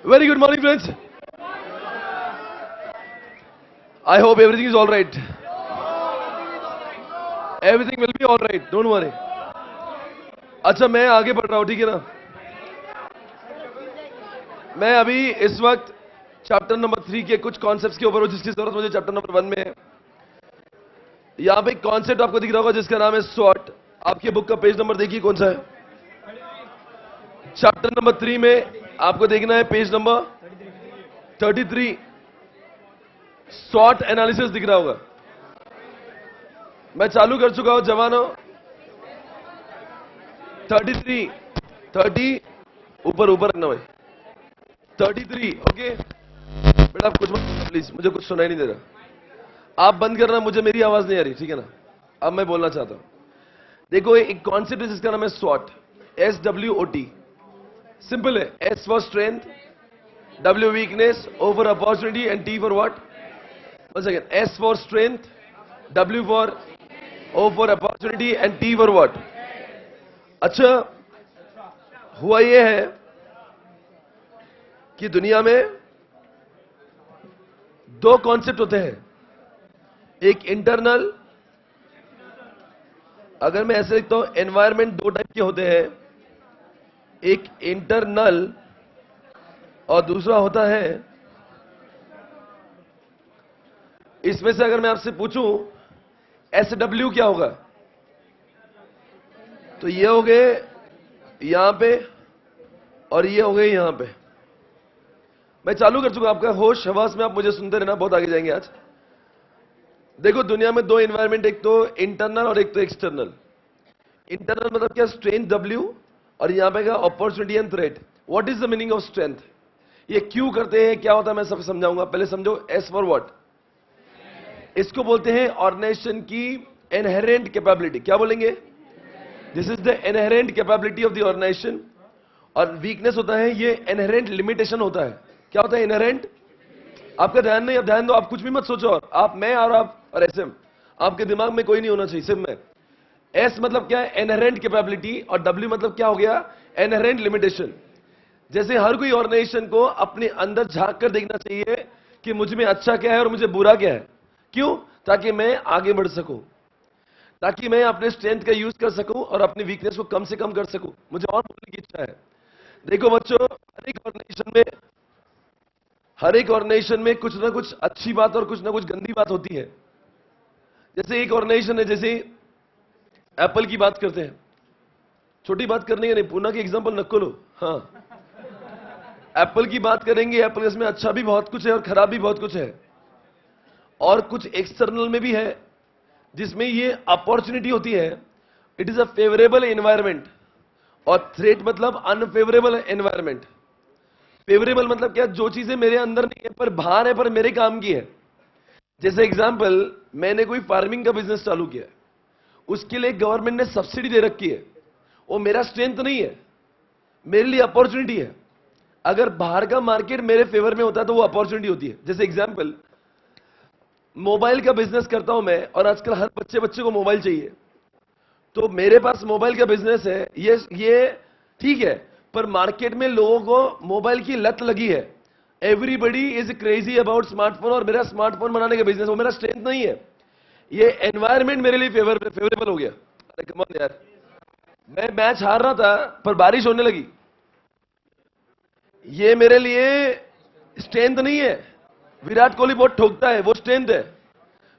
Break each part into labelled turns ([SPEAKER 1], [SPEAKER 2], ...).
[SPEAKER 1] Very good morning, friends. I hope everything is all right. Everything will be all right. Don't worry. अच्छा, मैं आगे बढ़ रहा हूं, ठीक है ना? मैं अभी इस वक्त चैप्टर नंबर 3 के कुछ कॉन्सेप्ट्स के ऊपर हूं, जिसकी जरूरत मुझे चैप्टर नंबर 1 में है। यहां पे एक कॉन्सेप्ट आपको दिख रहा होगा जिसका नाम है स्वॉट। आपकी बुक का पेज नंबर देखिए कौन सा है। चैप्टर नंबर 3 में आपको देखना है पेज नंबर 33। स्वॉट एनालिसिस दिख रहा होगा। मैं चालू कर चुका हूं जवानों। 33 30 ऊपर ऊपर रखना भाई। 33 ओके। बेटा आप कुछ मत प्लीज, मुझे कुछ सुनाई नहीं दे रहा। आप बंद करना, मुझे मेरी आवाज नहीं आ रही, ठीक है ना? अब मैं बोलना चाहता हूं। देखो एक कॉन्सेप्ट है जिसका नाम है स्वॉट। SWOT। सिंपल है। S for strength, W weakness, O for opportunity and T for what? One second. S for strength, W for, O for opportunity and T for what? अच्छा, हुआ यह है कि दुनिया में दो कॉन्सेप्ट होते हैं। एक इंटरनल, अगर मैं ऐसे लिखता हूं, एनवायरमेंट दो टाइप के होते हैं। एक इंटरनल और दूसरा होता है, इसमें से अगर मैं आपसे पूछूं SW क्या होगा, तो ये हो गए यहां पे और ये हो गए यहां पे। मैं चालू कर चुका, आपका होश हवास में आप मुझे सुनते रहना, बहुत आगे जाएंगे आज। देखो दुनिया में दो एनवायरमेंट, एक तो इंटरनल और एक तो एक्सटर्नल। इंटरनल मतलब क्या? स्ट्रेंथ W, और यहां पे क्या? Opportunity and threat. What is the meaning of strength? ये क्यों करते हैं, क्या होता है, मैं सब समझाऊंगा। पहले समझो S फॉर व्हाट। इसको बोलते हैं ऑर्गेनाइजेशन की इनहेरेंट कैपेबिलिटी। क्या बोलेंगे? This is the inherent capability of the organisation. और वीकनेस होता है ये इनहेरेंट लिमिटेशन होता है। क्या होता है? इनहेरेंट। आपका ध्यान नहीं, अब ध्यान दो, आप कुछ भी मत सोचो। और आप, मैं और आप और ऐसे आपके दिमाग में कोई नहीं होना चाहिए, सिर्फ मैं। S मतलब क्या है? Inherent capability. और W मतलब क्या हो गया? Inherent limitation. जैसे हर कोई ऑर्गेनाइजेशन को अपने अंदर झांक कर देखना चाहिए कि मुझ में अच्छा क्या है और मुझे बुरा क्या है। क्यों? ताकि मैं आगे बढ़ सकूं, ताकि मैं अपने स्ट्रेंथ का यूज कर सकूं और अपनी वीकनेस को कम से कम कर सकूं। मुझे और बोलने की इच्छा है। देखो बच्चों, हर एक ऑर्गेनाइजेशन में कुछ ना कुछ अच्छी बात और कुछ ना कुछ गंदी बात होती है। जैसे एक ऑर्गेनाइजेशन है, जैसे एप्पल की बात करते हैं। छोटी बात करने का नहीं, पूना की एग्जांपल नको लो। हाँ, एप्पल की बात करेंगे। एप्पल इसमें अच्छा भी बहुत कुछ है और खराब भी बहुत कुछ है। और कुछ एक्सटर्नल में भी है जिसमें ये अपॉर्चुनिटी होती है। It is a favourable environment. और थ्रेट मतलब अनफेवरेबल एनवायरमेंट। फेवरेबल मतलब क्या? जो चीजें मेरे अंदर नहीं है पर बाहर है, पर मेरे काम की है। जैसे एग्जांपल, मैंने कोई फार्मिंग का बिजनेस चालू किया है, उसके लिए गवर्नमेंट ने सब्सिडी दे रखी है। वो मेरा स्ट्रेंथ नहीं है, मेरे लिए अपॉर्चुनिटी है। अगर बाहर का मार्केट मेरे फेवर में होता है तो वो अपॉर्चुनिटी होती है। जैसे एग्जांपल, मोबाइल का बिजनेस करता हूं मैं, और आजकल हर बच्चे बच्चे को मोबाइल चाहिए। तो मेरे पास मोबाइल का बिजनेस है, ये ठीक है, पर मार्केट में लोगों को मोबाइल की लत लगी है। Everybody is crazy about smartphone, और मेरा स्मार्टफोन बनाने का बिजनेस, वो मेरा स्ट्रेंथ नहीं है। ये एनवायरमेंट मेरे लिए फेवरेबल हो गया। अरे कम ऑन यार, मैं मैच हार रहा था पर बारिश होने लगी। ये मेरे लिए स्ट्रेंथ नहीं है। विराट कोहली बहुत ठोकता है, वो स्ट्रेंथ है।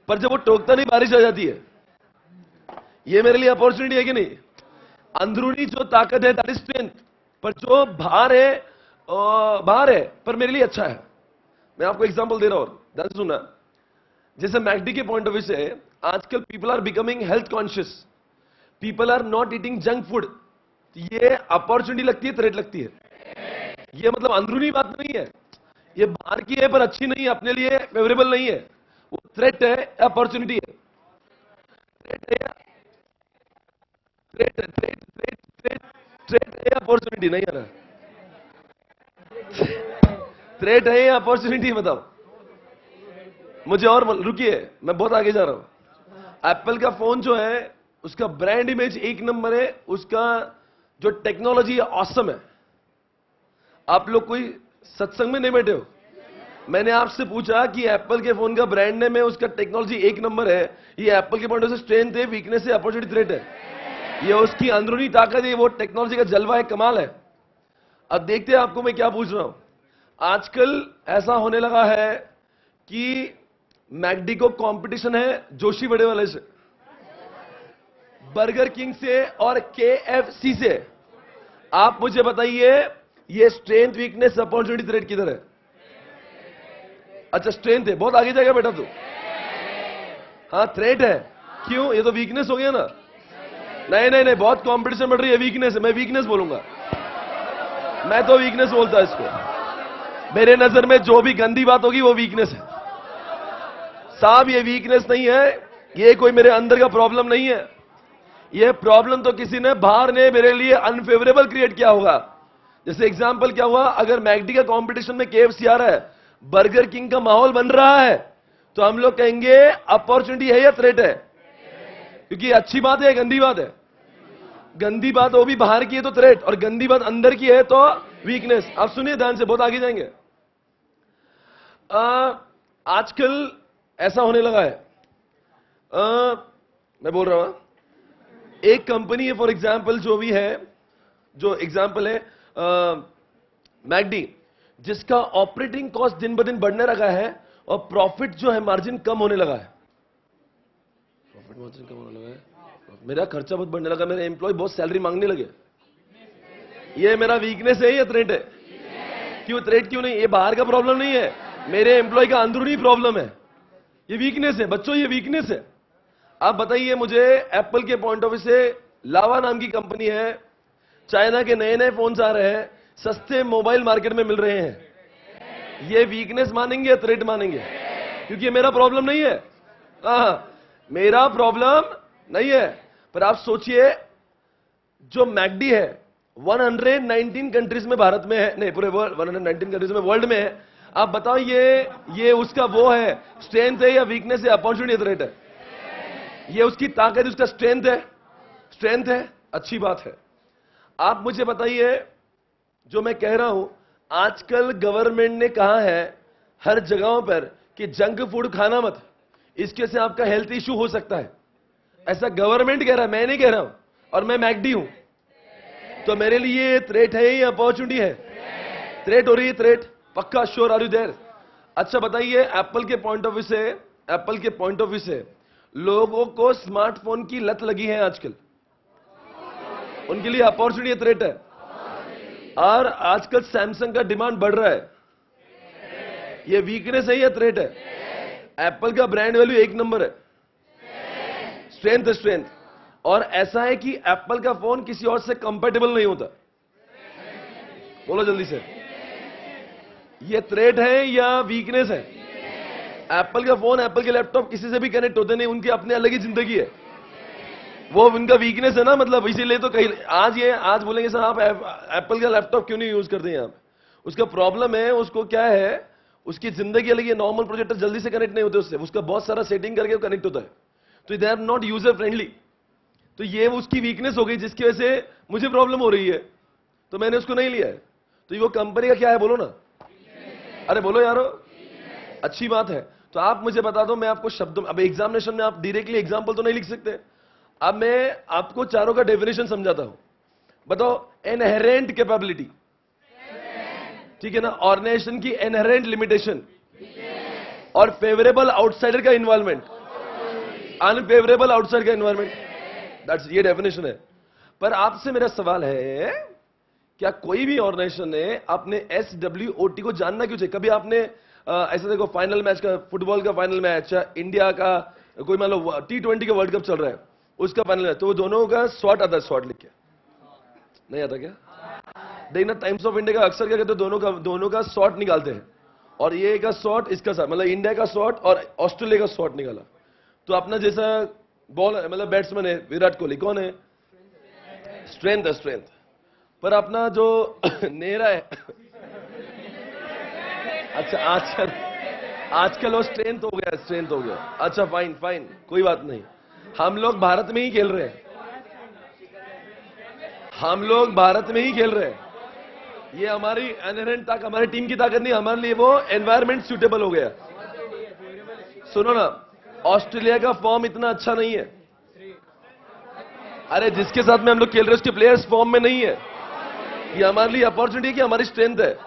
[SPEAKER 1] पर जब वो ठोकता नहीं, बारिश आ जाती है, ये मेरे लिए अपॉर्चुनिटी है कि नहीं? अंदरूनी जो ताकत है दैट इज स्ट्रेंथ। पर जो बाहर है पर मेरे लिए अच्छा है। मैं आपको एग्जांपल दे रहा हूं, ध्यान से सुनना। जैसे मैकडी के पॉइंट ऑफ व्यू से आजकल people are becoming health conscious, people are not eating junk food. ये अपॉर्चुनिटी लगती है, थ्रेट लगती है। ये मतलब अंदरूनी बात नहीं है, ये बाहर की है पर अच्छी नहीं है, अपने लिए फेवरेबल नहीं है। वो थ्रेट है, अपॉर्चुनिटी है। थ्रेट है, threat threat threat threat threat है, अपॉर्चुनिटी नहीं है ना। थ्रेट है या अपॉर्चुनिटी बताओ मुझे। और रुकिए, मैं बहुत आगे जा रहा हूं। एप्पल का फोन जो है उसका ब्रांड इमेज एक नंबर है, उसका जो टेक्नोलॉजी है ऑसम है। आप लोग कोई सत्संग में नहीं बैठे हो, मैंने आपसे पूछा कि एप्पल के फोन का ब्रांड नेम है, उसका टेक्नोलॉजी एक नंबर है। ये एप्पल के पॉइंट से स्ट्रेंथ है, वीकनेस है, अपॉर्चुनिटी, थ्रेट है। ये उसकी अंदरूनी ताकत है, वो टेक्नोलॉजी का जलवा है, कमाल है। अब देखते हैं आपको मैं क्या पूछ रहा हूं। आजकल ऐसा होने लगा है कि मैकडी को कंपटीशन है जोशी बड़े वाले से, बर्गर किंग से और केएफसी से। आप मुझे बताइए ये स्ट्रेंथ, वीकनेस, अपॉर्चुनिटी, थ्रेट किधर है? अच्छा स्ट्रेंथ है, बहुत आगे जाएगा बेटा तू। हाँ थ्रेट है, क्यों? ये तो वीकनेस हो गया ना। नहीं नहीं नहीं, बहुत कंपटीशन बढ़ रही है, वीकनेस है। मैं वीकनेस बोलूंगा, मैं तो वीकनेस बोलता इसको। मेरे नजर में जो भी गंदी बात होगी वो वीकनेस है साहब। ये वीकनेस नहीं है, ये कोई मेरे अंदर का प्रॉब्लम नहीं है। ये प्रॉब्लम तो किसी ने बाहर ने मेरे लिए अनफेवरेबल क्रिएट किया होगा। जैसे एग्जांपल क्या हुआ, अगर मैकडी का कंपटीशन में केएफसी आ रहा है, बर्गर किंग का माहौल बन रहा है, तो हम लोग कहेंगे अपॉर्चुनिटी है या थ्रेट है? क्योंकि अच्छी बात है, गंदी बात है। गंदी बात वो भी बाहर की है तो थ्रेट, और गंदी बात अंदर की है तो वीकनेस। आप सुनिए ध्यान से, बहुत आगे जाएंगे। आजकल ऐसा होने लगा है, मैं बोल रहा हूं, एक कंपनी है फॉर एग्जांपल, जो भी है, जो एग्जांपल है मैकडी, जिसका ऑपरेटिंग कॉस्ट दिन ब दिन बढ़ने लगा है और प्रॉफिट जो है मार्जिन कम होने लगा है। प्रॉफिट मार्जिन कम होने लगा है, मेरा खर्चा बहुत बढ़ने लगा, मेरे एम्प्लॉय बहुत सैलरी मांगने लगे। ये मेरा वीकनेस है या थ्रेट है? क्यों थ्रेट क्यों नहीं? ये बाहर का प्रॉब्लम नहीं है, मेरे एम्प्लॉय का अंदरूनी प्रॉब्लम है। ये वीकनेस है बच्चों, ये वीकनेस है। आप बताइए मुझे, एप्पल के पॉइंट ऑफ व्यू से लावा नाम की कंपनी है, चाइना के नए नए फोन्स आ रहे हैं, सस्ते मोबाइल मार्केट में मिल रहे हैं। ये वीकनेस मानेंगे या थ्रेट मानेंगे? क्योंकि ये मेरा प्रॉब्लम नहीं है। मेरा प्रॉब्लम नहीं है। पर आप सोचिए, जो मैकडी है 119 कंट्रीज में भारत में है, नहीं पूरे वर्ल्ड 119 कंट्रीज में वर्ल्ड में है। आप बताओ ये उसका वो है, स्ट्रेंथ है या वीकनेस है, अपॉर्चुनिटी, थ्रेट है? ये उसकी ताकत, उसका स्ट्रेंथ है। स्ट्रेंथ है, अच्छी बात है। आप मुझे बताइए, जो मैं कह रहा हूं, आजकल गवर्नमेंट ने कहा है हर जगहों पर कि जंक फूड खाना मत, इसके से आपका हेल्थ इश्यू हो सकता है। ऐसा गवर्नमेंट कह रहा है, मैं नहीं कह रहा हूं, और मैं मैकडी हूं। तो मेरे लिए थ्रेट है या अपॉर्चुनिटी है? थ्रेट हो रही है, थ्रेट पक्का। Sure, are you there? अच्छा बताइए, एप्पल के पॉइंट ऑफ व्यू से लोगों को स्मार्टफोन की लत लगी है आजकल, उनके लिए अपॉर्चुनिटी, थ्रेट है? और आजकल सैमसंग का डिमांड बढ़ रहा है, ये वीकनेस है या थ्रेट है? एप्पल का ब्रांड वैल्यू एक नंबर है, स्ट्रेंथ। और ऐसा है कि एप्पल का फोन किसी और से कंपेटेबल नहीं होता। बोलो जल्दी से, ये थ्रेट है या वीकनेस है? एप्पल का फोन, एप्पल के लैपटॉप किसी से भी कनेक्ट होते नहीं, उनकी अपनी अलग ही जिंदगी है, वो उनका वीकनेस है ना। मतलब इसीलिए तो कहीं आज बोलेंगे सर आप एप्पल का लैपटॉप क्यों नहीं यूज करते हैं आप? उसका प्रॉब्लम है, उसको क्या है, उसकी जिंदगी अलग है। नॉर्मल प्रोजेक्टर जल्दी से कनेक्ट नहीं होते उससे, उसका बहुत सारा सेटिंग करके कनेक्ट होता है, तो they are not user friendly. तो ये उसकी वीकनेस हो गई, जिसकी वजह से मुझे प्रॉब्लम हो रही है, तो मैंने उसको नहीं लिया है। तो वो कंपनी का क्या है, बोलो ना, अरे बोलो यारो, अच्छी बात है। तो आप मुझे बता दो, मैं आपको शब्दों, अब एग्जामिनेशन में आप डायरेक्टली एग्जाम्पल तो नहीं लिख सकते, अब मैं आपको चारों का डेफिनेशन समझाता हूं। बताओ, इनहेरेंट कैपेबिलिटी, ठीक है ना, ऑर्गेनाइजेशन की इनहेरेंट लिमिटेशन, और फेवरेबल आउटसाइडर का इन्वॉल्वमेंट, अनफेवरेबल आउटसाइड का इन्वॉल्वमेंट, दैट्स ये डेफिनेशन है। पर आपसे मेरा सवाल है, क्या कोई भी ऑर्गेनाइजेशन ने अपने SWOT को जानना क्यों चाहिए? कभी आपने ऐसा देखो, फाइनल मैच का, फुटबॉल का फाइनल मैच, इंडिया का कोई मान लो T20 का वर्ल्ड कप चल रहा है, उसका फाइनल मैच, तो वो दोनों का शॉट आता है, शॉट लिख के नहीं आता क्या? देखना टाइम्स ऑफ इंडिया का अक्सर क्या कहते हैं, दोनों का शॉट निकालते हैं, और ये का शॉट इसका साथ, मतलब इंडिया का शॉट और ऑस्ट्रेलिया का शॉट निकाला। तो अपना जैसा बॉल मतलब बैट्समैन है विराट कोहली, कौन है? स्ट्रेंथ है, स्ट्रेंथ। पर अपना जो नेहरा है अच्छा, आजकल वो स्ट्रेंथ हो गया, स्ट्रेंथ हो गया। अच्छा फाइन फाइन, कोई बात नहीं, हम लोग भारत में ही खेल रहे हैं, हम लोग भारत में ही खेल रहे हैं। ये हमारी इनहेरेंट ताकत, हमारी टीम की ताकत नहीं, हमारे लिए वो एनवायरमेंट सूटेबल हो गया। सुनो ना, ऑस्ट्रेलिया का फॉर्म इतना अच्छा नहीं है। अरे जिसके साथ में हम लोग खेल रहे हैं उसके प्लेयर्स फॉर्म में नहीं है। ये हमारे लिए अपॉर्चुनिटी है कि हमारी स्ट्रेंथ है।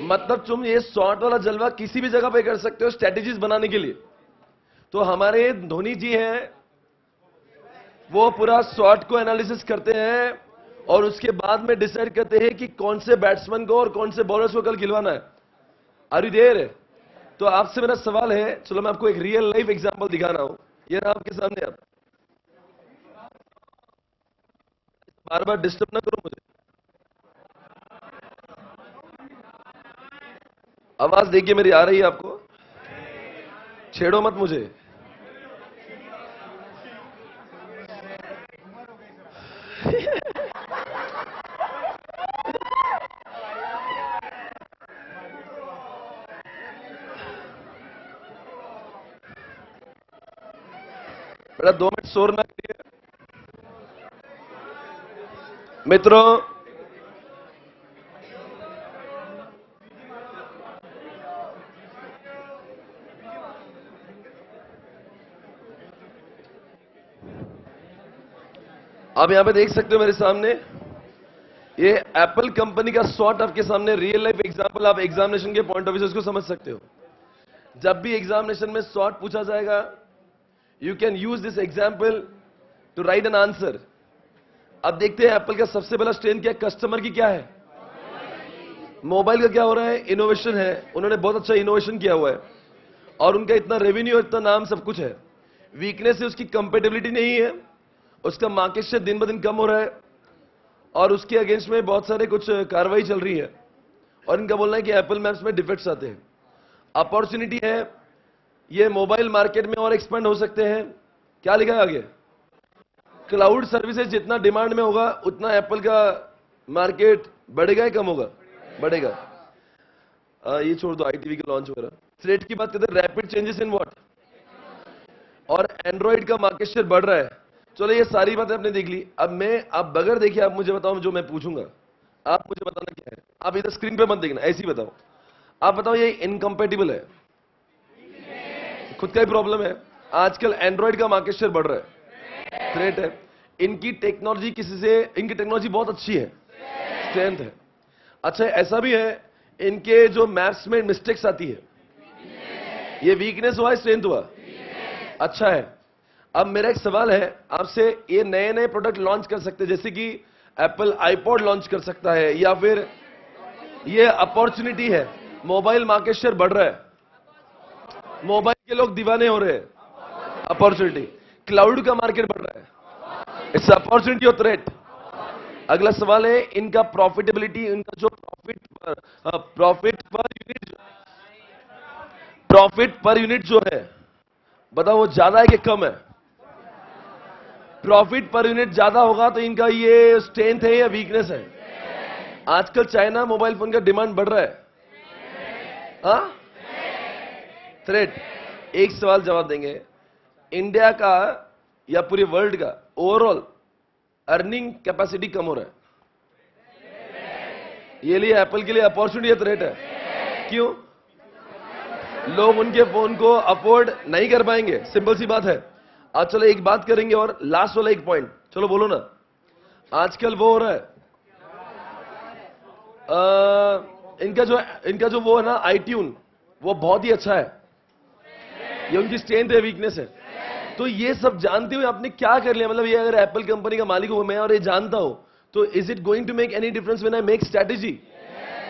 [SPEAKER 1] मतलब तुम ये शॉट वाला जलवा किसी भी जगह पे कर सकते हो स्ट्रेटेजीज बनाने के लिए। तो हमारे धोनी जी हैं, वो पूरा शॉट को एनालिसिस करते हैं और उसके बाद में डिसाइड करते हैं कि कौन से बैट्समैन को और कौन से बॉलर्स को कल खिलवाना है। Are you there? तो आपसे मेरा सवाल है, चलो मैं आपको एक रियल लाइफ एग्जांपल दिखा रहा हूं, ये रहा आपके सामने। आप बार बार डिस्टर्ब ना करो मुझे, आवाज देखिए मेरी आ रही है आपको? छेड़ो मत मुझे। बेटा 2 मिनट शोर ना करिए मित्रों। आप यहां पे देख सकते हो मेरे सामने, ये एप्पल कंपनी का शॉट आपके सामने, रियल लाइफ एग्जांपल। आप एग्जामिनेशन के पॉइंट ऑफ व्यू से इसको समझ सकते हो। जब भी एग्जामिनेशन में शॉट पूछा जाएगा, you can use this example to write an answer. अब देखते हैं एप्पल का सबसे बड़ा स्ट्रेंथ क्या है, कस्टमर की क्या है, मोबाइल का क्या हो रहा है, इनोवेशन है। उन्होंने बहुत अच्छा इनोवेशन किया हुआ है और उनका इतना रेवेन्यू, इतना नाम, सब कुछ है। वीकनेस है उसकी कंपेटेबिलिटी नहीं है, उसका मार्केट शेयर दिन ब दिन कम हो रहा है और उसके अगेंस्ट में बहुत सारे कुछ कार्रवाई चल रही है और इनका बोलना है कि एप्पल मैप्स में डिफेक्ट्स आते हैं। अपॉर्चुनिटी है, ये मोबाइल मार्केट में और एक्सपेंड हो सकते हैं। क्या लिखा है आगे? क्लाउड सर्विसेज जितना डिमांड में होगा उतना एप्पल का मार्केट बढ़ेगा या कम होगा? बढ़ेगा। ये छोड़ दो, आईटीवी का लॉन्च वगैरह। थ्रेट की बात करते हैं, रैपिड चेंजेस इन व्हाट, और एंड्रॉइड का मार्केट शेयर बढ़ रहा है। चलो ये सारी बातें आपने देख ली। अब मैं, आप बगैर देखिए, आप मुझे बताओ, जो मैं पूछूंगा आप मुझे बताना क्या है। आप इधर स्क्रीन पे मत देखना, ऐसे ही बताओ। आप बताओ ये इनकम्पेटिबल है, खुद का ही प्रॉब्लम है। आजकल एंड्रॉइड का मार्केट शेयर बढ़ रहा है, थ्रेट है। इनकी टेक्नोलॉजी किसी से, इनकी टेक्नोलॉजी बहुत अच्छी है, स्ट्रेंथ है। अच्छा ऐसा भी है, इनके जो मैप्स में मिस्टेक्स आती है, ये वीकनेस हुआ, स्ट्रेंथ हुआ? अच्छा है। अब मेरा एक सवाल है आपसे, ये नए नए प्रोडक्ट लॉन्च कर सकते हैं, जैसे कि एप्पल आईपॉड लॉन्च कर सकता है, या फिर ये अपॉर्चुनिटी है, मोबाइल मार्केट शेयर बढ़ रहा है, मोबाइल के लोग दीवाने हो रहे हैं, अपॉर्चुनिटी। क्लाउड का मार्केट बढ़ रहा है, इट्स अपॉर्चुनिटी और थ्रेट। अगला सवाल है, इनका प्रॉफिटेबिलिटी, इनका जो प्रॉफिट पर यूनिट जो है, बताओ वो ज्यादा है कि कम है? प्रॉफिट पर यूनिट ज्यादा होगा तो इनका ये स्ट्रेंथ है या वीकनेस है? आजकल चाइना मोबाइल फोन का डिमांड बढ़ रहा है, हाँ, थ्रेट। एक सवाल जवाब देंगे, इंडिया का या पूरे वर्ल्ड का ओवरऑल अर्निंग कैपेसिटी कम हो रहा है, ये लिए एप्पल के लिए अपॉर्चुनिटी या थ्रेट है? क्यों? लोग उनके फोन को अफोर्ड नहीं कर पाएंगे, सिंपल सी बात है। आज चलो एक बात करेंगे और लास्ट वाला एक पॉइंट, चलो बोलो ना। आजकल वो हो रहा है, इनका जो वो है ना आईट्यून, वो बहुत ही अच्छा है, ये उनकी स्ट्रेंथ है, वीकनेस है। तो ये सब जानते हुए आपने क्या कर लिया, मतलब ये अगर एप्पल कंपनी का मालिक हूं मैं और ये जानता हूं, तो is it going to make any difference when I make strategy?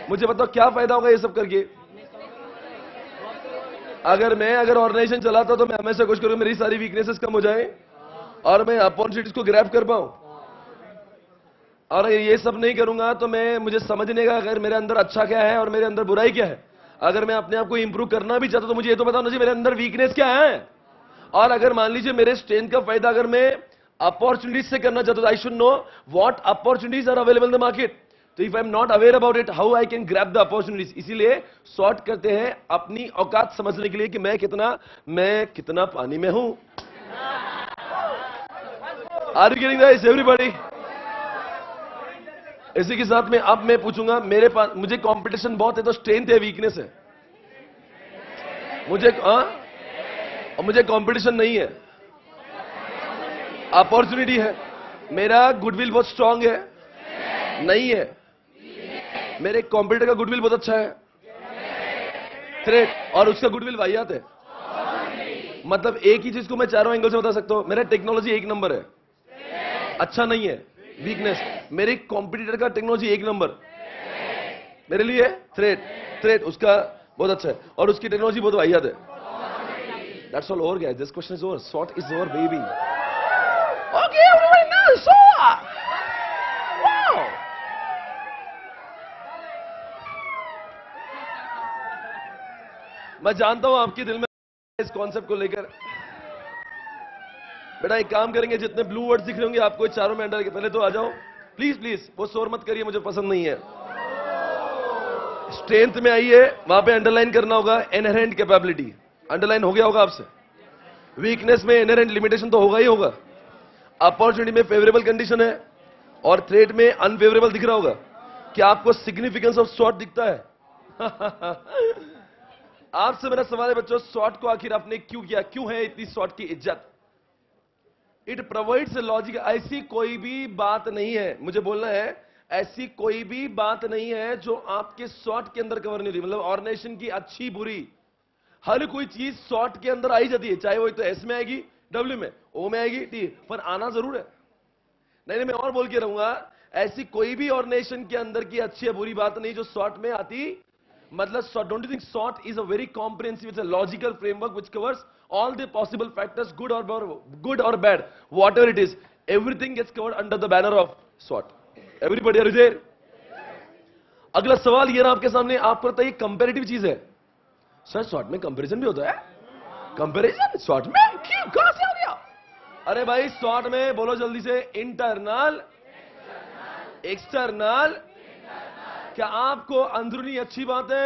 [SPEAKER 1] मुझे बताओ क्या फायदा होगा ये सब करके? अगर ऑर्गेनाइजेशन चलाता तो मैं हमेशा कोशिश करूं मेरी सारी वीकनेसेस कम हो जाए और मैं अपॉर्चुनिटीज को ग्रैब कर पाऊं। और ये सब नहीं करूंगा तो मुझे समझने का अगर मेरे अंदर अच्छा क्या है और मेरे अंदर बुराई क्या है। अगर मैं अपने आप को इंप्रूव करना भी चाहता तो मुझे ये तो बताना चाहिए मेरे अंदर वीकनेस क्या है। और अगर मान लीजिए मेरे स्ट्रेंथ का फायदा अगर मैं अपॉर्चुनिटीज से करना चाहता हूं, I should know what opportunities are available in the market. तो if I am not aware about it, how I can grab the opportunities. इसीलिए सॉर्ट करते हैं अपनी औकात समझने के लिए कि मैं कितना पानी में हूं। Are you getting this everybody? इसी के साथ में अब मैं पूछूंगा, मेरे पास मुझे कंपटीशन बहुत है तो स्ट्रेंथ है वीकनेस है? मुझे कंपटीशन नहीं है, अपॉर्चुनिटी है। मेरा गुडविल बहुत स्ट्रांग है? नहीं है। मेरे कॉम्पिटिटर का गुडविल बहुत अच्छा है? थ्रेट। और उसका गुडविल वाहियात है। मतलब एक ही चीज को मैं चारों एंगल से बता सकता हूं। मेरा टेक्नोलॉजी एक नंबर है, अच्छा नहीं है, वीकनेस। मेरे कॉम्पिटिटर का टेक्नोलॉजी एक नंबर, मेरे लिए थ्रेट उसका बहुत अच्छा है और उसकी टेक्नोलॉजी बहुत वाहियात है। That's all over, guys. This question is over. SWOT is over, baby. Okay, everybody knows SWOT. Wow. मैं जानता हूं आपके दिल में इस कॉन्सेप्ट को लेकर। बेटा एक काम करेंगे, जितने ब्लू वर्ड्स दिख रहे होंगे आपको चारों में अंडर के पहले तो आ जाओ प्लीज। वो शोर मत करिए, मुझे पसंद नहीं है। स्ट्रेंथ में आइए, वहां पे अंडरलाइन करना होगा इनहेरेंट कैपेबिलिटी। अंडरलाइन हो गया होगा आपसे। वीकनेस में इनहेरेंट लिमिटेशन तो होगा ही होगा। अपॉर्चुनिटी में फेवरेबल कंडीशन है और थ्रेट में अनफेवरेबल दिख रहा होगा। क्या आपको सिग्निफिकेंस ऑफ SWOT दिखता है? आपसे मेरा सवाल है बच्चों, SWOT को आखिर आपने क्यों किया? क्यों है इतनी SWOT की इज्जत? It provides logic. ऐसी कोई भी बात नहीं है, मुझे बोलना है, ऐसी कोई भी बात नहीं है जो आपके SWOT के अंदर कवर नहीं होती। मतलब ऑर्गेनाइजेशन की अच्छी बुरी हर कोई चीज SWOT के अंदर आई जाती है, चाहे वो तो S में आएगी, W में, O में आएगी, T, पर आना जरूर है। नहीं, मैं और बोल के रहूंगा, ऐसी कोई भी ऑर्गेनाइजेशन के अंदर की अच्छी या बुरी बात नहीं जो SWOT में आती। मतलब don't you think SWOT is a very comprehensive, it's a logical framework which covers all the possible factors, good or bad, whatever it is, everything gets covered under the banner of SWOT. Everybody are you there? अगला सवाल ये रहा आपके सामने, आपको पता है comparative चीज है। सर SWOT में कंपैरिजन भी होता है? कंपैरिजन SWOT में क्यों, कहां से आ गया? अरे भाई SWOT में बोलो जल्दी से, इंटरनल, एक्सटर्नल। क्या आपको अंदरूनी अच्छी बातें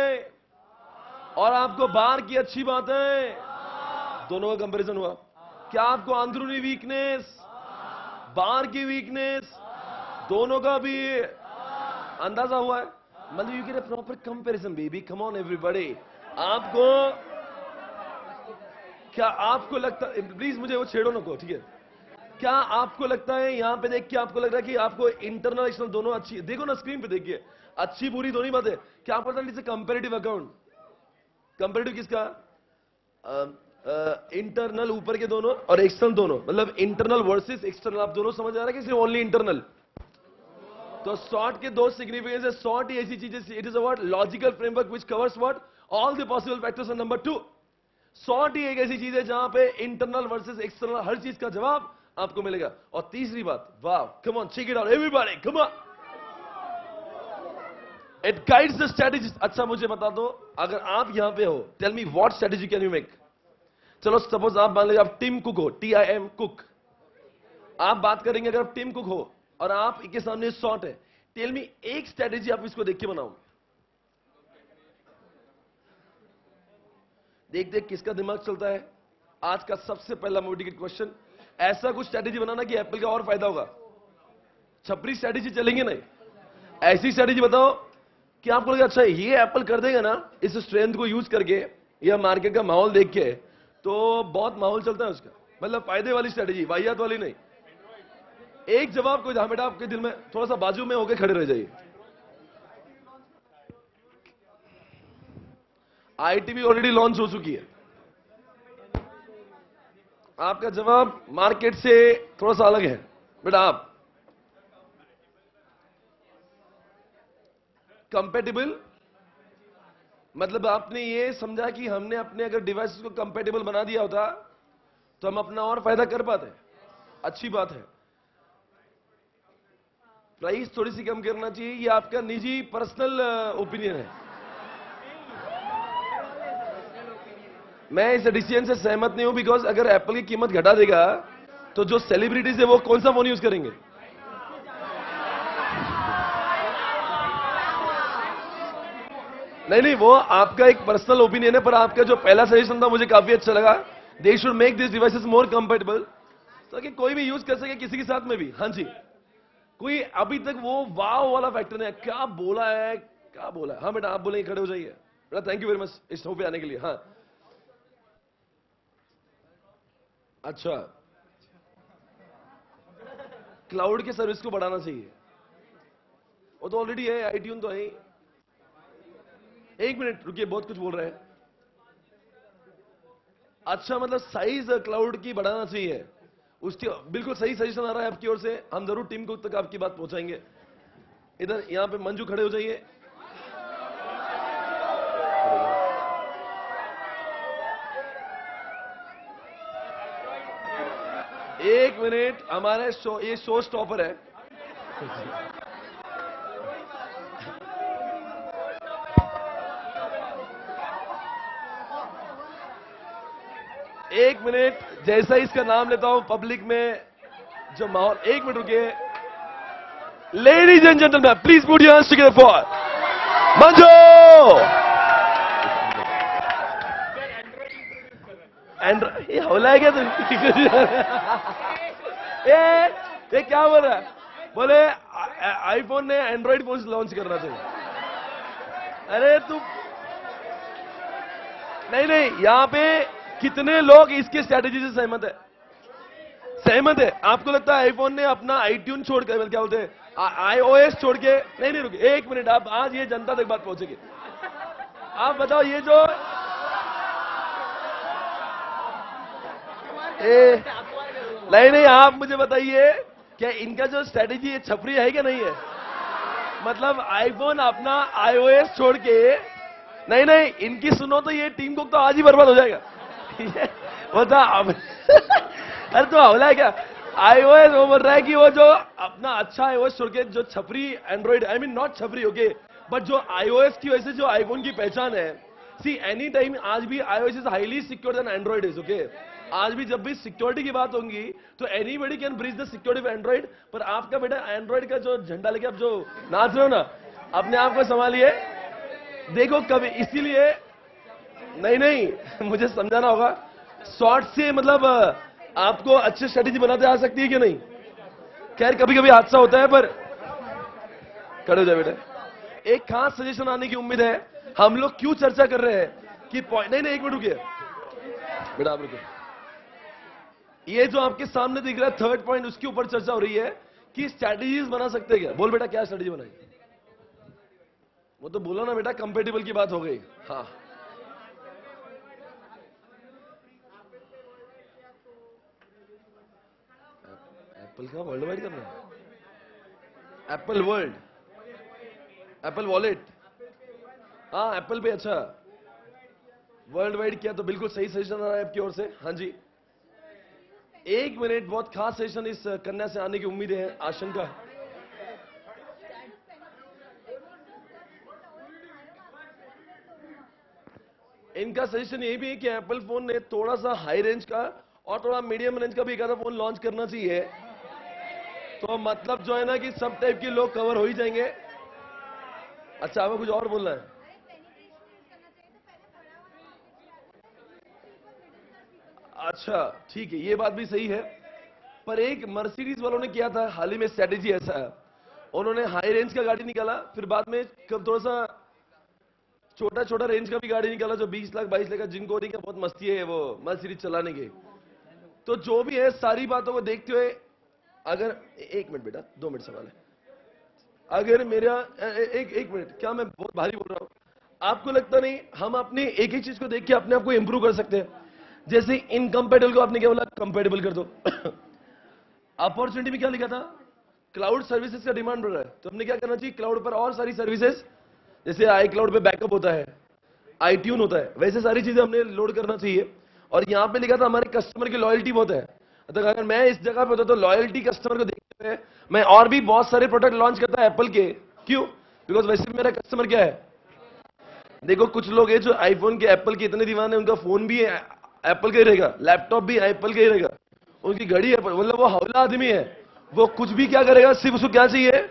[SPEAKER 1] और आपको बाहर की अच्छी बातें दोनों का कंपैरिजन हुआ? क्या आपको अंदरूनी वीकनेस, बाहर की वीकनेस, दोनों का भी अंदाजा हुआ है? मतलब you can proper comparison baby, come on everybody. आपको क्या आपको लगता है, प्लीज मुझे वो छेड़ो ना को, ठीक है? क्या आपको लगता है यहां पे देख के आपको लग रहा है कि आपको इंटरनल एक्सटर्नल दोनों अच्छी, देखो ना स्क्रीन पे देखिए, अच्छी बुरी दोनों बातें। क्या आपको लगता है कंपैरेटिव अकाउंट? कंपैरेटिव किसका? इंटरनल ऊपर के दोनों और एक्सटर्नल दोनों, मतलब इंटरनल वर्सेस एक्सटर्नल। आप दोनों समझ आ रहा है कि सिर्फ ओनली इंटरनल? तो SWOT के दो सिग्निफिकेंस है। SWOT ही ऐसी चीज है, it is a what, logical framework which covers what, all the possible factors. And number 2, SWOT ही एक ऐसी चीज है जहां पे इंटरनल वर्सेस एक्सटर्नल हर चीज का जवाब आपको मिलेगा। और तीसरी बात, वाह, come on, check it out everybody, come on, it guides the strategy. अच्छा मुझे बता दो, अगर आप यहां पे हो, tell me what strategy can you make? चलो सपोज आप मान लीजिए आप टिम कुक हो, TIM कुक। आप बात करेंगे, अगर आप टिम कुक हो और आप के सामने SWOT है, टेल मी एक स्ट्रेटजी आप इसको देख के बनाओ। देख देख किसका दिमाग चलता है। आज का सबसे पहला मोटिवेटेड क्वेश्चन, ऐसा कुछ स्ट्रेटजी बनाना कि एप्पल का और फायदा होगा। छपरी स्ट्रेटजी चलेंगे नहीं, ऐसी स्ट्रेटजी बताओ कि आपको लगे अच्छा ये एप्पल कर देगा ना इस स्ट्रेंथ को यूज करके या मार्केट का माहौल देख के, तो बहुत माहौल चलता है उसका। मतलब फायदे वाली स्ट्रेटजी, वाहियात वाली नहीं। एक जवाब को जहां बेटा आपके दिल में थोड़ा सा बाजू में होकर खड़े रह जाइए। ITV ऑलरेडी लॉन्च हो चुकी है। आपका जवाब मार्केट से थोड़ा सा अलग है बेटा। आप कंपेटेबल मतलब आपने ये समझा कि हमने अपने अगर डिवाइसेस को कंपेटेबल बना दिया होता तो हम अपना और फायदा कर पाते। अच्छी बात है। प्राइस थोड़ी सी कम करना चाहिए, ये आपका निजी पर्सनल ओपिनियन है। मैं इस डिसीजन से सहमत नहीं हूं, बिकॉज अगर एप्पल की कीमत घटा देगा तो जो सेलिब्रिटीज है वो कौन सा फोन यूज करेंगे? नहीं नहीं, वो आपका एक पर्सनल ओपिनियन है, पर आपका जो पहला सजेशन था मुझे काफी अच्छा लगा। They should make this devices more compatible, ताकि कोई भी यूज कर सके किसी के साथ में भी। हाँ जी, कोई अभी तक वो वाव वाला फैक्टर नहीं है। क्या बोला है, क्या बोला है? हाँ बेटा, आप बोलेंगे खड़े हो जाइए बेटा। थैंक यू वेरी मच इस शो पे आने के लिए। हाँ अच्छा, क्लाउड के सर्विस को बढ़ाना चाहिए। वो तो ऑलरेडी है, आईट्यून तो है ही। एक मिनट रुकिए, बहुत कुछ बोल रहे हैं। अच्छा, मतलब साइज क्लाउड की बढ़ाना चाहिए, उसकी बिल्कुल सही सजेशन आ रहा है आपकी ओर से। हम जरूर टीम को तक आपकी बात पहुंचाएंगे। इधर यहां पे मंजू खड़े हो जाइए। एक मिनट, हमारे शो, ये शो स्टॉपर है। एक मिनट, जैसा इसका नाम लेता हूं पब्लिक में जो माहौल, एक मिनट रुकिए। Ladies and gentleman, please put your hands together for Manju. Android ये होला है क्या तुम? ये क्या बोल रहा है? बोले आईफोन ने एंड्रॉइड फोन लॉन्च करना चाहिए। अरे तुम, नहीं नहीं, यहां पे कितने लोग इसकी स्ट्रेटेजी से सहमत है? सहमत है? आपको लगता है आईफोन ने अपना आईट्यून छोड़ के, क्या बोलते हैं, आईओएस छोड़ के? नहीं नहीं रुकिए एक मिनट, आप आज ये जनता तक बात पहुंचेगी। आप बताओ, ये जो नहीं नहीं, आप मुझे बताइए, क्या इनका जो स्ट्रेटेजी है छपरी है क्या नहीं है? मतलब आईफोन अपना आईओएस छोड़ के, नहीं नहीं, इनकी सुनो तो ये टीम कुक तो आज ही बर्बाद हो जाएगा। बता अब। अरे तो हवला है क्या? आईओएस वो बोल रहा है कि वो जो अपना अच्छा आईओएस छोड़ के जो छपरी एंड्रॉइड, आई मीन नॉट छपरी, ओके, बट जो आईओएस की वजह से जो आईफोन की पहचान है, सी एनी टाइम आज भी iOS is highly secure then Android is, okay. आज भी जब भी सिक्योरिटी की बात होगी तो anybody can breach the security of Android. पर आपका बेटा एंड्रॉइड का जो झंडा लेके आप जो नाच रहे हो ना, अपने आप को संभालिए। देखो कभी, इसीलिए नहीं नहीं, मुझे समझाना होगा। शॉर्ट से मतलब आपको अच्छी स्ट्रेटेजी बनाते आ सकती है कि नहीं? खैर कभी कभी हादसा होता है, पर खड़े हो जाए बेटा। एक खास सजेशन आने की उम्मीद है। हम लोग क्यों चर्चा कर रहे हैं कि पॉइंट, नहीं नहीं एक मिनट रुकिए बेटा, आप रुकिए। ये जो आपके सामने दिख रहा है थर्ड पॉइंट, उसके ऊपर चर्चा हो रही है कि स्ट्रैटेजीज बना सकते हैं क्या? बोल बेटा, क्या स्ट्रैटेजी बनाई? वो तो बोलो ना बेटा, कंपेटेबल की बात हो गई। हाँ, एप्पल का वर्ल्ड वाइड करना है? एप्पल वर्ल्ड, एप्पल वॉलेट, हाँ एप्पल पे। अच्छा, वर्ल्ड वाइड किया तो बिल्कुल सही सजेशन आ रहा है आपकी ओर से। हाँ जी, एक मिनट, बहुत खास सेशन इस कन्या से आने की उम्मीद है, आशंका है। इनका सजेशन ये भी है कि एप्पल फोन ने थोड़ा सा हाई रेंज का और थोड़ा मीडियम रेंज का भी एक आधा फोन लॉन्च करना चाहिए, तो मतलब जो है ना कि सब टाइप के लोग कवर हो ही जाएंगे। अच्छा, हमें कुछ और बोलना है? अच्छा ठीक है, ये बात भी सही है, पर एक मर्सिडीज वालों ने किया था हाल ही में स्ट्रेटेजी ऐसा है, उन्होंने हाई रेंज का गाड़ी निकाला, फिर बाद में कब थोड़ा सा छोटा छोटा रेंज का भी गाड़ी निकाला जो 20 लाख 22 लाख का, जिनको नहीं, बहुत मस्ती है वो मर्सिडीज चलाने की। तो जो भी है, सारी बातों को देखते हुए, अगर एक मिनट बेटा, 2 मिनट सवाल है। अगर मेरा एक मिनट, क्या मैं बहुत भारी बोल रहा हूं? आपको लगता नहीं हम अपनी एक एक चीज को देख के अपने आप को इंप्रूव कर सकते हैं? जैसे इनकम्पेटेबल को आपने क्या बोला, कंपेटेबल कर दो। अपॉर्चुनिटी में क्या लिखा था? क्लाउड सर्विसेज का डिमांड बढ़ रहा है, तो हमने क्या करना चाहिए? क्लाउड पर और सारी सर्विसेज, जैसे आई क्लाउड पे बैकअप होता है, iTunes होता है, वैसे सारी चीजें हमने लोड करना चाहिए। और यहां पे लिखा था हमारे कस्टमर की लॉयल्टी बहुत है, तो अगर मैं इस जगह पे होता तो लॉयल्टी कस्टमर को देखते हुए मैं और भी बहुत सारे प्रोडक्ट लॉन्च करता है एप्पल के। क्यों? बिकॉज वैसे भी मेरा कस्टमर क्या है, देखो कुछ लोग हैं जो आईफोन के एप्पल के इतने दीवाने हैं, उनका फोन भी एप्पल का ही रहेगा, लैपटॉप भी एप्पल का ही रहेगा, उनकी घड़ी एप्पल, मतलब वो हौला आदमी है, वो कुछ भी क्या करेगा, सिर्फ उसको क्या चाहिए,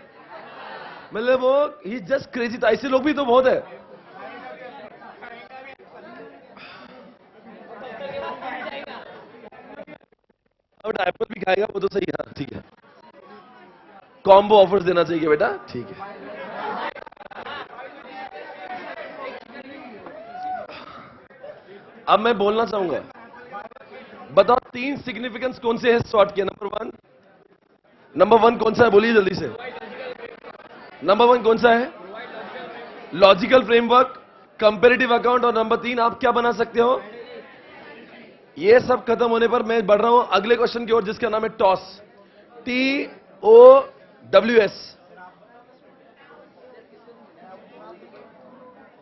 [SPEAKER 1] मतलब वो ही जस्ट क्रेजी। था ऐसे लोग भी तो बहुत है। अब एप्पल भी खाएगा वो तो सही है, हाँ, ठीक है, कॉम्बो ऑफर्स देना चाहिए बेटा, ठीक है। अब मैं बोलना चाहूंगा, बताओ 3 सिग्निफिकेंस कौन से है शॉर्ट के। नंबर वन कौन सा है, बोलिए जल्दी से। नंबर वन कौन सा है? लॉजिकल फ्रेमवर्क, कंपेरेटिव अकाउंट, और नंबर 3 आप क्या बना सकते हो। ये सब खत्म होने पर मैं बढ़ रहा हूं अगले क्वेश्चन की ओर, जिसका नाम है टॉस, TOWS।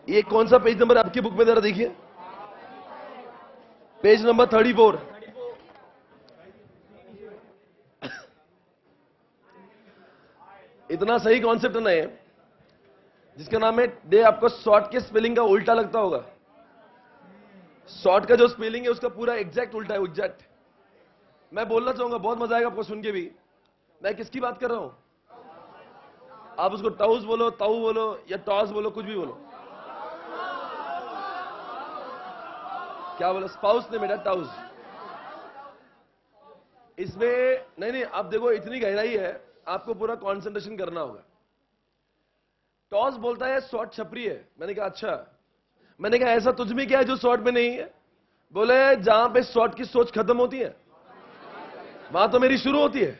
[SPEAKER 1] ये कौन सा पेज नंबर आपकी बुक में जरा देखिए, पेज नंबर 34। इतना सही कॉन्सेप्ट है जिसका नाम है दे, आपको शॉर्ट के स्पेलिंग का उल्टा लगता होगा। शॉर्ट का जो स्पेलिंग है उसका पूरा एग्जैक्ट उल्टा है, एग्जैक्ट। मैं बोलना चाहूंगा, बहुत मजा आएगा आपको सुन के भी। मैं किसकी बात कर रहा हूं? आप उसको टाउस बोलो, ताऊ बोलो, या टॉस बोलो, कुछ भी बोलो। क्या बोलो? स्पाउस ने बेटा, टाउस। इसमें नहीं नहीं, आप देखो इतनी गहराई है, आपको पूरा कंसंट्रेशन करना होगा। टॉस बोलता है शॉर्ट छपरी है। मैंने कहा अच्छा, मैंने कहा ऐसा तुझ में क्या है जो शॉर्ट में नहीं है? बोले जहां पे शॉर्ट की सोच खत्म होती है वहां तो मेरी शुरू होती है,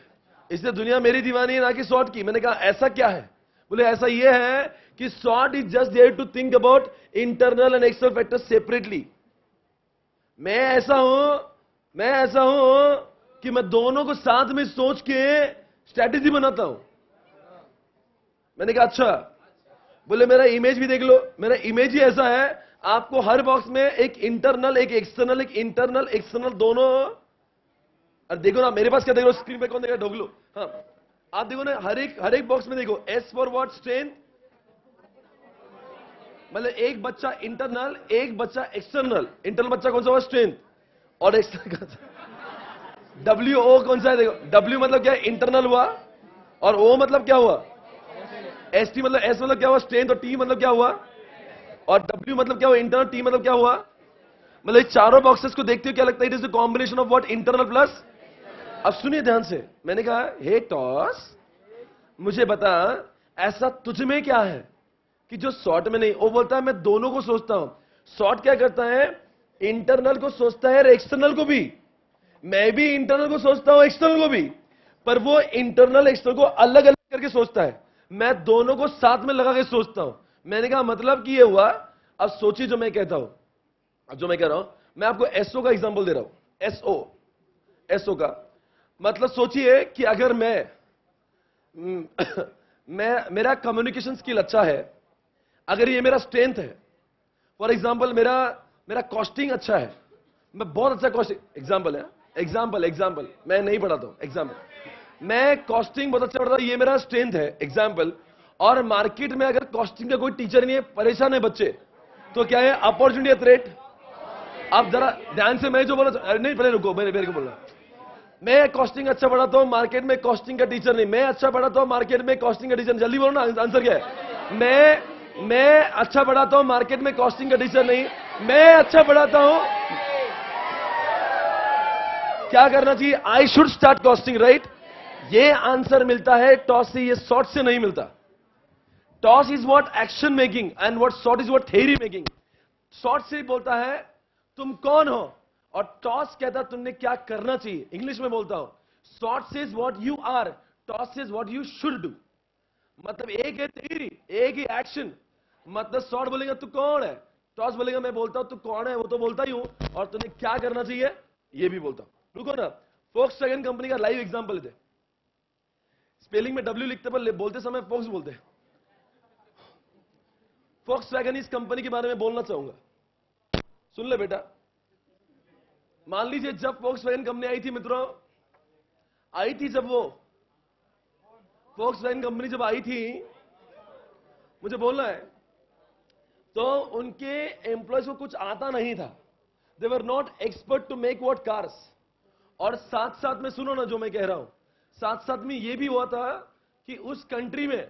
[SPEAKER 1] इसलिए दुनिया मेरी दीवानी है ना कि शॉर्ट की। मैंने कहा ऐसा क्या है? बोले ऐसा ये है कि SWOT is just there to think about internal and external factors separately. मैं ऐसा हूं कि मैं दोनों को साथ में सोच के स्ट्रेटेजी बनाता हूं। मैंने कहा अच्छा। बोले मेरा इमेज भी देख लो, मेरा इमेज ही ऐसा है, आपको हर बॉक्स में एक इंटरनल, एक एक्सटर्नल, एक इंटरनल एक्सटर्नल दोनों। और देखो ना मेरे पास क्या, देखो स्क्रीन पे कौन देगा, ढोगलो। हाँ, आप देखो ना हर एक बॉक्स में देखो, एस फॉर व्हाट, स्ट्रेंथ, मतलब एक बच्चा इंटरनल, एक बच्चा एक्सटर्नल। इंटरनल बच्चा कौन सा हुआ? स्ट्रेंथ। और एक्सटर्नल WO कौन सा है? देखो W मतलब क्या है? इंटरनल हुआ। और O मतलब क्या हुआ? ST मतलब, S मतलब क्या हुआ? स्ट्रेंथ। और T मतलब क्या हुआ? और W मतलब क्या हुआ? इंटरनल। T मतलब क्या हुआ? मतलब ये चारों बॉक्सेस को देखते हो क्या लगता है? It is the combination of what? Internal plus. अब सुनिए ध्यान से, मैंने कहा हे टॉस, मुझे बता ऐसा तुझ में क्या है कि जो शॉर्ट में नहीं। वो बोलता है मैं दोनों को सोचता हूं। शॉर्ट क्या करता है? इंटरनल को सोचता है और एक्सटर्नल को भी। मैं भी इंटरनल को सोचता हूं, एक्सटर्नल को भी, पर वो इंटरनल एक्सटर्नल को अलग अलग करके सोचता है, मैं दोनों को साथ में लगा के सोचता हूं। मैंने कहा मतलब कि ये हुआ। अब सोचिए जो मैं कहता हूं, अब जो मैं कह रहा हूं, मैं आपको एसओ का एग्जांपल दे रहा हूं। एसओ का मतलब सोचिए कि अगर मेरा कम्युनिकेशन स्किल अच्छा है, अगर ये मेरा स्ट्रेंथ है। फॉर एग्जांपल मेरा कॉस्टिंग अच्छा है, मैं बहुत अच्छा कॉस्टिंग, एग्जांपल है, एग्जांपल मैं नहीं पढ़ाता हूं, एग्जांपल मैं कॉस्टिंग बहुत अच्छा पढ़ाता हूं, ये मेरा स्ट्रेंथ है, एग्जांपल। और मार्केट में अगर कॉस्टिंग का कोई टीचर नहीं है, परेशान है बच्चे, तो क्या है? अपॉर्चुनिटी या थ्रेट? आप जरा ध्यान से, मैं जो बोला नहीं, पहले रुको, मेरे को बोलना। मैं कॉस्टिंग अच्छा पढ़ाता हूं, मार्केट में कॉस्टिंग का टीचर नहीं। मैं अच्छा पढ़ाता हूं, मार्केट में कॉस्टिंग का टीचर। जल्दी बोलो ना, आंसर क्या है? मैं अच्छा पढ़ाता हूं, मार्केट में कॉस्टिंग का टीचर नहीं। मैं अच्छा पढ़ाता हूं, क्या करना चाहिए? I should start costing, right? ये आंसर मिलता है टॉस से, ये शॉर्ट से नहीं मिलता। Toss is what action making and what short is what theory making. Short से बोलता है तुम कौन हो, और टॉस कहता है तुमने क्या करना चाहिए। इंग्लिश में बोलता हूं, SWOT says what you are, TOWS says what you should do. मतलब एक है थ्योरी, एक ही एक्शन। मतलब शॉर्ट बोलेगा तू कौन है, टॉस बोलेगा मैं बोलता हूं तू कौन है, वो तो बोलता ही हूं, और तुम्हें क्या करना चाहिए ये भी बोलता हूं। रुको ना, फोक्सवैगन कंपनी का लाइव एग्जांपल लेते। स्पेलिंग में W लिखते पर बोलते समय फोक्स बोलते हैं। फोक्सवैगन इस कंपनी के बारे में बोलना चाहूंगा। सुन ले बेटा, मान लीजिए जब वोक्सवैगन कंपनी आई थी मित्रों, आई थी जब वो वोक्सवैगन कंपनी जब आई थी, मुझे बोलना है, तो उनके एम्प्लॉयज को कुछ आता नहीं था। They were not expert to make what cars. और साथ साथ में सुनो ना जो मैं कह रहा हूं, साथ साथ में ये भी हुआ था कि उस कंट्री में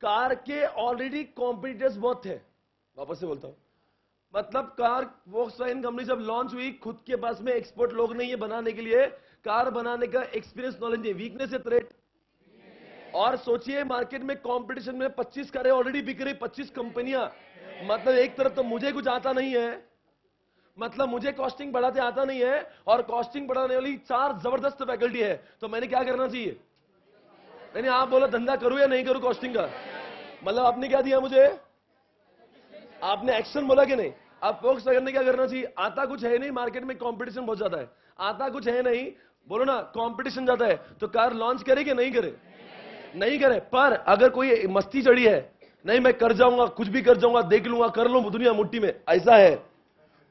[SPEAKER 1] कार के ऑलरेडी कॉम्पिटिटर्स बहुत थे। वापस से बोलता हूं, मतलब कार वोक्सवैगन कंपनी जब लॉन्च हुई, खुद के पास में एक्सपर्ट लोग नहीं है बनाने के लिए, कार बनाने का एक्सपीरियंस, नॉलेज नहीं। वीकनेस है थ्रेट। और सोचिए मार्केट में कंपटीशन में 25 कारें ऑलरेडी बिक रही, 25 कंपनियां। मतलब एक तरफ तो मुझे कुछ आता नहीं है, मतलब मुझे कॉस्टिंग बढ़ाते आता नहीं है, और कॉस्टिंग बढ़ाने वाली 4 जबरदस्त फैकल्टी है। तो मैंने क्या करना चाहिए? मैंने आप बोला धंधा करूं या नहीं करूं कॉस्टिंग का, मतलब आपने क्या दिया मुझे? आपने एक्शन बोला कि नहीं? अब वोक्सवैगन ने क्या करना चाहिए? आता कुछ है नहीं, मार्केट में कंपटीशन बहुत ज्यादा है, आता कुछ है नहीं, बोलो ना कंपटीशन ज्यादा है, तो कार लॉन्च करे कि नहीं करे? नहीं करे। पर अगर कोई मस्ती चढ़ी है, नहीं मैं कर जाऊंगा, कुछ भी कर जाऊंगा, देख लूंगा, कर लूं दुनिया मुट्ठी में, ऐसा है,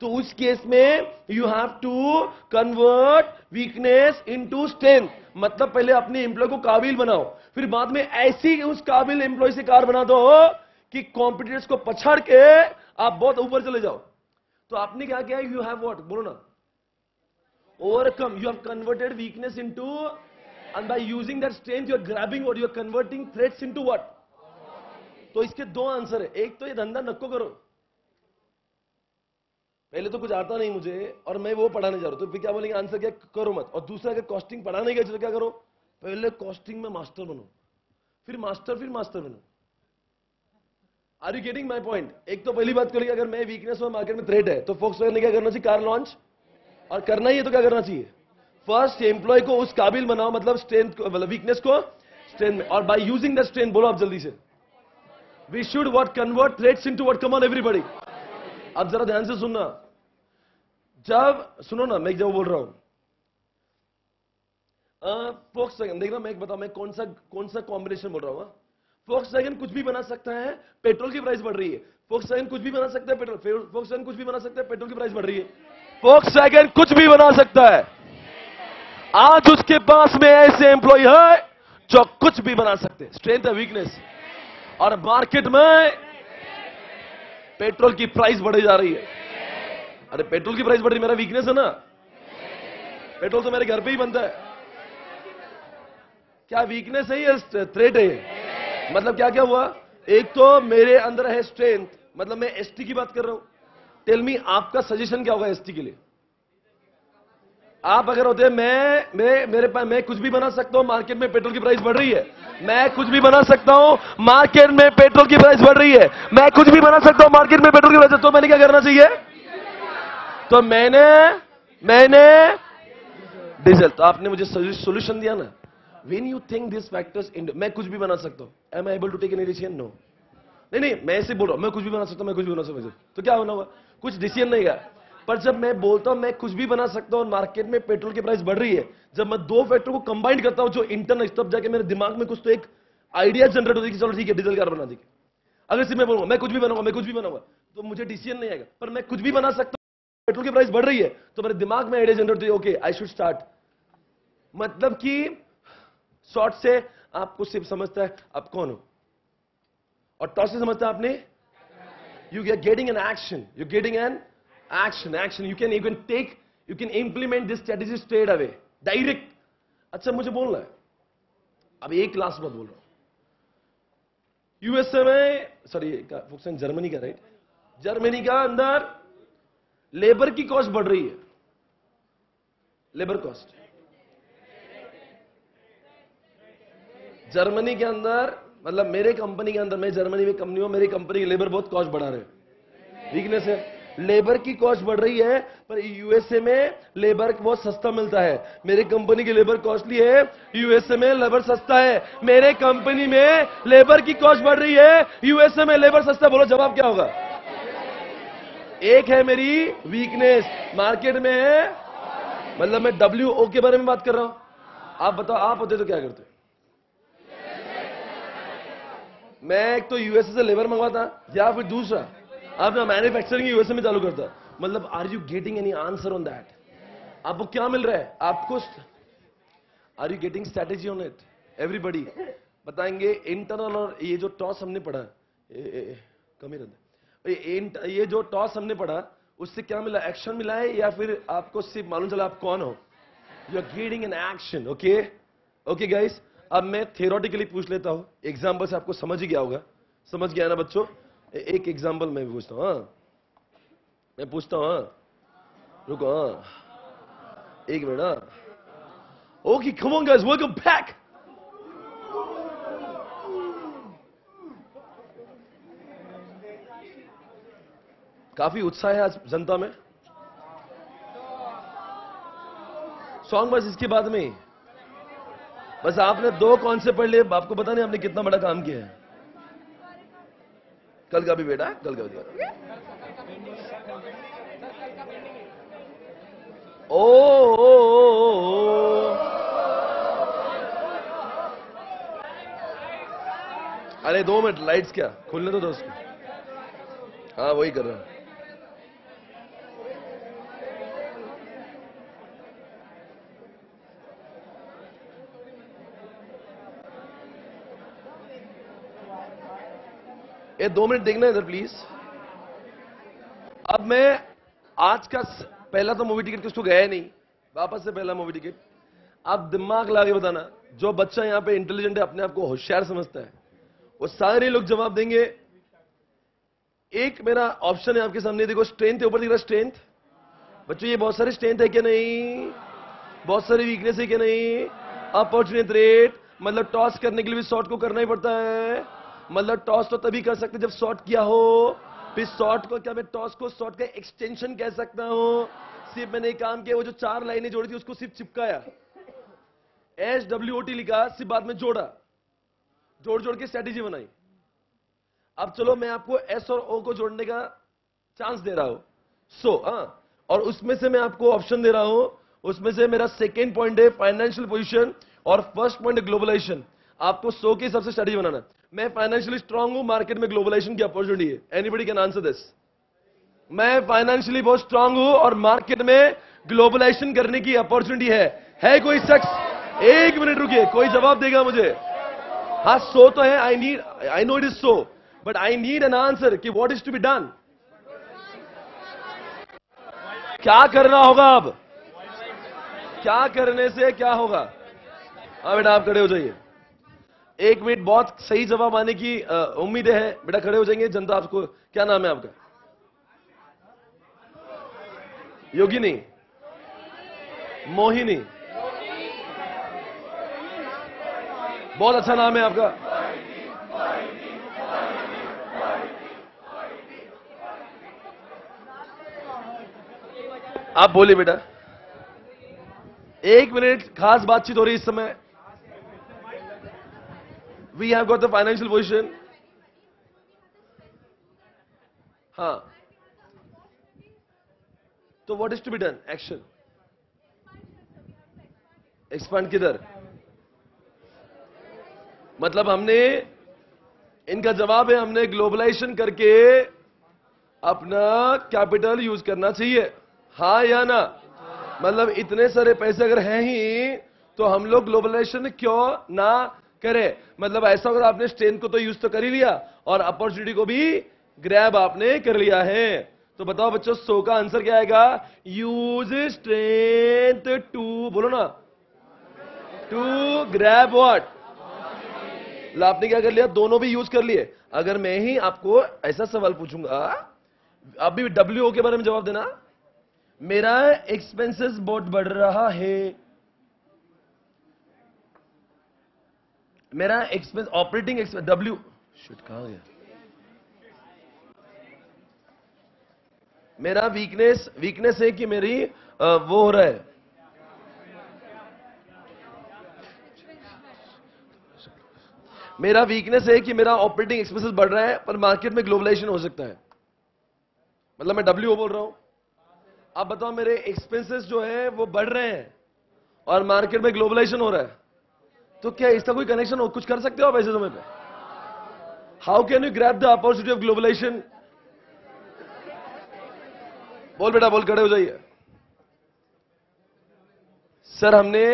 [SPEAKER 1] तो उस केस में you have to convert weakness into strength. मतलब पहले अपने एम्प्लॉय को काबिल बनाओ, फिर बाद में ऐसी उस काबिल एम्प्लॉय से कार बना दो कि कॉम्पिटिटर्स को पछाड़ के आप बहुत ऊपर चले जाओ। तो आपने क्या किया? यू हैव व्हाट, बोलो ना, overcome, you have converted weakness into, and by using that strength you are grabbing what, you are converting threats into what? तो इसके दो आंसर है। एक तो ये धंधा नको करो, पहले तो कुछ आता नहीं मुझे और मैं वो पढ़ाने जा रहा हूं, तो फिर क्या बोलेंगे? आंसर क्या? करो मत। और दूसरा, अगर कॉस्टिंग पढ़ाने गए तो क्या करो? पहले कॉस्टिंग में मास्टर बनो, फिर मास्टर बनो। Are you getting my point? एक तो पहली बात करिए, अगर मैं वीकनेस और मार्केट में थ्रेट है, तो वोक्सवैगन ने क्या करना चाहिए? Car launch. और करना ही है तो क्या करना चाहिए? फर्स्ट एम्प्लॉय को उस काबिल बनाओ, मतलब स्ट्रेंथ को, मतलब वीकनेस को स्ट्रेंथ में, और बाय यूजिंग द स्ट्रेंथ, बोलो आप जल्दी से, we should what? Convert threats into what? Come on everybody. अब जरा ध्यान से सुनना, जब सुनो ना मैं जब बोल रहा हूं, वोक्सवैगन देखना, मैं एक बताऊं मैं कौन सा कॉम्बिनेशन बोल रहा हूं। वोक्सवैगन कुछ भी बना सकता है, पेट्रोल की प्राइस बढ़ रही है। वोक्सवैगन कुछ भी बना सकता है, पेट्रोल, वोक्सवैगन कुछ भी बना सकता है, पेट्रोल की प्राइस बढ़ रही है। वोक्सवैगन कुछ भी बना सकता है। आज उसके पास में ऐसे एम्प्लॉय है जो कुछ भी बना सकते हैं, स्ट्रेंथ है, वीकनेस। और मार्केट में पेट्रोल की प्राइस बढ़ी जा रही है। अरे पेट्रोल की प्राइस बढ़ रही, मेरा वीकनेस है ना, पेट्रोल तो मेरे घर पे ही बनता है। क्या वीकनेस है या थ्रेट है? मतलब क्या क्या हुआ? एक तो मेरे अंदर है स्ट्रेंथ, मतलब मैं एसटी की बात कर रहा हूं। टेल मी, आपका सजेशन क्या होगा एसटी के लिए? आप अगर होते मेरे पास, मैं कुछ भी बना सकता हूं, मार्केट में पेट्रोल की प्राइस बढ़ रही है, मैं कुछ भी बना सकता हूं, मार्केट में पेट्रोल की प्राइस बढ़ रही है, मैं कुछ भी बना सकता हूं, मार्केट में पेट्रोल की प्राइस, तो मैंने क्या करना चाहिए? तो मैंने डीजल। तो आपने मुझे सोल्यूशन दिया ना, when you think this factors in, मैं कुछ भी बना सकता हूं, am I able to take any decision? No. नहीं, मैं ऐसे बोल रहा हूं, मैं कुछ भी बना सकता हूं, मैं कुछ भी बना सकता हूं, तो क्या होना हुआ? कुछ डिसीजन नहीं गया। पर जब मैं बोलता हूं मैं कुछ भी बना सकता हूं और मार्केट में पेट्रोल की प्राइस बढ़ रही है, जब मैं दो फैक्टर को कंबाइन करता हूं जो इंटरनल, तब जाके मेरे दिमाग में कुछ तो एक आइडिया जनरेट होती है कि चलो ठीक है डीजल कार बना देंगे। अगर सिर्फ मैं बोलूंगा मैं कुछ भी बनाऊंगा, मैं कुछ भी बनाऊंगा, तो मुझे डिसीजन नहीं आएगा। पर मैं कुछ भी बना सकता हूं, पेट्रोल की प्राइस बढ़ रही है, तो मेरे दिमाग में आइडिया जनरेट होती है, ओके आई शुड स्टार्ट। मतलब कि शॉर्ट से आपको सिर्फ समझता है आप कौन हो, और टॉस से समझता है आपने, you are getting an action, you getting an action, you can implement this strategy straight away, direct। अच्छा मुझे बोलना है, अब एक क्लास मत बोल रहा हूं। यूएसए में, सॉरी जर्मनी का, राइट, जर्मनी का अंदर लेबर की कॉस्ट बढ़ रही है, लेबर कॉस्ट जर्मनी के अंदर, मतलब मेरे कंपनी के अंदर, मैं जर्मनी में कंपनी हूं, मेरी कंपनी की लेबर बहुत कॉस्ट बढ़ा रहे हैं, वीकनेस है, लेबर की कॉस्ट बढ़ रही है। पर यूएसए में लेबर बहुत सस्ता मिलता है, मेरे कंपनी की लेबर कॉस्टली है, यूएसए में लेबर सस्ता है। मेरे कंपनी में लेबर की कॉस्ट बढ़ रही है, यूएसए में लेबर सस्ता। बोलो जवाब क्या होगा? एक है मेरी वीकनेस, मार्केट में है, मतलब मैं WO के बारे में बात कर रहा हूं। आप बताओ, आप होते तो क्या करते? मैं एक तो यूएसए से लेबर मंगवाता, या फिर दूसरा अपना मैन्युफैक्चरिंग यूएसए में चालू करता। मतलब are you getting any answer on that? आपको क्या मिल रहा है? आपको are you getting strategy on it? Everybody बताएंगे इंटरनल। और ये जो टॉस हमने पढ़ा, कम ही रहता, ये जो टॉस हमने पढ़ा उससे क्या मिला? एक्शन मिला है या फिर आपको सिर्फ मालूम चला आप कौन हो? You are getting an action. Okay okay guys, अब मैं थियोरेटिकली पूछ लेता हूं, एग्जाम्पल से आपको समझ ही गया होगा। समझ गया ना बच्चों? एक एग्जाम्पल मैं पूछता हूं। मैं पूछता हूं। रुको, एक minute. Okay, come on guys, welcome back. काफी उत्साह है आज जनता में। सॉन्ग बस इसके बाद में, बस आपने 2 कॉन्सेप्ट पढ़ लिए, आपको पता नहीं आपने कितना बड़ा काम किया है। कल का भी बेटा, कल का भी। अरे 2 मिनट, लाइट्स क्या खोलने तो दो उसको। हाँ वही कर रहा हूं। ये 2 मिनट देखना इधर प्लीज। अब मैं आज का पहला तो मूवी टिकट किसको गया है नहीं, वापस से पहला मूवी टिकट। आप दिमाग लगा के बताना, जो बच्चा यहां पे इंटेलिजेंट है, अपने आप को होशियार समझता है, वो सारे लोग जवाब देंगे। एक मेरा ऑप्शन है आपके सामने, देखो स्ट्रेंथ है ऊपर दिख रहा, स्ट्रेंथ। बच्चों ये बहुत सारी स्ट्रेंथ है क्या नहीं? बहुत सारी वीकनेस है क्या नहीं? अपॉर्चुनिटी रेट, मतलब टॉस करने के लिए भी शॉट को करना ही पड़ता है। मतलब टॉस तो तभी कर सकते जब शॉट किया हो। फिर शॉट को क्या, मैं टॉस को शॉट का एक्सटेंशन कह सकता हूं। सिर्फ मैंने एक काम किया, वो जो 4 लाइनें जोड़ी थी उसको सिर्फ चिपकाया, SWOT लिखा, सिर्फ बाद में जोड़ा, जोड़ जोड़ के स्ट्रेटेजी बनाई। अब चलो मैं आपको S और O को जोड़ने का चांस दे रहा हूं। और उसमें से मैं आपको ऑप्शन दे रहा हूं। उसमें से मेरा सेकेंड पॉइंट है फाइनेंशियल पोजीशन और फर्स्ट पॉइंट है ग्लोबलाइजेशन। आपको 100 के हिसाब से स्ट्रेटेजी बनाना है। मैं फाइनेंशियली स्ट्रांग हूं, मार्केट में ग्लोबलाइजेशन की अपॉर्चुनिटी है। Anybody can answer this? मैं फाइनेंशियली बहुत स्ट्रांग हूं और मार्केट में ग्लोबलाइजेशन करने की अपॉर्चुनिटी है कोई शख्स? 1 मिनट रुकिए, कोई जवाब देगा मुझे? हाँ, सो तो है, I know it is so, but I need an answer कि what is to be done. क्या करना होगा अब? क्या करने से क्या होगा? हाँ बेटा, आप खड़े हो जाइए। 1 मिनट, बहुत सही जवाब आने की उम्मीद है। बेटा खड़े हो जाएंगे। जनता, आपको क्या नाम है आपका? योगिनी, मोहिनी, बहुत अच्छा नाम है आपका। आप बोलिए बेटा। 1 मिनट, खास बातचीत हो रही है इस समय। We have got the financial position. हाँ, तो what is to be done? Action. Expand किधर? मतलब हमने, इनका जवाब है हमने ग्लोबलाइजेशन करके अपना कैपिटल यूज करना चाहिए, हाँ या ना? मतलब इतने सारे पैसे अगर हैं ही तो हम लोग ग्लोबलाइजेशन क्यों ना करें? मतलब ऐसा अगर आपने स्ट्रेंथ को तो यूज तो कर ही लिया और अपॉर्चुनिटी को भी ग्रैब आपने कर लिया है। तो बताओ बच्चों, 100 का आंसर क्या आएगा? यूज स्ट्रेंथ टू, बोलो ना, टू ग्रैब व्हाट? आपने क्या कर लिया? दोनों भी यूज कर लिए। अगर मैं ही आपको ऐसा सवाल पूछूंगा, अभी WO के बारे में जवाब देना। मेरा एक्सपेंसेस बहुत बढ़ रहा है, मेरा expense, operating expense, W shit कहां गया? मेरा वीकनेस है कि मेरी वो हो रहा है, मेरा वीकनेस है कि मेरा ऑपरेटिंग एक्सपेंसेस बढ़ रहा है, पर मार्केट में ग्लोबलाइजेशन हो सकता है। मतलब मैं WO बोल रहा हूं। अब बताओ, मेरे एक्सपेंसेस जो है वो बढ़ रहे हैं और मार्केट में ग्लोबलाइजेशन हो रहा है, तो क्या इसका कोई कनेक्शन हो? कुछ कर सकते हो आप ऐसे समय पे? How can you grab the opportunity of globalisation? बोल बेटा बोल, खड़े हो जाइए। सर हमने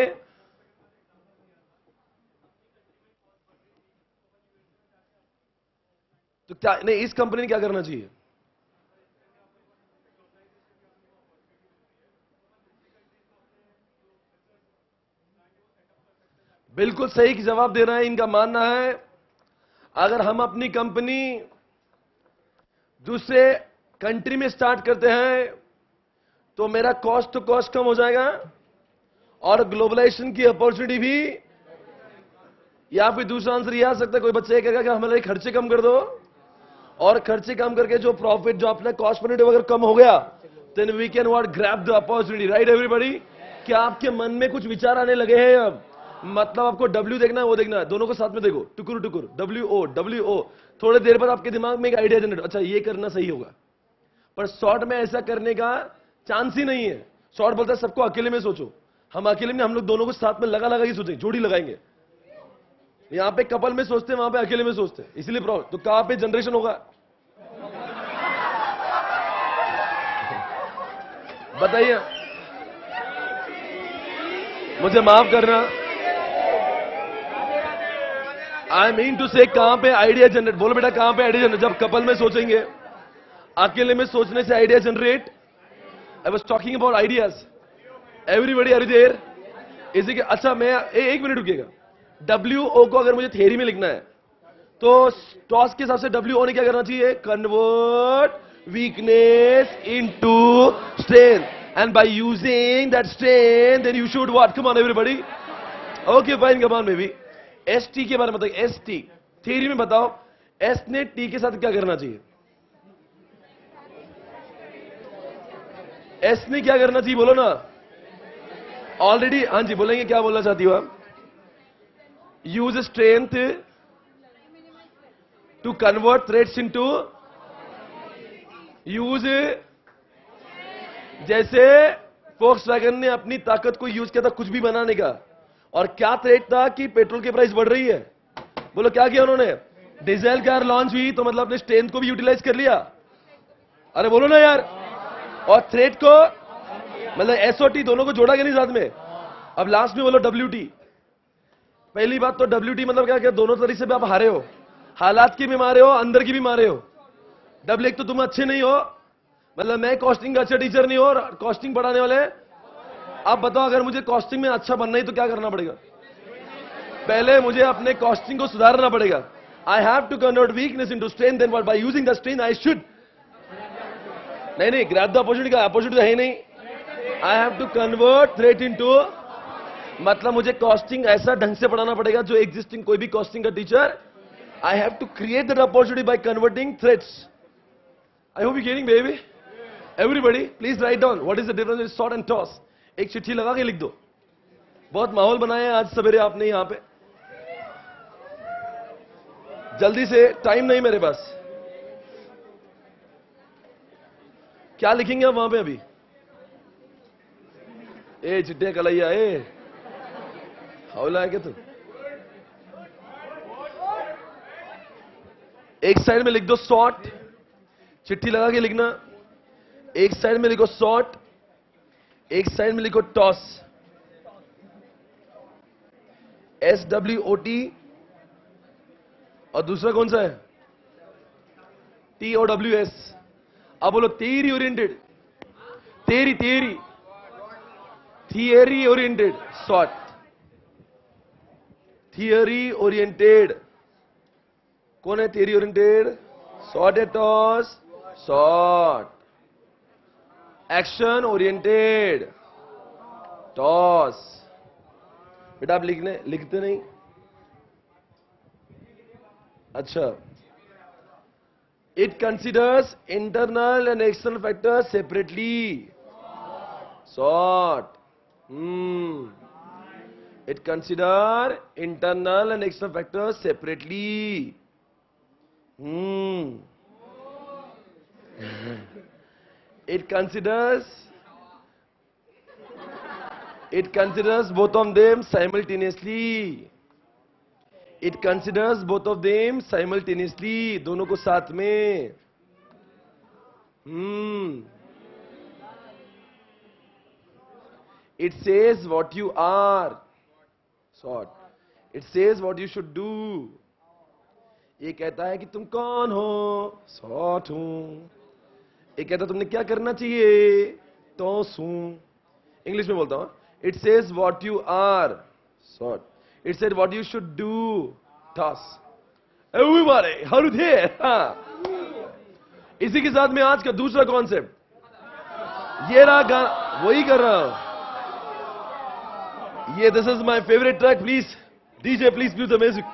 [SPEAKER 1] तो क्या नहीं, इस कंपनी ने क्या करना चाहिए? बिल्कुल सही जवाब दे रहे हैं। इनका मानना है अगर हम अपनी कंपनी दूसरे कंट्री में स्टार्ट करते हैं तो मेरा कॉस्ट तो कॉस्ट कम हो जाएगा और ग्लोबलाइजेशन की अपॉर्चुनिटी भी। या फिर दूसरा आंसर यह आ सकता है, कोई बच्चा ये कहेगा कि हमारे खर्चे कम कर दो, और खर्चे कम करके जो प्रॉफिट, जो अपना कॉस्ट पर यूनिट अगर कम हो गया, then we can what grab the opportunity, right everybody? क्या आपके मन में कुछ विचार आने लगे हैं अब? मतलब आपको डब्ल्यू देखना है, वो देखना है, दोनों को साथ में देखो, टुकुर टुकुर, डब्ल्यू ओ। थोड़ी देर बाद आपके दिमाग में एक आइडिया जनरेट, अच्छा ये करना सही होगा। पर शॉर्ट में ऐसा करने का चांस ही नहीं है। शॉर्ट बोलता है सबको अकेले में सोचो। हम अकेले में, हम लोग दोनों को साथ में लगा लगा ही सोचेंगे, जोड़ी लगाएंगे। यहां पे कपल में सोचते हैं, वहां पे अकेले में सोचते हैं, इसलिए प्रॉब्लम। तो कहां पे जनरेशन होगा बताइए, मुझे माफ करना। आई मीन टू से कहां पे आइडिया जनरेट, बोलो बेटा कहां पे आइडिया जनरेट? जब कपल में सोचेंगे, अकेले में सोचने से idea generate. I was talking about ideas. Everybody are there? इसी के, अच्छा मैं एक मिनट रुकिएगा। डब्ल्यू ओ को अगर मुझे थियरी में लिखना है तो टॉस के हिसाब से डब्ल्यू ओ ने क्या करना चाहिए? Convert weakness into strength, and by using that strength then you should what? Come on everybody, okay fine, come on baby. S T के बारे में बताइए, एस टी थियरी में बताओ, एस ने टी के साथ क्या करना चाहिए? एस ने क्या करना चाहिए बोलो ना? ऑलरेडी, हाँ जी बोलेंगे, क्या बोलना चाहती हो आप? Use strength to convert threads into use. जैसे फोक्सवैगन ने अपनी ताकत को यूज किया था कुछ भी बनाने का, और क्या थ्रेड था कि पेट्रोल की प्राइस बढ़ रही है। बोलो क्या किया उन्होंने? डीजल कार लॉन्च हुई तो मतलब अपने स्ट्रेंथ को भी यूटिलाइज कर लिया। अरे बोलो ना यार। और थ्रेड को मतलब एसओटी दोनों को जोड़ा कि नहीं साथ में? अब लास्ट में बोलो डब्ल्यूटी। पहली बात तो डब्ल्यूटी मतलब क्या, दोनों तरीके से आप हारे हो, हालात की भी मारे हो, अंदर की भी मारे हो। डबल एक तो तुम अच्छे नहीं हो, मतलब मैं कॉस्टिंग का अच्छा टीचर नहीं हो और कॉस्टिंग पढ़ाने वाले। अब बताओ अगर मुझे कॉस्टिंग में अच्छा बनना ही तो क्या करना पड़ेगा? पहले मुझे अपने कॉस्टिंग को सुधारना पड़ेगा। I have to convert weakness into strength, and by using the strength I should, नहीं ग्रैब द अपॉर्चुनिटी का अपॉर्चुनिटी है ही नहीं। I have to convert threat into, मतलब मुझे कॉस्टिंग ऐसा ढंग से पढ़ाना पड़ेगा जो एग्जिस्टिंग कोई भी कॉस्टिंग का teacher, I have to create that opportunity by converting threats. I hope you getting baby? Everybody please write down what is the difference between SWOT and TOWS. एक चिट्ठी लगा के लिख दो। बहुत माहौल बनाया है आज सवेरे आपने यहां पे। जल्दी से, टाइम नहीं मेरे पास। क्या लिखेंगे आप वहां पे अभी? ए चिट्टे कलैया, ए हौला है क्या तू? एक साइड में लिख दो शॉर्ट, चिट्ठी लगा के लिखना। एक साइड में लिखो शॉर्ट, एक साइड में लिखो टॉस, SWOT, और दूसरा कौन सा है? TOWS। अब बोलो theory oriented, theory oriented short, theory oriented. कौन है थियरी ओरिएंटेड? शॉर्ट है toss? Short. Action oriented toss. बेटा आप लिखते नहीं? अच्छा। It considers internal and external factors separately, short. It consider internal and external factors separately. It considers both of them simultaneously. It considers both of them simultaneously. दोनों को साथ में। It says what you are. Sort. It says what you should do. ये कहता है कि तुम कौन हो. Sort हूं. ये कहता है तुमने क्या करना चाहिए. तो हूं. इंग्लिश में बोलता हूं. It says what you are. Sort. It said what you should do. Thus. Everybody, how do they? इसी के साथ में आज का दूसरा कॉन्सेप्ट. ये रहा गाना, वही कर रहा हूं. ये this is my favourite track. Please DJ, please please the music.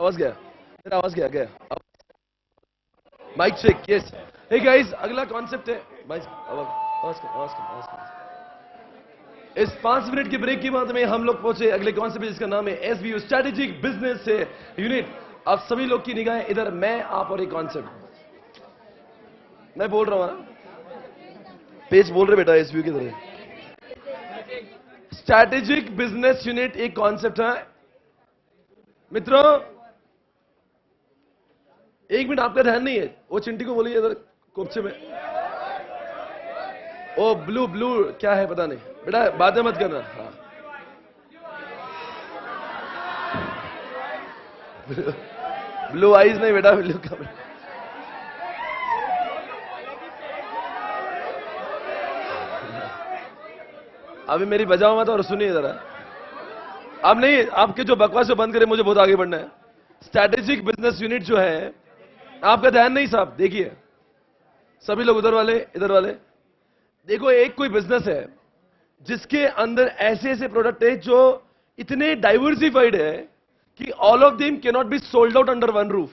[SPEAKER 1] आवाज गया, मेरा आवाज गया गया। Mic check, yes. Hey guys, अगला कॉन्सेप्ट है माइक, आवाज। इस 5 मिनट के ब्रेक के बाद में हम लोग पहुंचे अगले कॉन्सेप्ट जिसका नाम है एसबीयू, स्ट्रेटेजिक बिजनेस से यूनिट। आप सभी लोग की निगाहें इधर, मैं, आप और एक कॉन्सेप्ट। मैं बोल रहा हूं ना, पेज बोल रहे बेटा एसबीयू की तरह। स्ट्रैटेजिक बिजनेस यूनिट एक कॉन्सेप्ट है मित्रों। 1 मिनट आपका ध्यान नहीं है, वो चिंटी को बोलिए इधर कोपचे में। ओ ब्लू क्या है पता नहीं बेटा, बातें मत करना। हाँ ब्लू आईज नहीं बेटा, ब्लू का। अभी मेरी बजाओ मत और सुनिए जरा। अब नहीं, आपके जो बकवास बंद करें, मुझे बहुत आगे बढ़ना है। स्ट्रैटेजिक बिजनेस यूनिट जो है, आपका ध्यान नहीं साहब, देखिए सभी लोग उधर वाले इधर वाले। देखो, एक कोई बिजनेस है जिसके अंदर ऐसे ऐसे प्रोडक्ट है जो इतने डाइवर्सिफाइड है कि all of them can not be sold out under one roof.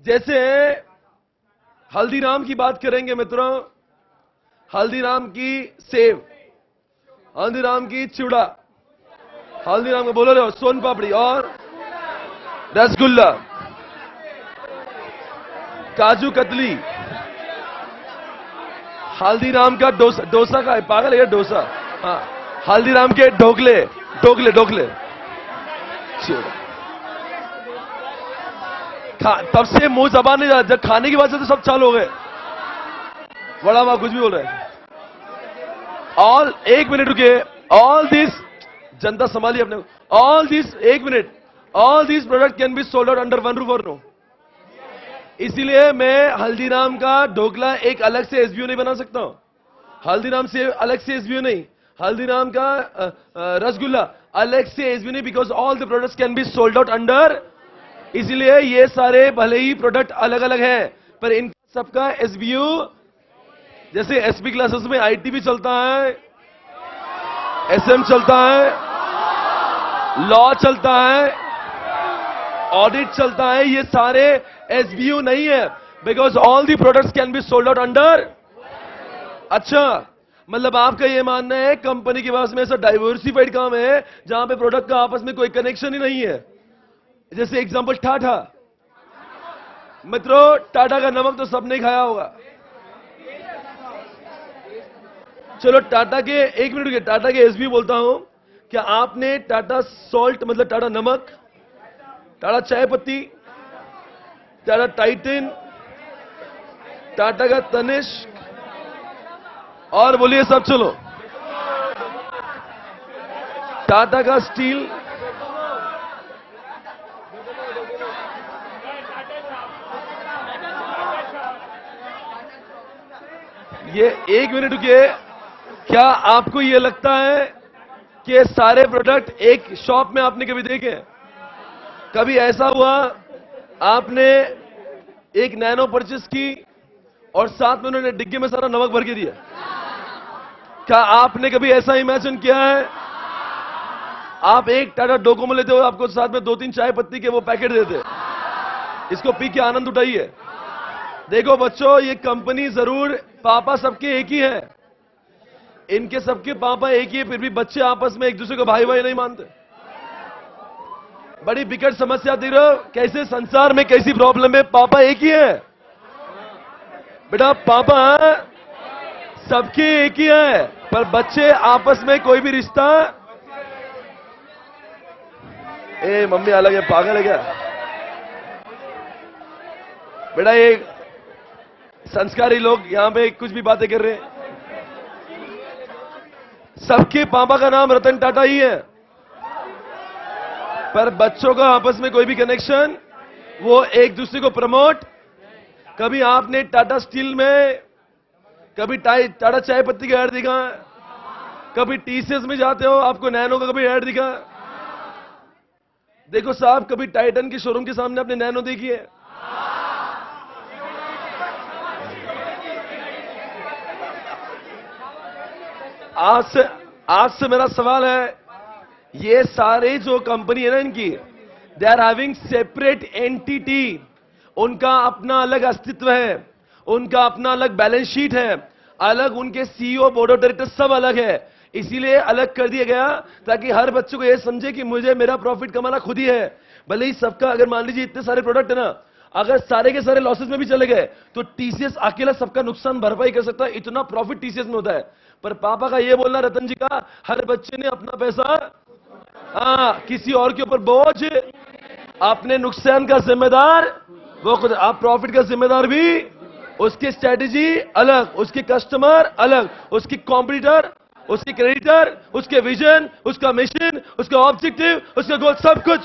[SPEAKER 1] जैसे हल्दीराम की बात करेंगे मित्रों, हल्दीराम की सेव, हल्दीराम की चिवड़ा, हल्दीराम का बोलो रे सोन पापड़ी और रसगुल्ला, काजू कतली, हल्दीराम का डोसा का पागल है डोसा। हाँ, हल्दीराम के ढोकले तब से मुंह जबान नहीं जा, जब खाने की बात से तो सब चालू हो गए। बड़ा मां कुछ भी बोल रहे हैं। ऑल, 1 मिनट रुकिए। ऑल दिस, जनता संभालिए अपने। All this, 1 minute. All this product can be sold out under one roof और नो। इसीलिए मैं हल्दीराम का ढोकला एक अलग से एसबीयू नहीं बना सकता हूं, हल्दीराम से अलग से एसबीयू नहीं, हल्दीराम का रसगुल्ला अलग से एसबीयू नहीं, because all the products can be sold out under. इसीलिए ये सारे भले ही प्रोडक्ट अलग अलग हैं, पर इन सबका एसबीयू, जैसे एसबी क्लासेस में आईटी भी चलता है, एसएम चलता है, लॉ चलता है, ऑडिट चलता है, ये सारे एसबीयू नहीं है, because all the products can be sold out under. अच्छा, मतलब आपका ये मानना है कंपनी के पास में ऐसा डाइवर्सिफाइड काम है जहां पे प्रोडक्ट का आपस में कोई कनेक्शन ही नहीं है। जैसे एग्जांपल टाटा, मित्रों टाटा का नमक तो सबने खाया होगा। चलो टाटा के, 1 मिनट के, टाटा के एसबी बोलता हूं, क्या आपने टाटा सॉल्ट मतलब टाटा नमक, टाटा चाय पत्ती, टाटा टाइटन, टाटा का तनिष्क और बोलिए सब, चलो टाटा का स्टील, ये 1 मिनट रुकिए। क्या आपको ये लगता है कि ये सारे प्रोडक्ट एक शॉप में आपने कभी देखे? कभी ऐसा हुआ आपने एक नैनो परचेस की और साथ में उन्होंने डिग्गे में सारा नमक भर के दिया? क्या आपने कभी ऐसा इमेजिन किया है? आप एक टाटा डोकोमो लेते हो, आपको साथ में 2-3 चाय पत्ती के वो पैकेट देते, इसको पी के आनंद उठाइए। देखो बच्चों, ये कंपनी जरूर पापा सबके एक ही है, इनके सबके पापा एक ही है, फिर भी बच्चे आपस में एक दूसरे को भाई भाई नहीं मानते। बड़ी बिकट समस्या देख रहे हो, कैसे संसार में कैसी प्रॉब्लम है, पापा एक ही है बेटा, पापा सबके एक ही है, पर बच्चे आपस में कोई भी रिश्ता। ए मम्मी अलग है, पागल है क्या बेटा? ये संस्कारी लोग यहां पे कुछ भी बातें कर रहे हैं। सबके पापा का नाम रतन टाटा ही है, पर बच्चों का आपस में कोई भी कनेक्शन, वो एक दूसरे को प्रमोट। कभी आपने टाटा स्टील में, कभी टाटा चाय पत्ती का ऐड दिखा? कभी टीसीएस में जाते हो, आपको नैनो का कभी ऐड दिखा? देखो साहब, कभी टाइटन के शोरूम के सामने आपने नैनो देखी है? आज से मेरा सवाल है, ये सारे जो कंपनी है ना इनकी, they are having separate entity, उनका अपना अलग अस्तित्व है, उनका अपना अलग बैलेंस शीट है, अलग उनके सीईओ, बोर्ड ऑफ डायरेक्टर सब अलग है। इसीलिए अलग कर दिया गया ताकि हर बच्चे को यह समझे कि मुझे मेरा प्रॉफिट कमाना खुद ही है। भले ही सबका, अगर मान लीजिए इतने सारे प्रोडक्ट है ना, अगर सारे के सारे लॉसेस में भी चले गए तो टीसीएस अकेला सबका नुकसान भरपाई कर सकता है, इतना प्रॉफिट टीसीएस में होता है। पर पापा का यह बोलना, रतन जी का, हर बच्चे ने अपना पैसा किसी और के ऊपर बोझ, अपने नुकसान का जिम्मेदार वो खुद, आप प्रॉफिट का जिम्मेदार भी, उसकी स्ट्रेटेजी अलग, उसके कस्टमर अलग, उसकी कॉम्पिटिटर, उसकी क्रेडिटर, उसके विजन, उसका मिशन, उसका ऑब्जेक्टिव, उसका गोल, सब कुछ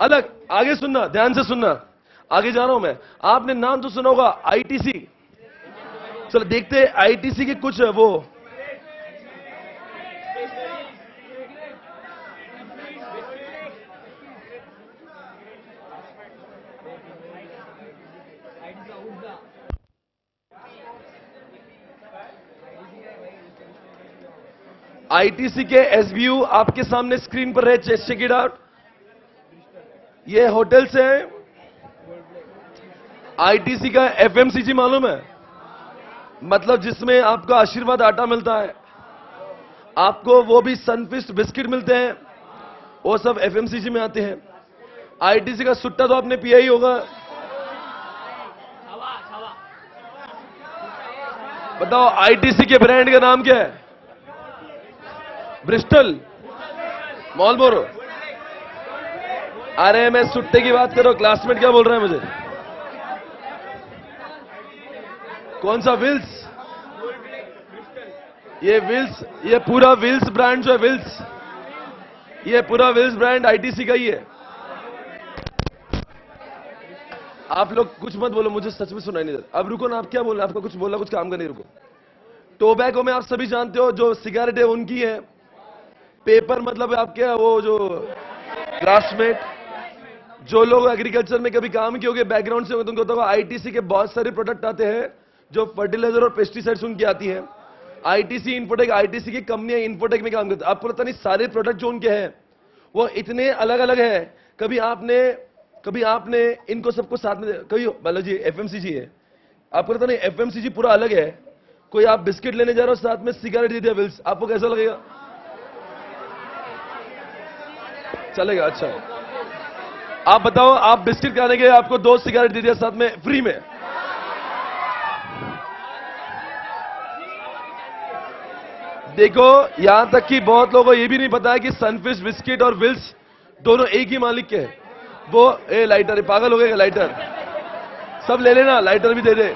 [SPEAKER 1] अलग। आगे सुनना, ध्यान से सुनना, आगे जा रहा हूं मैं। आपने नाम तो सुना होगा आईटीसी। चलो देखते हैं आईटीसी के कुछ वो आईटीसी के एसबीयू आपके सामने स्क्रीन पर है, चेक इट आउट। ये होटल्स हैं। आईटीसी का एफएमसीजी मालूम है, मतलब जिसमें आपका आशीर्वाद आटा मिलता है, आपको वो भी सनफिस्ट बिस्किट मिलते हैं, वो सब एफएमसीजी में आते हैं। आईटीसी का सुट्टा तो आपने पिया ही होगा। बताओ आईटीसी के ब्रांड का नाम क्या है? ब्रिस्टल, मॉलबोरो। अरे मैं सुट्टे की बात कर रहा हूं, क्लासमेट क्या बोल रहा है मुझे? कौन सा? विल्स। ये विल्स, ये पूरा विल्स ब्रांड जो है, विल्स, ये पूरा विल्स ब्रांड आईटीसी का ही है। आप लोग कुछ मत बोलो, मुझे सच में सुनाई नहीं देता। अब रुको ना, आप क्या बोल रहे हैं? आपको कुछ बोला, कुछ काम का नहीं, रुको। टोबैको में आप सभी जानते हो जो सिगरेट है उनकी है। पेपर मतलब आपके वो जो क्लासमेट, जो लोग एग्रीकल्चर में कभी काम किए होंगे, बैकग्राउंड से, तुमको तो आईटीसी के बहुत सारे प्रोडक्ट आते हैं जो फर्टिलाइजर और पेस्टिसाइड्स उनकी आती हैं। आईटीसी इन्फोटेक, आईटीसी की कंपनियां इन्फोटेक में काम करती है। आपको पता नहीं सारे प्रोडक्ट जो उनके हैं वो इतने अलग अलग है। कभी आपने इनको सबको साथ में, कभी बालाजी एफएमसीजी है, आपको पता नहीं एफएमसीजी पूरा अलग है। कोई आप बिस्किट लेने जा रहे हो, साथ में सिगरेट दे दिया विल्स, आपको कैसा लगेगा? चलेगा? अच्छा, आप बताओ, आप बिस्किट खाने गए, आपको 2 सिगरेट दे दिया साथ में फ्री में, देखो यहां तक कि बहुत लोगों को यह भी नहीं पता है कि सनफिस्ट बिस्किट और विल्स दोनों एक ही मालिक के हैं। वो लाइटर, पागल हो गए? लाइटर सब ले लेना, लाइटर भी दे दे।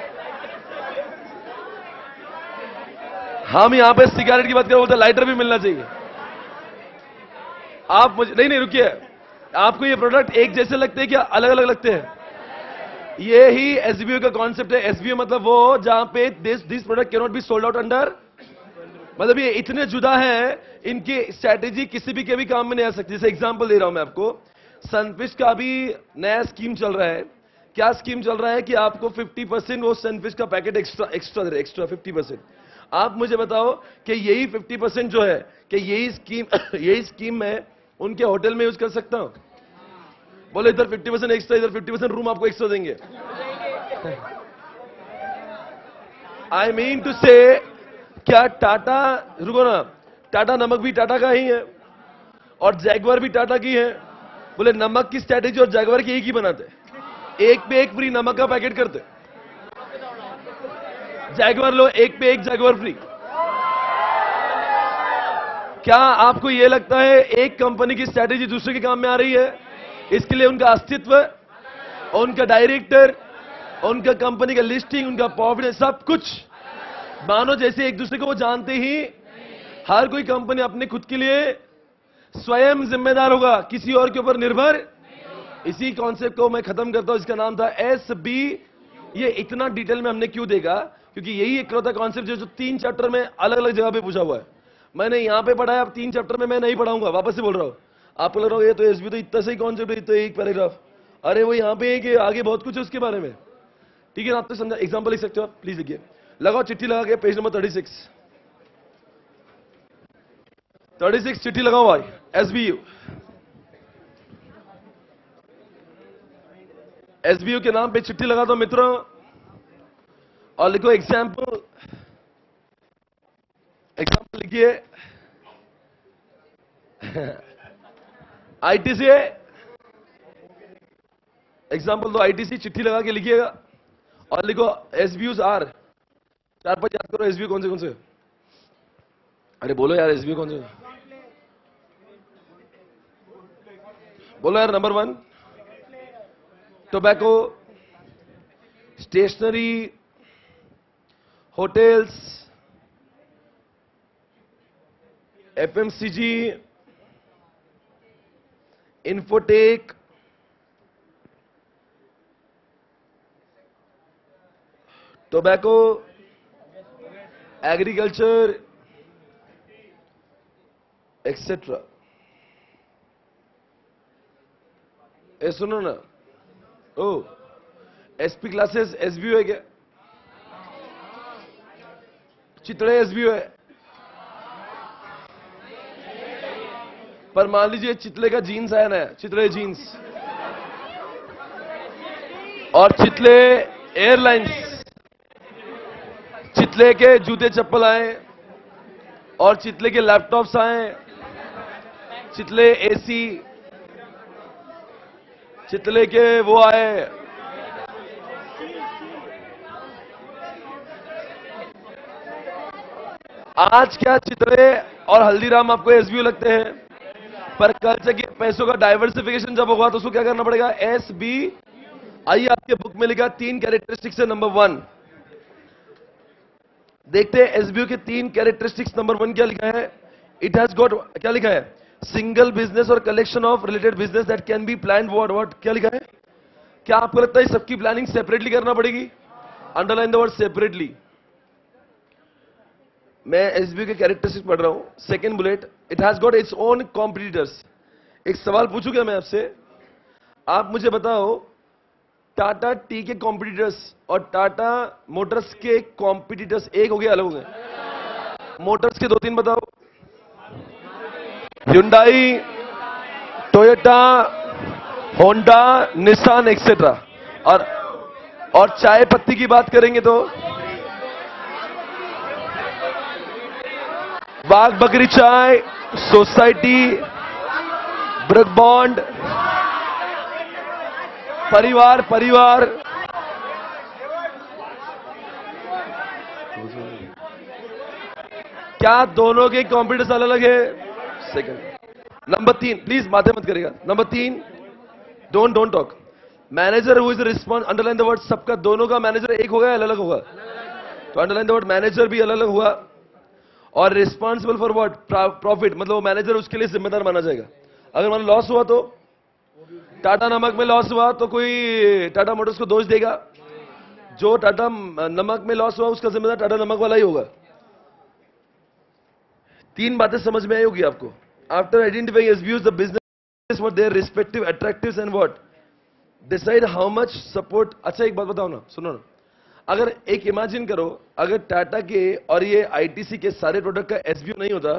[SPEAKER 1] हम यहां पे सिगरेट की बात करें, बोलते लाइटर भी मिलना चाहिए। आप मुझे नहीं रुकिए, आपको ये प्रोडक्ट एक जैसे लगते हैं क्या अलग अलग लगते हैं? ये ही एसबीओ का कॉन्सेप्ट है। एसबीओ मतलब वो जहां पे this product can not be sold out under, मतलब ये इतने जुदा है, इनकी स्ट्रैटेजी किसी भी के भी काम में नहीं आ सकती। जैसे एग्जांपल दे रहा हूं मैं आपको, सनफिस्ट का अभी नया स्कीम चल रहा है। क्या स्कीम चल रहा है कि आपको 50% वो सनफिस्ट का पैकेट एक्स्ट्रा दे रहे, एक्स्ट्रा 50%। आप मुझे बताओ कि यही 50% जो है, कि यही स्कीम मैं उनके होटल में यूज कर सकता हूं? बोले इधर 50% एक्स्ट्रा, इधर 50% रूम आपको एक्स्ट्रा देंगे। आई मीन टू से, क्या टाटा, रुको ना, टाटा नमक भी टाटा का ही है और जैगवार भी टाटा की है। बोले नमक की स्ट्रैटेजी और जैगवार की एक ही बनाते, एक पे एक फ्री नमक का पैकेट करते। जैगवार लो, एक पे एक जैगवार फ्री। क्या आपको यह लगता है एक कंपनी की स्ट्रैटेजी दूसरे के काम में आ रही है? इसके लिए उनका अस्तित्व, उनका डायरेक्टर, उनका कंपनी का लिस्टिंग, उनका प्रॉफिट, सब कुछ मानो जैसे एक दूसरे को वो जानते ही। हर कोई कंपनी अपने खुद के लिए स्वयं जिम्मेदार होगा, किसी और के ऊपर निर्भर। इसी कॉन्सेप्ट को मैं खत्म करता हूं, इसका नाम था एसबी। ये इतना डिटेल में हमने क्यों देखा? क्योंकि यही एक होता कॉन्सेप्ट जो 3 चैप्टर में अलग अलग जगह पे पूछा हुआ है। मैंने यहां पे पढ़ाया, अब 3 चैप्टर में मैं नहीं पढ़ाऊंगा, वापस से बोल रहा हूं। आपको लग रहा है ये तो एसबी तो इतना सही कॉन्सेप्ट है, तो एक पैराग्राफ, अरे वो यहां पे है कि आगे बहुत कुछ है उसके बारे में। ठीक है, आप तो समझा। एग्जांपल लिख सकते हो आप, प्लीज लिखिए, लगाओ चिट्ठी लगा के पेज नंबर 36 चिट्ठी लगाओ भाई। एसबीयू एसबीओ के नाम पे चिट्ठी लगा दो मित्रों और लिखो एग्जाम्पल। एग्जाम्पल लिखिए आईटीसी। एग्जाम्पल दो आईटीसी, चिट्ठी लगा के लिखिएगा और लिखो एसबीयूज आर। 4-5 याद करो एसबीयू कौन से। अरे बोलो यार एसबीयू कौन से बोलो यार। Number 1 tobacco, stationery, hotels, FMCG, infotech, tobacco, agriculture etcetera. ए सुनो ना, ओ एसपी क्लासेस एसबीयू है क्या? चितड़े एसबीयू है। पर मान लीजिए चितले का जीन्स आया ना, चितले जीन्स और चितले एयरलाइंस, चितले के जूते चप्पल आए और चितले के लैपटॉप्स आए, चितले एसी, चितले के वो आए। आज क्या चितले और हल्दीराम आपको एसबीयू लगते हैं, पर कल से पैसों का डाइवर्सिफिकेशन जब होगा तो उसको क्या करना पड़ेगा? एसबी। आइए आपके बुक में लिखा 3 कैरेक्टरिस्टिक्स है। नंबर 1 देखते हैं एसबीयू के 3 कैरेक्टरिस्टिक्स। नंबर 1 क्या लिखा है? इट हैज गॉट, क्या लिखा है? सिंगल बिजनेस और collection of related business that can be plan. What क्या लिखा है? क्या आपको लगता है सबकी प्लानिंग सेपरेटली करना पड़ेगी? Underline the word separately. मैं एसबीयू के कैरेक्टरिस्टिक्स पढ़ रहा हूं। Second bullet, it has got its own competitors. एक सवाल पूछूं क्या मैं आपसे? आप मुझे बताओ टाटा टी के कॉम्पिटिटर्स और टाटा मोटर्स के कॉम्पिटिटर्स एक हो गए, अलग हो गए? मोटर्स के 2-3 बताओ। Hyundai, Toyota, Honda, Nissan etcetera. और चाय पत्ती की बात करेंगे तो बाग बकरी चाय, सोसाइटी, ब्रक बॉन्ड, परिवार। क्या दोनों के कॉम्पिटिटर्स अलग अलग है? सेकंड। नंबर 3 प्लीज बातें मत करेगा। Number 3 don't talk. Manager who is response, underline the word. सबका दोनों का मैनेजर एक होगा या अलग अलग होगा? तो अंडरलाइन द वर्ड मैनेजर भी अलग अलग हुआ। और रिस्पॉन्सिबल फॉर व्हाट? प्रॉफिट। मतलब वो मैनेजर उसके लिए जिम्मेदार माना जाएगा। अगर मान लॉस हुआ तो टाटा नमक में लॉस हुआ तो कोई टाटा मोटर्स को दोष देगा? जो टाटा नमक में लॉस हुआ उसका जिम्मेदार टाटा नमक वाला ही होगा। 3 बातें समझ में आई होगी आपको। After identifying SBUs the business for their respective attractives and what decide how much support. अच्छा एक बात बताओ ना, सुनो ना। अगर एक इमेजिन करो, अगर टाटा के और ये आईटीसी के सारे प्रोडक्ट का एसबीयू नहीं होता,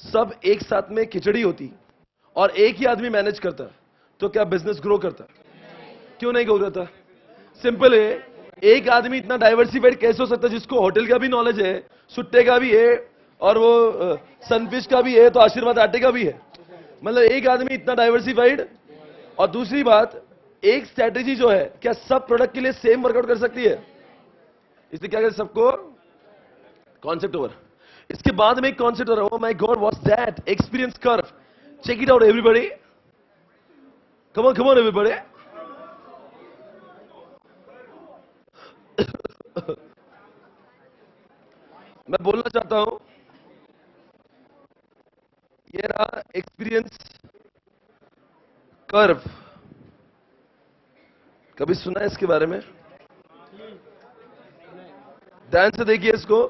[SPEAKER 1] सब एक साथ में खिचड़ी होती और एक ही आदमी मैनेज करता, तो क्या बिजनेस ग्रो करता? क्यों नहीं ग्रो करता? सिंपल है। एक आदमी इतना डाइवर्सिफाइड कैसे हो सकता है जिसको होटल का भी नॉलेज है, सुट्टे का भी है और वो सनफिश का भी है, तो आशीर्वाद आटे का भी है। मतलब एक आदमी इतना डाइवर्सिफाइड। और दूसरी बात, एक स्ट्रैटेजी जो है क्या सब प्रोडक्ट के लिए सेम वर्कआउट कर सकती है? इसलिए क्या करें सबको कॉन्सेप्ट ओवर। इसके बाद में एक कॉन्सेप्ट हो रहा है, oh my god what's that? Experience curve. Check it out everybody, come on everybody. मैं बोलना चाहता हूं, ये रहा एक्सपीरियंस कर्व। कभी सुना है इसके बारे में? ध्यान से देखिए इसको।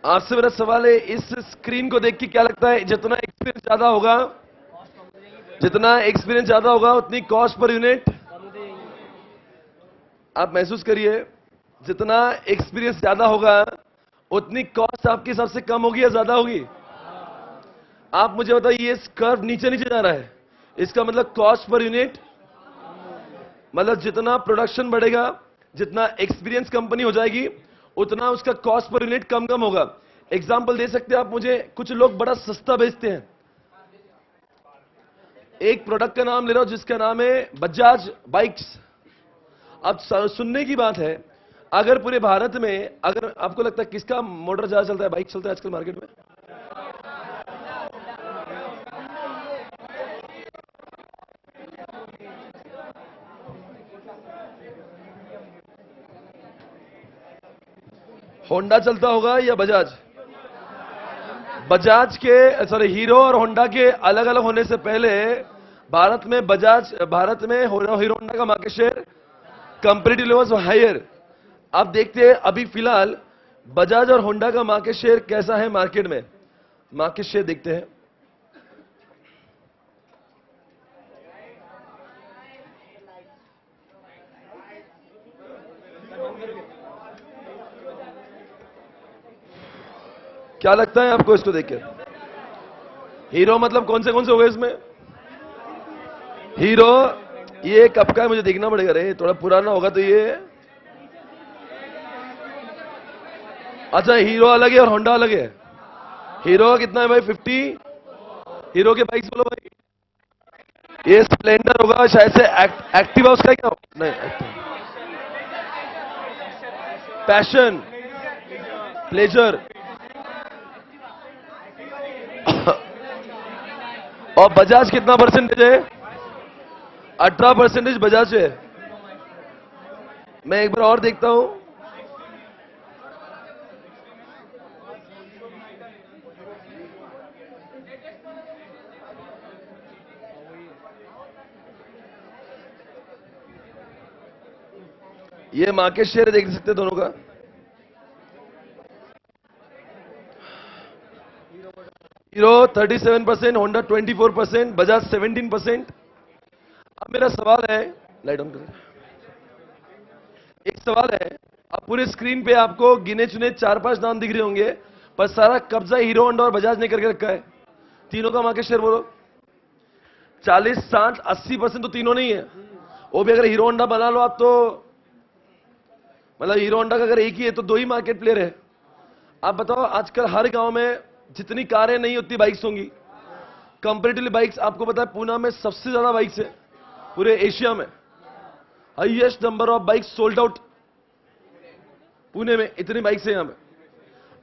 [SPEAKER 1] आपसे मेरा सवाल है, इस स्क्रीन को देख के क्या लगता है जितना एक्सपीरियंस ज्यादा होगा जितना एक्सपीरियंस ज्यादा होगा उतनी कॉस्ट पर यूनिट। आप महसूस करिए, जितना एक्सपीरियंस ज्यादा होगा उतनी कॉस्ट आपके हिसाब से कम होगी या ज्यादा होगी? आप मुझे बताइए, ये कर्व नीचे नीचे जा रहा है, इसका मतलब कॉस्ट पर यूनिट, मतलब जितना प्रोडक्शन बढ़ेगा, जितना एक्सपीरियंस कंपनी हो जाएगी, उतना उसका कॉस्ट पर यूनिट कम कम होगा। एग्जांपल दे सकते हैं आप मुझे? कुछ लोग बड़ा सस्ता बेचते हैं। एक प्रोडक्ट का नाम ले रहा हूं जिसका नाम है बजाज बाइक्स। अब सुनने की बात है, अगर पूरे भारत में, अगर आपको लगता है किसका मोटर ज्यादा चलता है, बाइक चलता है आजकल मार्केट में? होंडा चलता होगा या बजाज? बजाज के, सॉरी, हीरो और होंडा के अलग अलग होने से पहले भारत में हीरो होंडा का market share comparative levels higher. आप देखते हैं अभी फिलहाल बजाज और होंडा का मार्केट शेयर कैसा है मार्केट में। मार्केट शेयर देखते हैं। क्या लगता है आपको इसको देख के? हीरो मतलब कौन से हो गए इसमें? हीरो ये कब का है मुझे देखना पड़ेगा रे, थोड़ा पुराना होगा तो ये। अच्छा, हीरो अलग है और होंडा अलग है। हीरो का कितना है भाई? 50। हीरो के बाइक्स बोलो भाई। ये स्प्लेंडर होगा शायद से, एक्टिवा उसका क्या? नहीं, पैशन, प्लेजर। और बजाज कितना परसेंटेज है? 18% बजाज है। मैं एक बार और देखता हूं। ये मार्केट शेयर देख सकते हैं दोनों का। Hero 37%, Honda 24%, Bajaj 17%। अब मेरा सवाल है, लाइट ऑन करें। एक सवाल है, अब पूरे स्क्रीन पे आपको गिने चुने 4-5 नाम दिख रहे होंगे, पर सारा कब्जा हीरो होंडा और बजाज ने करके रखा है। तीनों का मार्केट शेयर बोलो। 40, 60, 80% तो तीनों नहीं है। वो भी अगर हीरो होंडा बना लो आप तो, मतलब हीरो होंडा का अगर एक ही है तो 2 ही मार्केट प्लेयर है। आप बताओ, आजकल हर गांव में जितनी कारें नहीं उतनी बाइक्स होंगी। कंपेरेटिवली बाइक्स, आपको पता है पूना में सबसे ज्यादा बाइक्स है पूरे एशिया में। Highest number of bikes sold out Pune में, इतनी बाइक्स है यहां पे।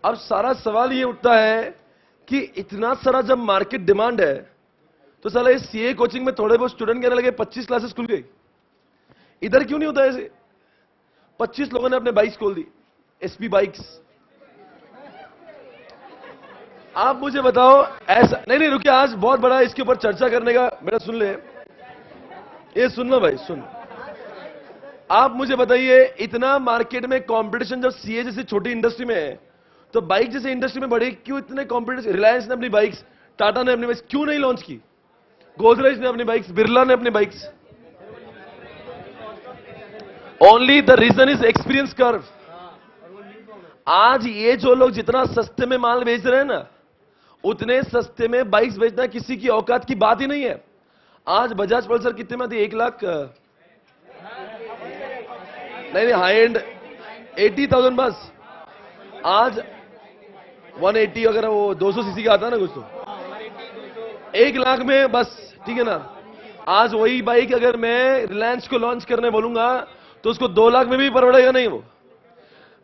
[SPEAKER 1] अब सारा सवाल ये उठता है कि इतना सारा जब मार्केट डिमांड है तो साला ये सीए कोचिंग में थोड़े बहुत स्टूडेंट कहने लगे 25 क्लासेस खुल गई। इधर क्यों नहीं होता ऐसे? 25 लोगों ने अपने बाइक्स खोल दी, एसपी बाइक्स। आप मुझे बताओ ऐसा नहीं, रुकिए, आज बहुत बड़ा इसके ऊपर चर्चा करने का, मेरा सुन ले, ये सुन लो भाई, सुन। आप मुझे बताइए, इतना मार्केट में कंपटीशन जब सीए जैसी छोटी इंडस्ट्री में है, तो बाइक जैसे इंडस्ट्री में बढ़े क्यों इतने कंपटीशन? रिलायंस ने अपनी बाइक्स, टाटा ने अपनी बाइक्स क्यों नहीं लॉन्च की? गोदरेज ने अपनी बाइक्स, बिरला ने अपनी bikes. Only the reason is experience curve. आज ये जो लोग जितना सस्ते में माल बेच रहे हैं ना, उतने सस्ते में बाइक्स बेचना किसी की औकात की बात ही नहीं है। आज बजाज पल्सर कितने में थी? 1 लाख नहीं, हाई एंड 80,000 बस। आज 180, अगर वो 200 सीसी का आता है ना कुछ, तो 1 लाख में बस, ठीक है ना। आज वही बाइक अगर मैं रिलायंस को लॉन्च करने बोलूंगा तो उसको 2 लाख में भी परवड़ेगा नहीं। वो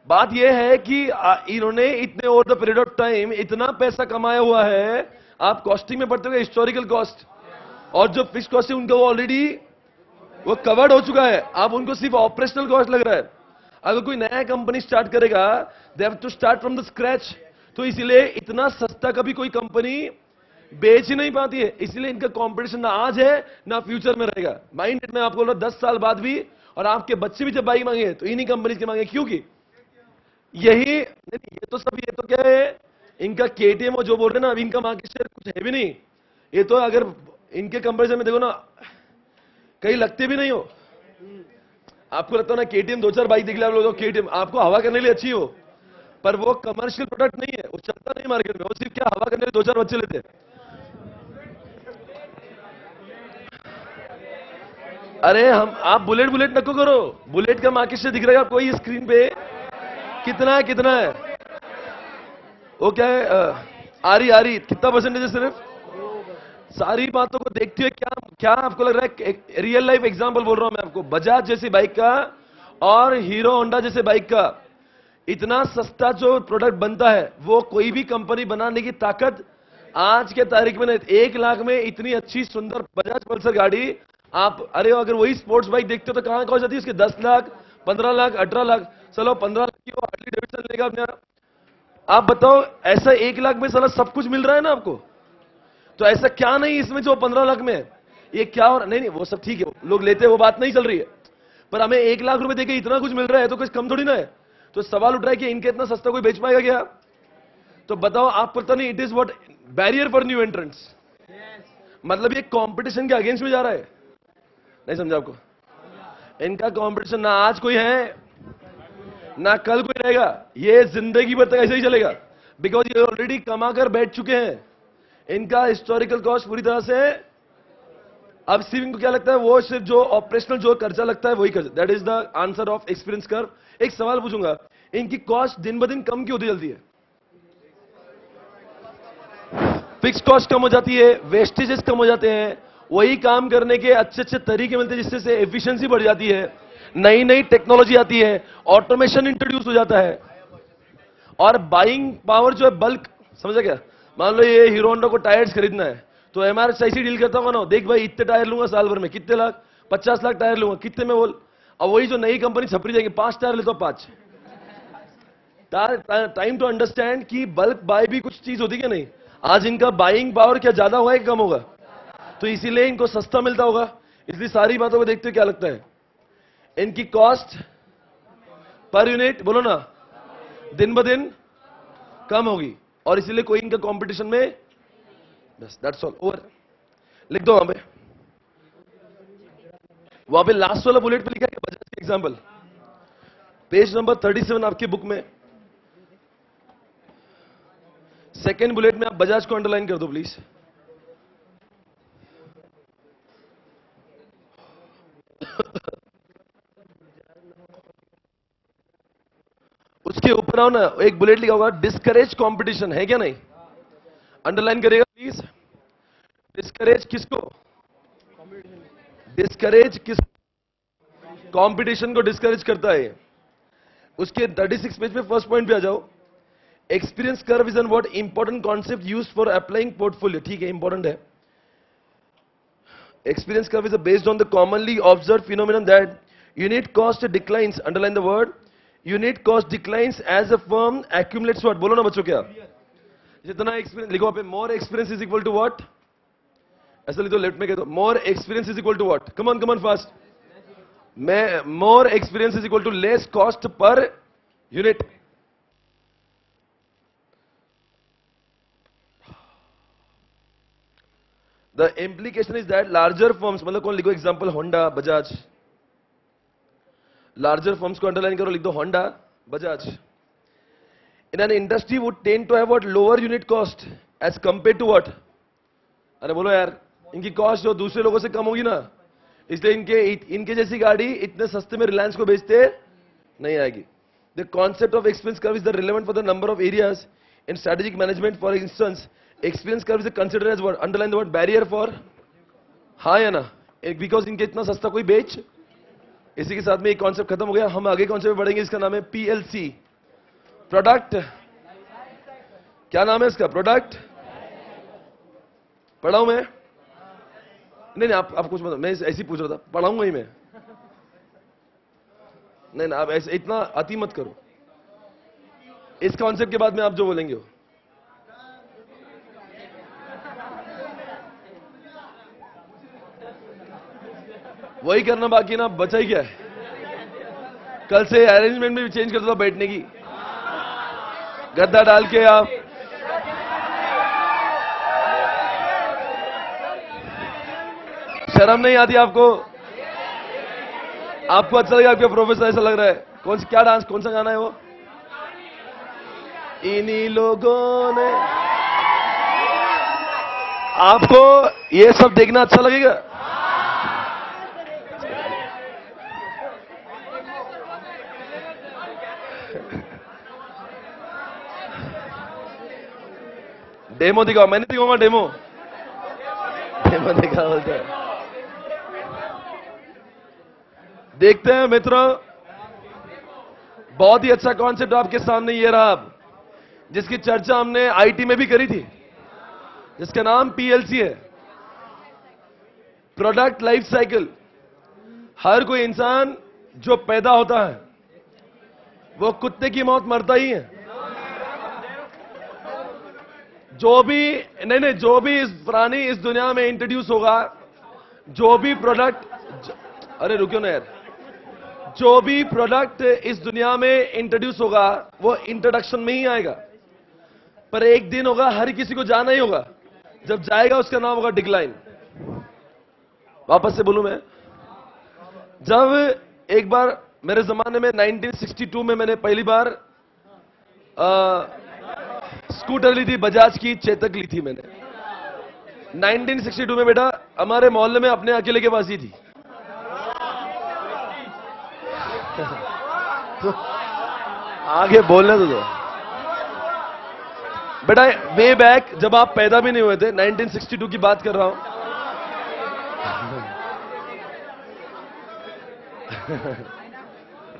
[SPEAKER 1] बात यह है कि इन्होंने इतने over the period of time इतना पैसा कमाया हुआ है। आप कॉस्टिंग में पढ़ते हो हिस्टोरिकल कॉस्ट, और जो फिक्स कॉस्ट है उनका वो ऑलरेडी वो कवर्ड हो चुका है। अब उनको सिर्फ ऑपरेशनल कॉस्ट लग रहा है। अगर कोई नया कंपनी स्टार्ट करेगा, they have to start from the scratch. तो इसलिए इतना सस्ता कभी कोई कंपनी बेच ही नहीं पाती है। इसलिए इनका कंपटीशन ना आज है ना फ्यूचर में रहेगा। माइंड मैं आपको बोल रहा हूं, 10 साल बाद भी, और आपके बच्चे भी जब बाइक मांगे तो इन्हीं कंपनी के मांगे, क्योंकि यही नहीं, ये तो सब, ये तो क्या है, इनका केटीएम जो बोल रहे हैं ना, अब इनका मार्केट शेयर कुछ है भी नहीं। ये तो अगर इनके कंपैरिजन में देखो ना, कहीं लगते भी नहीं हो। आपको लगता है ना केटीएम 2-4 बाइक दिख लिया आप लोगों को, केटीएम आपको हवा करने के लिए अच्छी हो, पर वो कमर्शियल प्रोडक्ट नहीं है, वो चलता नहीं मार्केट में, वो सिर्फ क्या हवा करने के लिए 2-4 बच्चे लेते हैं। अरे हम आप बुलेट बुलेट नको करो, बुलेट का मार्केट शेयर दिख रहा है आपको ये स्क्रीन पे, कितना है वो क्या है, आ रही कितना परसेंटेज है सिर्फ। सारी बातों को देखते हुए क्या क्या आपको लग रहा है, रियल लाइफ एग्जांपल बोल रहा हूं मैं आपको, बजाज जैसी बाइक का और हीरो होंडा जैसे बाइक का इतना सस्ता जो प्रोडक्ट बनता है, वो कोई भी कंपनी बनाने की ताकत आज के तारीख में नहीं। 1 लाख में इतनी अच्छी सुंदर बजाज पल्सर गाड़ी आप, अरे अगर वही स्पोर्ट्स बाइक देखते हो तो कहां पहुंच जाती है उसके 10 लाख 15 लाख 18 लाख, चलो 15 लाख की वो हार्ली डेविडसन लेगा अपने। आप बताओ ऐसा 1 लाख में साला सब कुछ मिल रहा है ना आपको, तो ऐसा क्या नहीं इसमें जो 15 लाख में है, ये क्या और नहीं वो सब ठीक है, लोग लेते हैं वो बात नहीं चल रही है, पर हमें 1 लाख रुपए देके इतना कुछ मिल रहा है तो कुछ कम थोड़ी ना है। तो सवाल उठ रहा है कि इनके इतना सस्ता कोई बेच पाएगा क्या? तो बताओ आप, पता नहीं it is what barrier for new entrants, मतलब ये कंपटीशन के अगेंस्ट में जा रहा है। नहीं समझा आपको? इनका कंपटीशन ना आज कोई है ना कल कोई रहेगा, ये जिंदगी भर तक ऐसे ही चलेगा, बिकॉज ये ऑलरेडी कमा कर बैठ चुके हैं। इनका हिस्टोरिकल कॉस्ट पूरी तरह से, अब सिर्फ इनको क्या लगता है, वो सिर्फ जो ऑपरेशनल जो खर्चा लगता है वही खर्चा, that is the answer of experience curve. एक सवाल पूछूंगा, इनकी कॉस्ट दिन ब दिन कम क्यों होती जल्दी है? फिक्स कॉस्ट कम हो जाती है, वेस्टेजेस कम हो जाते हैं, वही काम करने के अच्छे अच्छे तरीके मिलते हैं जिससे एफिशिएंसी बढ़ जाती है, नई नई टेक्नोलॉजी आती है, ऑटोमेशन इंट्रोड्यूस हो जाता है, और बाइंग पावर जो है बल्क, समझा क्या? मान लो ये हीरो होंडा को टायर्स खरीदना है तो एमआरएफ ऐसी डील करता होगा ना, देख भाई इतने टायर लूंगा साल भर में, कितने लाख, 50 लाख टायर लूंगा, कितने में बोल। अब वही जो नई कंपनी छपरी जाएंगे, 5 टायर लेता हूं 5। टाइम टू अंडरस्टैंड कि बल्क बाय भी कुछ चीज होती क्या नहीं। आज इनका बाइंग पावर क्या ज्यादा होगा कि कम होगा? तो इसीलिए इनको सस्ता मिलता होगा। इसलिए सारी बातों को देखते हुए क्या लगता है, इनकी कॉस्ट पर यूनिट बोलो ना दिन ब दिन कम होगी, और इसीलिए कोई इनका कंपटीशन में, बस दैट्स ऑल, ओवर। लिख दो वहां पे लास्ट वाला बुलेट पे लिखा है बजाज का एग्जांपल, पेज नंबर 37 आपकी बुक में, सेकेंड बुलेट में आप बजाज को अंडरलाइन कर दो प्लीज। उसके ऊपर आओ ना, एक बुलेट लिखा होगा डिस्करेज कंपटीशन, है क्या नहीं? अंडरलाइन करेगा प्लीज। डिस्करेज किसको? डिस्करेज किस? कंपटीशन को डिस्करेज करता है। उसके 36 पेज पे फर्स्ट पॉइंट पे आ जाओ, experience curve is an what important concept use for applying portfolio. ठीक है, इंपॉर्टेंट है। Experience curve is based on the commonly observe phenomenon that unit cost declines, underline the word, unit cost declines as a firm accumulates what, बोलो ना बच्चों क्या? जितना experience लिखो पे, more experience is equal to what, ऐसा लिखो left में कह दो, more experience is equal to what, come on fast, मैं more experience is equal to less cost per unit. The implication is that larger firms, मतलब कौन लिखो example, Honda Bajaj, larger firms को अंडरलाइन करो, लिख दो Honda Bajaj, in an industry would tend to have what lower unit cost as compare to what, अरे बोलो यार, इनकी कॉस्ट जो दूसरे लोगों से कम होगी ना, इसलिए इनके जैसी गाड़ी इतने सस्ते में रिलायंस को बेचते नहीं आएगी। The concept of experience curve is the relevant for the number of areas in strategic management. For instance experience curve is considered as what, underline the word barrier for, हाँ या ना, बिकॉज इनके इतना सस्ता कोई बेच। इसी के साथ में एक कॉन्सेप्ट खत्म हो गया, हम आगे कॉन्सेप्ट पढ़ेंगे, इसका नाम है पीएलसी, प्रोडक्ट, क्या नाम है इसका, प्रोडक्ट, पढ़ाऊं मैं? नहीं आप कुछ मतलब, मैं ऐसे ही पूछ रहा था, पढ़ाऊंगा ही मैं, नहीं आप ऐसे इतना अति मत करो। इस कॉन्सेप्ट के बाद में आप जो बोलेंगे हो, वही करना बाकी ना, बचा ही क्या है? कल से अरेंजमेंट में भी चेंज कर दो बैठने की, गद्दा डाल के आप शर्म नहीं आती आपको? आपको अच्छा लगा? आपके प्रोफेसर ऐसा लग रहा है? क्या डांस, कौन सा गाना है वो? इन्हीं लोगों ने। आपको ये सब देखना अच्छा लगेगा? डेमो दिखाओ। मैंने दिखाऊंगा डेमो। डेमो दिखाओ बोलते हैं। देखते हैं मित्रों, बहुत ही अच्छा कॉन्सेप्ट आपके सामने ये रहा, जिसकी चर्चा हमने आईटी में भी करी थी, जिसका नाम पीएलसी है, प्रोडक्ट लाइफ साइकिल। हर कोई इंसान जो पैदा होता है वो कुत्ते की मौत मरता ही है। जो भी इस प्राणी इस दुनिया में इंट्रोड्यूस होगा, जो भी प्रोडक्ट, अरे रुकियो ना यार, जो भी प्रोडक्ट इस दुनिया में इंट्रोड्यूस होगा वो इंट्रोडक्शन में ही आएगा, पर एक दिन होगा हर किसी को जाना ही होगा। जब जाएगा उसका नाम होगा डिक्लाइन। वापस से बोलूं मैं, जब एक बार मेरे जमाने में 1962 में मैंने पहली बार स्कूटर ली थी, बजाज की चेतक ली थी मैंने 1962 में। बेटा हमारे मोहल्ले में अपने अकेले के पास ही थी। तो आगे बोलने तो बेटा, वे बैक जब आप पैदा भी नहीं हुए थे, 1962 की बात कर रहा हूं।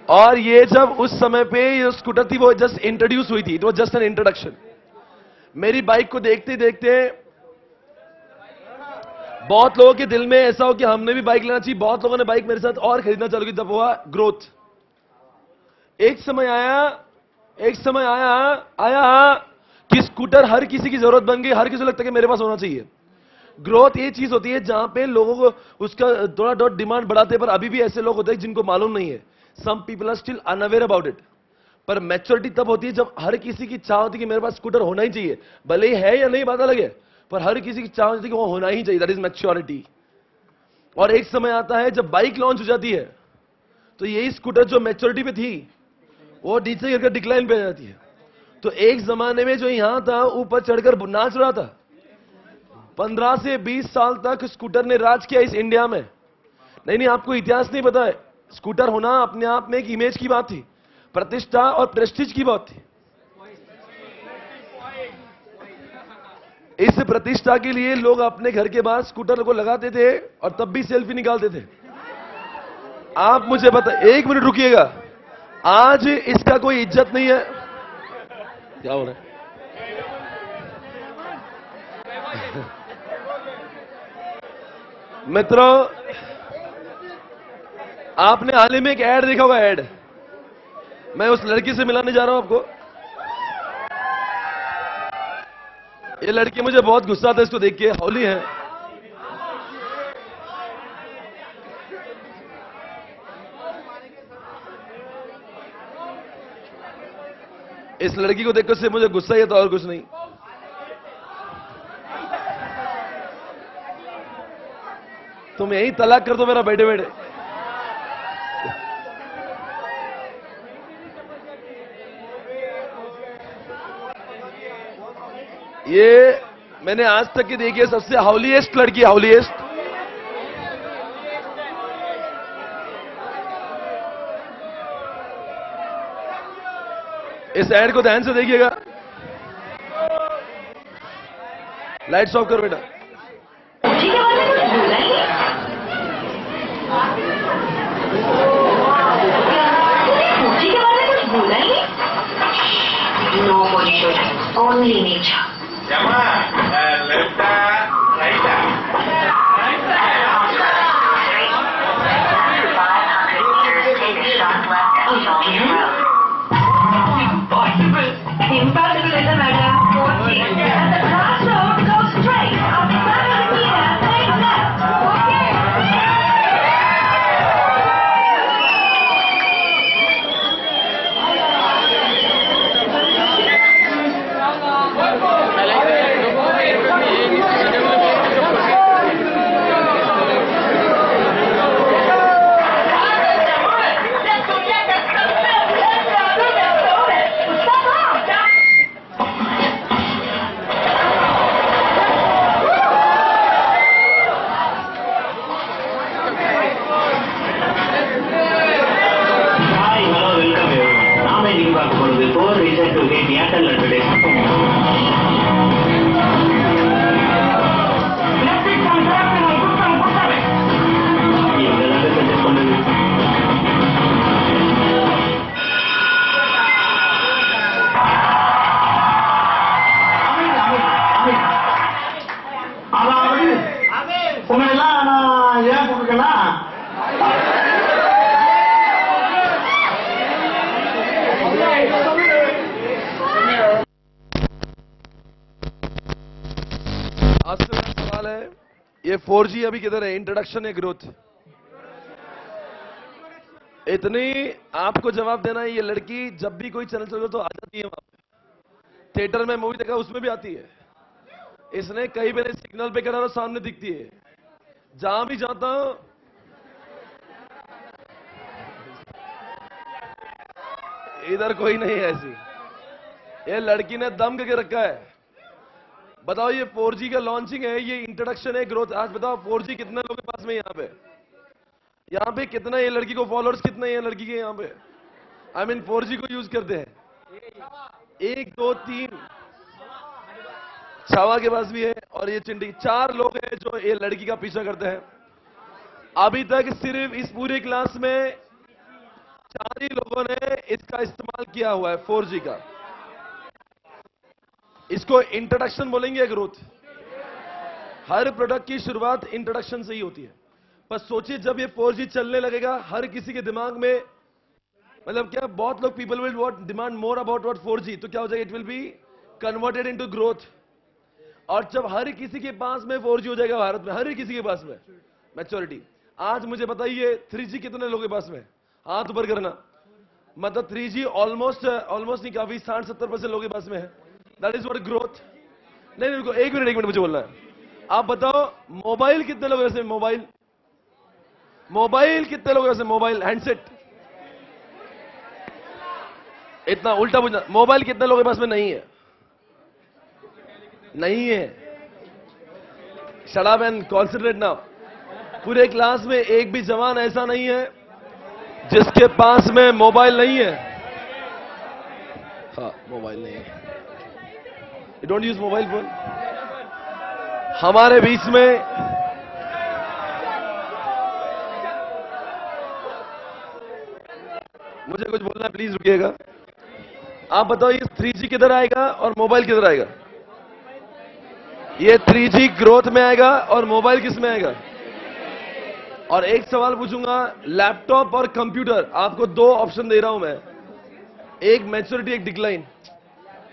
[SPEAKER 1] और ये जब उस समय पे ये स्कूटर थी, वो जस्ट इंट्रोड्यूस हुई थी, it was just an introduction. मेरी बाइक को देखते देखते बहुत लोगों के दिल में ऐसा हो कि हमने भी बाइक लेना चाहिए। बहुत लोगों ने बाइक मेरे साथ और खरीदना चालू की, तब हुआ ग्रोथ। एक समय आया कि स्कूटर हर किसी की जरूरत बन गई, हर किसी को लगता है कि मेरे पास होना चाहिए। ग्रोथ ये चीज होती है जहां पे लोगों को उसका थोड़ा बहुत डिमांड बढ़ाते हैं, पर अभी भी ऐसे लोग होते हैं जिनको मालूम नहीं है। Some people are still unaware about it. पर मैच्योरिटी तब होती है जब हर किसी की चाह होती है कि मेरे पास स्कूटर होना ही चाहिए, भले ही है या नहीं बात अलग है, पर हर किसी की चाह होती है कि वो होना ही चाहिए। That is maturity. और एक समय आता है जब बाइक लॉन्च हो जाती है, तो यही स्कूटर जो मैच्योरिटी पे थी वो नीचे गिरकर डिक्लाइन पे आ जाती है। तो एक जमाने में जो यहां था ऊपर चढ़कर नाच रहा था, 15 से 20 साल तक स्कूटर ने राज किया इस इंडिया में। नहीं, आपको इतिहास नहीं पता है। स्कूटर होना अपने आप में एक इमेज की बात थी, प्रतिष्ठा और प्रेस्टीज की बात थी। इस प्रतिष्ठा के लिए लोग अपने घर के बाहर स्कूटर को लगाते थे और तब भी सेल्फी निकालते थे। आप मुझे बता, एक मिनट रुकिएगा, आज इसका कोई इज्जत नहीं है। क्या हो रहा है? मित्रों, आपने हाल ही में एक ऐड देखा होगा। ऐड मैं उस लड़की से मिलाने जा रहा हूं आपको। ये लड़की मुझे बहुत गुस्सा आता है इसको देख के। होली है, इस लड़की को देखकर से मुझे गुस्सा ही आता, और कुछ नहीं। तुम यही तलाक कर दो मेरा बैठे बैठे। ये मैंने आज तक की देखी है सबसे हाउलीएस्ट लड़की, हाउलीएस्ट। इस ऐड को ध्यान से देखिएगा। लाइट्स ऑफ करो बेटा।
[SPEAKER 2] Only nature. Impossible, is it, madam? And the crossroad goes straight. Take left. Okay.
[SPEAKER 1] ये 4G अभी किधर है? इंट्रोडक्शन है, ग्रोथ? इतनी आपको जवाब देना है। ये लड़की जब भी कोई चैनल चल तो आ जाती है वहां पे। थिएटर में मूवी देखा, उसमें भी आती है। इसने कई बार सिग्नल पे करा और सामने दिखती है। जहां भी जाता हूं, इधर कोई नहीं है ऐसी। ये लड़की ने दम करके रखा है। बताओ, ये 4G का लॉन्चिंग है, ये इंट्रोडक्शन है, ग्रोथ। आज बताओ 4G कितने लोगों के पास में यहाँ पे कितना, ये लड़की को फॉलोअर्स कितने हैं लड़की के यहाँ पे? आई मीन 4G को यूज करते हैं। 1 2 3 छावा के पास भी है, और ये चिंटी। 4 लोग हैं जो ये लड़की का पीछा करते हैं। अभी तक सिर्फ इस पूरे क्लास में 4 ही लोगों ने इसका इस्तेमाल किया हुआ है, 4G का। इसको इंट्रोडक्शन बोलेंगे, ग्रोथ। हर प्रोडक्ट की शुरुआत इंट्रोडक्शन से ही होती है। पर सोचिए, जब ये 4G चलने लगेगा, हर किसी के दिमाग में, मतलब क्या, बहुत लोग, people will what demand more about what 4G, तो क्या हो जाएगा? It will be converted into growth. और जब हर किसी के पास में 4G हो जाएगा भारत में, हर किसी के पास में मैच्योरिटी। आज मुझे बताइए 3G कितने लोगों के पास में? हाथ ऊपर करना। मतलब 3G ऑलमोस्ट नहीं, काफी 60-70% लोगों के पास में है। That is what growth. नहीं, रुको, एक मिनट मुझे बोलना है। आप बताओ, मोबाइल कितने लोगों के पास? मोबाइल कितने लोगों के पास? मोबाइल हैंडसेट, इतना उल्टा पूछना। मोबाइल कितने लोगों के पास में नहीं है? Shut up and concentrate now. पूरे क्लास में एक भी जवान ऐसा नहीं है जिसके पास में मोबाइल नहीं है। हाँ, मोबाइल नहीं है। You don't use mobile phone. हमारे बीच में मुझे कुछ बोलना है, प्लीज रुकिएगा। आप बताओ, ये 3G किधर आएगा और मोबाइल किधर आएगा? ये 3G ग्रोथ में आएगा और मोबाइल किस में आएगा? और एक सवाल पूछूंगा, लैपटॉप और कंप्यूटर, आपको 2 ऑप्शन दे रहा हूं मैं, एक मैच्योरिटी, एक decline.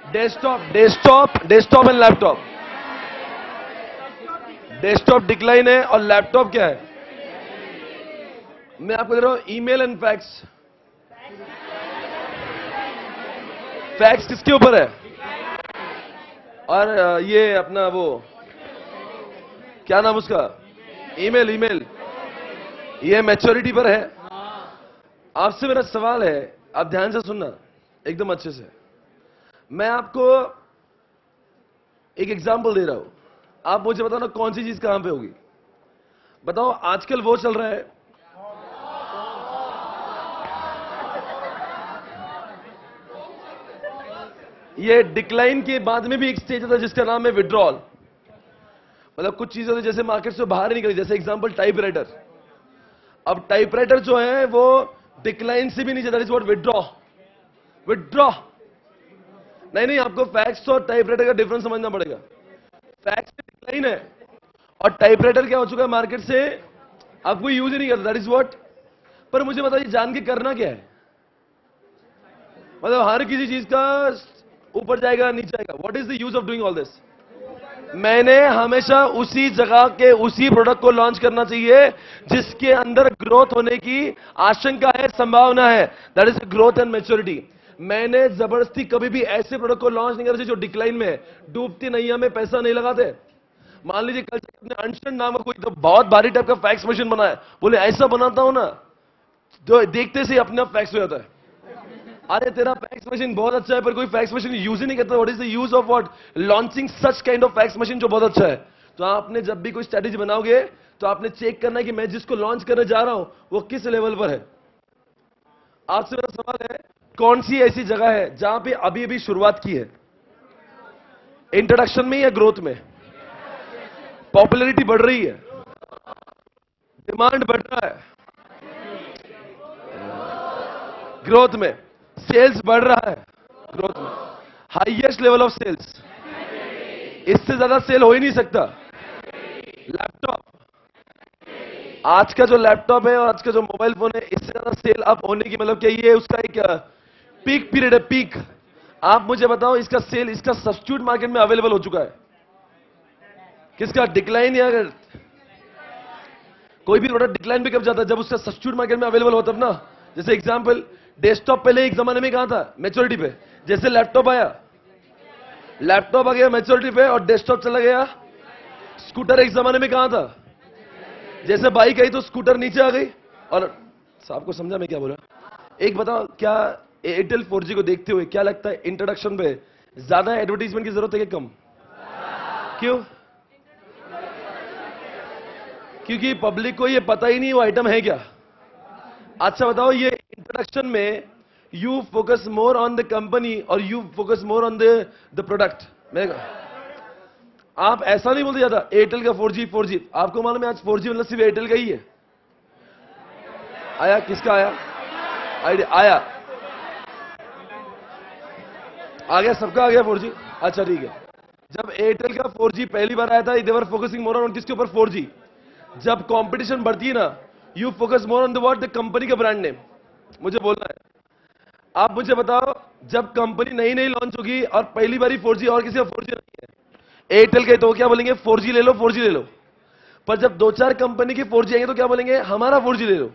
[SPEAKER 1] Desktop and laptop. Desktop decline है और लैपटॉप क्या है? मैं आपको दे रहा हूं ईमेल एंड फैक्स। फैक्स किसके ऊपर है? और ये अपना वो क्या नाम उसका, ईमेल, ये मैच्योरिटी पर है। आपसे मेरा सवाल है, आप ध्यान से सुनना एकदम अच्छे से। मैं आपको एक एग्जांपल दे रहा हूं, आप मुझे बताना कौन सी चीज कहां पे होगी। बताओ, आजकल वो चल रहा है, ये डिक्लाइन के बाद में भी एक स्टेज होता है जिसका नाम है विड्रॉल। मतलब कुछ चीजें होती जैसे मार्केट से बाहर निकली, जैसे एग्जांपल टाइपराइटर। अब टाइपराइटर जो है वो डिक्लाइन से भी नीचे, दैट इज व्हाट विड्रॉ। नहीं, आपको फैक्स और टाइपराइटर का डिफरेंस समझना पड़ेगा। फैक्स डिक्लाइन है और टाइपराइटर क्या हो चुका है, मार्केट से आपको यूज ही नहीं करता, दैट इज व्हाट। पर मुझे बताइए, जान के करना क्या है? मतलब हर किसी चीज का ऊपर जाएगा, नीचे जाएगा। What is the use of doing all this? मैंने हमेशा उसी जगह के उसी प्रोडक्ट को लॉन्च करना चाहिए जिसके अंदर ग्रोथ होने की आशंका है, संभावना है, that is growth and maturity. मैंने जबरदस्ती कभी भी ऐसे प्रोडक्ट को लॉन्च नहीं करना चाहिए जो डिक्लाइन में है। डूबती नैया में पैसा नहीं लगाते। मान लीजिए कल अपने अंशन नाम का कोई तो बहुत भारी टाइप का फैक्स मशीन बनाया, बोले ऐसा बनाता हूं ना, तो देखते से अपने आप फैक्स हो जाता है। अरे तेरा फैक्स मशीन बहुत अच्छा है, पर कोई फैक्स मशीन यूज ही नहीं करता। What is the use of what launching such kind of fax machine जो बहुत अच्छा है। तो आपने जब भी कोई स्ट्रेटेजी बनाओगे तो आपने चेक करना है कि मैं जिसको लॉन्च करने जा रहा हूं वो किस लेवल पर है। आपसे मेरा सवाल है, कौन सी ऐसी जगह है जहां पे अभी अभी शुरुआत की है? इंट्रोडक्शन में या ग्रोथ में? पॉपुलैरिटी बढ़ रही है, डिमांड बढ़ रहा है, ग्रोथ में सेल्स बढ़ रहा है, ग्रोथ में हाईएस्ट लेवल ऑफ सेल्स, इससे ज्यादा सेल हो ही नहीं सकता। लैपटॉप, आज का जो लैपटॉप है और आज का जो मोबाइल फोन है, इससे ज्यादा सेल अप होने की मतलब क्या, ये उसका एक पीक पीरियड है, पीक। आप मुझे बताओ, इसका सेल, इसका सब्स्टिट्यूट मार्केट में अवेलेबल हो चुका है। किसका? डिक्लाइन या कोई भी प्रोडक्ट डिक्लाइन भी कब जाता है? जब उसका सब्स्टिट्यूट मार्केट में अवेलेबल होता है ना। जैसे एग्जांपल, डेस्कटॉप पहले एक जमाने में कहां था? मैच्योरिटी पे। जैसे लैपटॉप आया, लैपटॉप आ गया मैच्योरिटी पे और डेस्कटॉप चला गया। स्कूटर एक जमाने में कहां था? जैसे बाइक आई तो स्कूटर नीचे आ गई। और साहब को समझा मैं क्या बोला? एक बताओ, क्या एयरटेल 4G को देखते हुए क्या लगता है इंट्रोडक्शन पे ज्यादा एडवर्टाइजमेंट की जरूरत है कि कम? क्यों? क्योंकि पब्लिक को ये पता ही नहीं वो आइटम है क्या। अच्छा बताओ, ये इंट्रोडक्शन में you focus more on the company और you focus more on the product. मैं आप ऐसा नहीं बोलते ज्यादा एयरटेल का 4G। आपको मालूम है आज 4G मतलब सिर्फ एयरटेल का ही है। आया किसका आया? आइडिया आया, आ गया, सबका आ गया 4G। अच्छा ठीक है। जब एयरटेल का 4G पहली बार आया था, they were focusing more on किसके ऊपर? 4G। जब कंपटीशन बढ़ती है ना, you focus more on the what? The company का ब्रांड नेम। मुझे बोलना है, आप मुझे बताओ, जब कंपनी नई नई लॉन्च होगी और पहली बारी 4G और किसी का 4G नहीं है, एयरटेल के, तो क्या बोलेंगे? 4G ले लो, 4G ले लो। पर जब दो चार कंपनी की 4G आएंगे तो क्या बोलेंगे? हमारा 4G ले लो।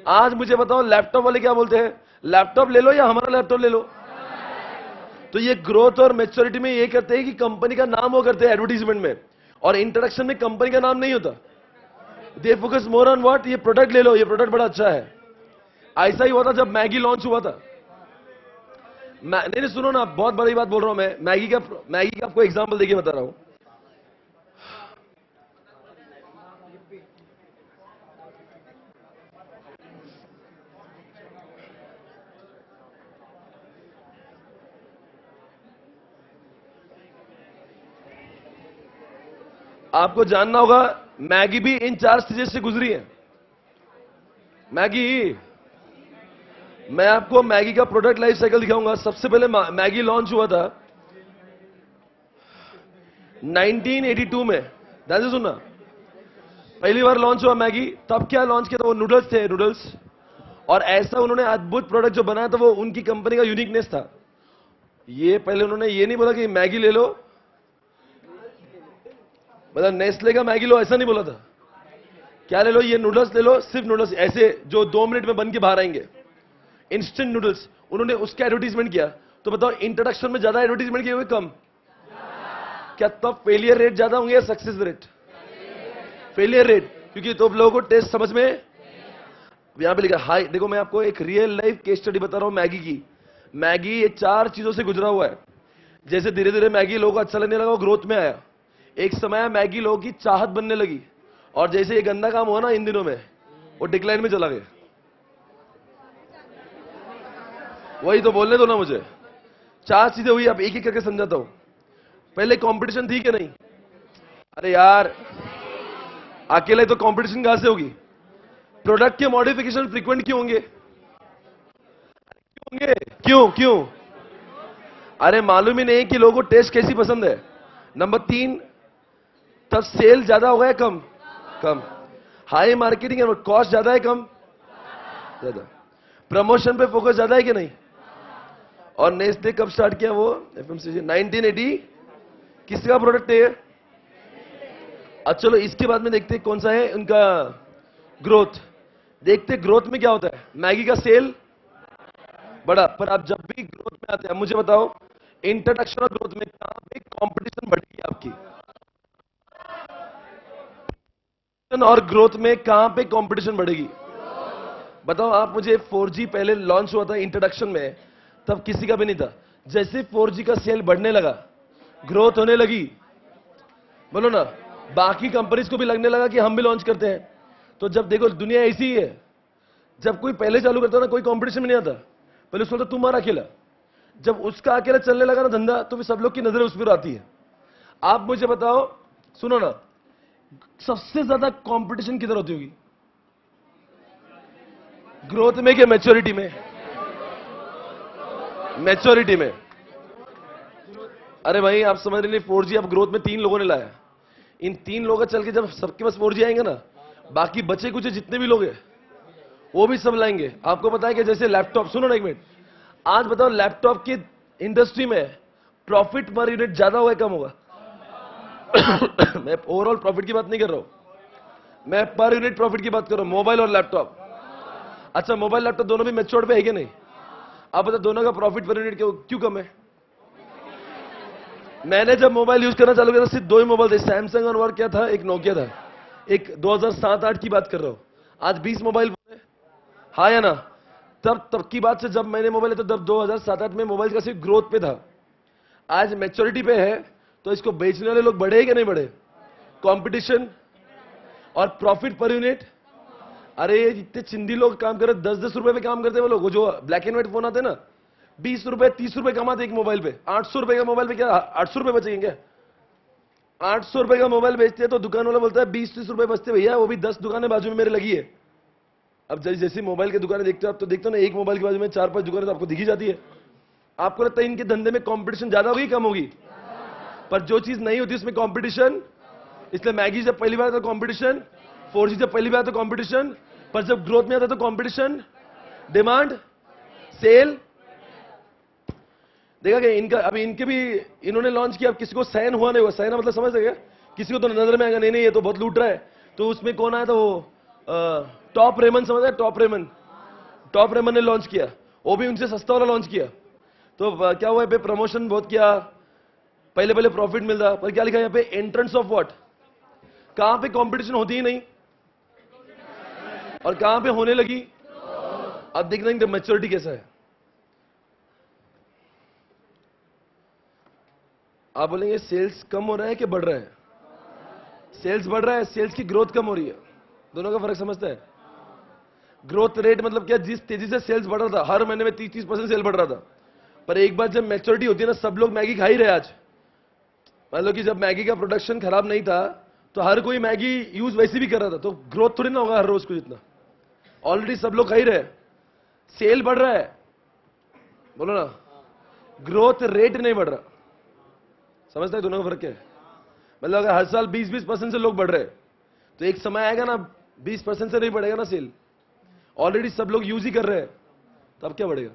[SPEAKER 1] आज मुझे बताओ, लैपटॉप वाले क्या बोलते हैं? लैपटॉप ले लो या हमारा लैपटॉप ले लो। तो ये ग्रोथ और मैच्योरिटी में ये करते हैं कि कंपनी का नाम वो करते हैं एडवर्टीजमेंट में, और इंट्रोडक्शन में कंपनी का नाम नहीं होता। They focus more on what? ये प्रोडक्ट ले लो, ये प्रोडक्ट बड़ा अच्छा है। ऐसा ही हुआ था जब मैगी लॉन्च हुआ था। नहीं सुनो ना, बहुत बड़ी बात बोल रहा हूं मैं। मैगी का आपको एग्जांपल देके बता रहा हूं। आपको जानना होगा, मैगी भी इन 4 स्टेजेस से गुजरी है। मैगी, मैं आपको मैगी का प्रोडक्ट लाइफ साइकिल दिखाऊंगा। सबसे पहले मैगी लॉन्च हुआ था 1982 में। ध्यान से सुनना, पहली बार लॉन्च हुआ मैगी। तब क्या लॉन्च किया था? वो नूडल्स थे, नूडल्स। और ऐसा उन्होंने अद्भुत प्रोडक्ट जो बनाया था, वो उनकी कंपनी का यूनिकनेस था। ये पहले उन्होंने ये नहीं बोला कि मैगी ले लो, मतलब नेस्ले का मैगी लो, ऐसा नहीं बोला था। क्या ले लो? ये नूडल्स ले लो, सिर्फ नूडल्स, ऐसे जो 2 मिनट में बन के बाहर आएंगे, इंस्टेंट नूडल्स। उन्होंने उसका एडवर्टीजमेंट किया। तो बताओ, इंट्रोडक्शन में ज्यादा एडवर्टीजमेंट किए हुए कम? क्या तब फेलियर रेट ज्यादा होंगे या सक्सेस रेट? फेलियर रेट, क्योंकि तो लोगों को टेस्ट समझ में। यहां पे लिखा हाई। देखो, मैं आपको एक रियल लाइफ केस स्टडी बता रहा हूं मैगी की। मैगी ये 4 चीजों से गुजरा हुआ है। जैसे धीरे धीरे मैगी लोगों को अच्छा लगने लगा, वो ग्रोथ में आया। एक समय मैगी लोगों की चाहत बनने लगी, और जैसे ये गंदा काम हुआ ना इन दिनों में, वो डिक्लाइन में चला गया। वही तो बोलने दो ना मुझे। 4 चीजें हुई, अब एक एक करके समझाता हूं। पहले कंपटीशन थी कि नहीं? अरे यार, अकेले तो कंपटीशन कहां से होगी? प्रोडक्ट के मॉडिफिकेशन फ्रीक्वेंट क्यों होंगे? क्यों क्यों? अरे मालूम ही नहीं कि लोगों को टेस्ट कैसी पसंद है। नंबर 3, तब सेल ज्यादा हो गया कम? कम। हाई मार्केटिंग है, कॉस्ट ज्यादा है कम? ज्यादा। प्रमोशन पे फोकस ज्यादा है कि नहीं? और नेस्ले कब स्टार्ट किया वो एफएमसीजी? 1980। किसका प्रोडक्ट है? अच्छा चलो, इसके बाद में देखते हैं कौन सा है उनका ग्रोथ। देखते ग्रोथ में क्या होता है। मैगी का सेल बड़ा, पर आप जब भी ग्रोथ में आते हैं, मुझे बताओ, इंट्रोडक्शन और ग्रोथ में कहां पे कंपटीशन बढ़ेगी आपकी? और ग्रोथ में कहां पे कंपटीशन बढ़ेगी? बताओ आप मुझे। 4G पहले लॉन्च हुआ था इंट्रोडक्शन में, तब किसी का भी नहीं था। जैसे 4G का सेल बढ़ने लगा, ग्रोथ होने लगी, बोलो ना, बाकी कंपनीज को भी लगने लगा कि हम भी लॉन्च करते हैं। तो जब देखो, दुनिया ऐसी ही है, जब कोई पहले चालू करता ना, कोई कंपटीशन में नहीं आता। पहले सोचता तुम्हारा अकेला, जब उसका अकेला चलने लगा ना धंधा, तो फिर सब लोग की नजरें उस पर आती है। आप मुझे बताओ, सुनो ना, सबसे ज्यादा कंपटीशन किधर होती होगी? ग्रोथ में कि मैच्योरिटी में? मैच्योरिटी में। अरे भाई आप समझ रहे नहीं, 4G अब ग्रोथ में 3 लोगों ने लाया। इन 3 लोगों का चल के जब सबके पास 4G आएंगे ना, बाकी बचे कुछ जितने भी लोग हैं वो भी सब लाएंगे। आपको पता है कि जैसे लैपटॉप, सुनो ना एक मिनट, आज बताओ लैपटॉप की इंडस्ट्री में प्रॉफिट पर यूनिट ज्यादा होगा कम होगा? मैं ओवरऑल प्रॉफिट की बात नहीं कर रहा हूं, मैं पर यूनिट प्रॉफिट की बात कर रहा हूं, मोबाइल और लैपटॉप। अच्छा, मोबाइल लैपटॉप दोनों भी मैच्योर्ड पे है कि नहीं? आप बताओ दोनों का प्रॉफिट पर यूनिट क्यों कम है? मैंने जब मोबाइल यूज करना चालू किया था सिर्फ 2 ही मोबाइल थे, सैमसंग और क्या था, एक नोकिया था। एक 2007-8 की बात कर रहा हूं। आज 20 मोबाइल है, हाँ या ना? तब की बात से जब मैंने मोबाइल लिया तो 2007-8 में मोबाइल का सिर्फ ग्रोथ पे था। आज मैच्योरिटी पे है, तो इसको बेचने वाले लोग बढ़े कि नहीं बढ़े? कंपटीशन और प्रॉफिट पर यूनिट। अरे इतने चिंदी लोग काम कर रहे, 10-10 रुपए पे काम करते हैं वो लोग। वो जो ब्लैक एंड व्हाइट फोन आते हैं ना, 20 रुपए 30 रुपए कमाते एक मोबाइल पे। 800 रुपए का मोबाइल पे क्या 800 रुपए बचेंगे क्या? 800 रुपए का मोबाइल बेचते हैं तो दुकान वाला बोलता है 20-30 रुपए बचते भैया, वो भी 10 दुकानें बाजू में मेरे लगी है। अब जैसे मोबाइल की दुकानें देखते हो आप, तो देखते हो ना, एक मोबाइल के बाजू में 4-5 दुकानें तो आपको दिखी जाती है। आपको लगता है इनके धंधे में कंपटीशन ज्यादा होगी कम होगी? पर जो चीज नहीं होती उसमें कंपटीशन। इसलिए मैगी जब पहली बार तो कंपटीशन, 4G जब पहली बार तो कंपटीशन, पर जब ग्रोथ में आता तो कंपटीशन, डिमांड, सेल। देखा क्या इनका? अभी इनके भी इन्होंने लॉन्च किया, अब किसी को सहन हुआ नहीं हुआ। सहन मतलब समझ सके, किसी को तो नजर में आएगा नहीं ये तो बहुत लूट रहा है, तो उसमें कौन आया था वो टॉप रेमन, समझ है? टॉप रेमन ने लॉन्च किया, वो भी उनसे सस्ता वाला लॉन्च किया। तो क्या हुआ पे, प्रमोशन बहुत किया, पहले प्रॉफिट मिलता, पर क्या लिखा यहाँ पे, एंट्रेंस ऑफ व्हाट? कहां पे कंपटीशन होती ही नहीं और कहां पे होने लगी। अब देख लेंगे मैच्योरिटी कैसा है। आप बोलेंगे सेल्स कम हो रहा है कि बढ़ रहा है? सेल्स बढ़ रहा है, सेल्स की ग्रोथ कम हो रही है। दोनों का फर्क समझते हैं? ग्रोथ रेट मतलब क्या? जिस तेजी से सेल्स बढ़ रहा था, हर महीने में 30-30% सेल बढ़ रहा था, पर एक बार जब मैच्योरिटी होती है ना, सब लोग मैगी खा ही रहे। आज मान लो कि जब मैगी का प्रोडक्शन खराब नहीं था तो हर कोई मैगी यूज वैसे भी कर रहा था, तो ग्रोथ थोड़ी ना होगा हर रोज को जितना। ऑलरेडी सब लोग खा ही रहे, सेल बढ़ रहा है, बोलो ना, ग्रोथ रेट नहीं बढ़ रहा। समझते हैं दोनों का फर्क क्या है? मतलब अगर हर साल 20-20% से लोग बढ़ रहे तो एक समय आएगा ना 20% से नहीं बढ़ेगा ना सेल। ऑलरेडी सब लोग यूज ही कर रहे हैं, तब क्या बढ़ेगा?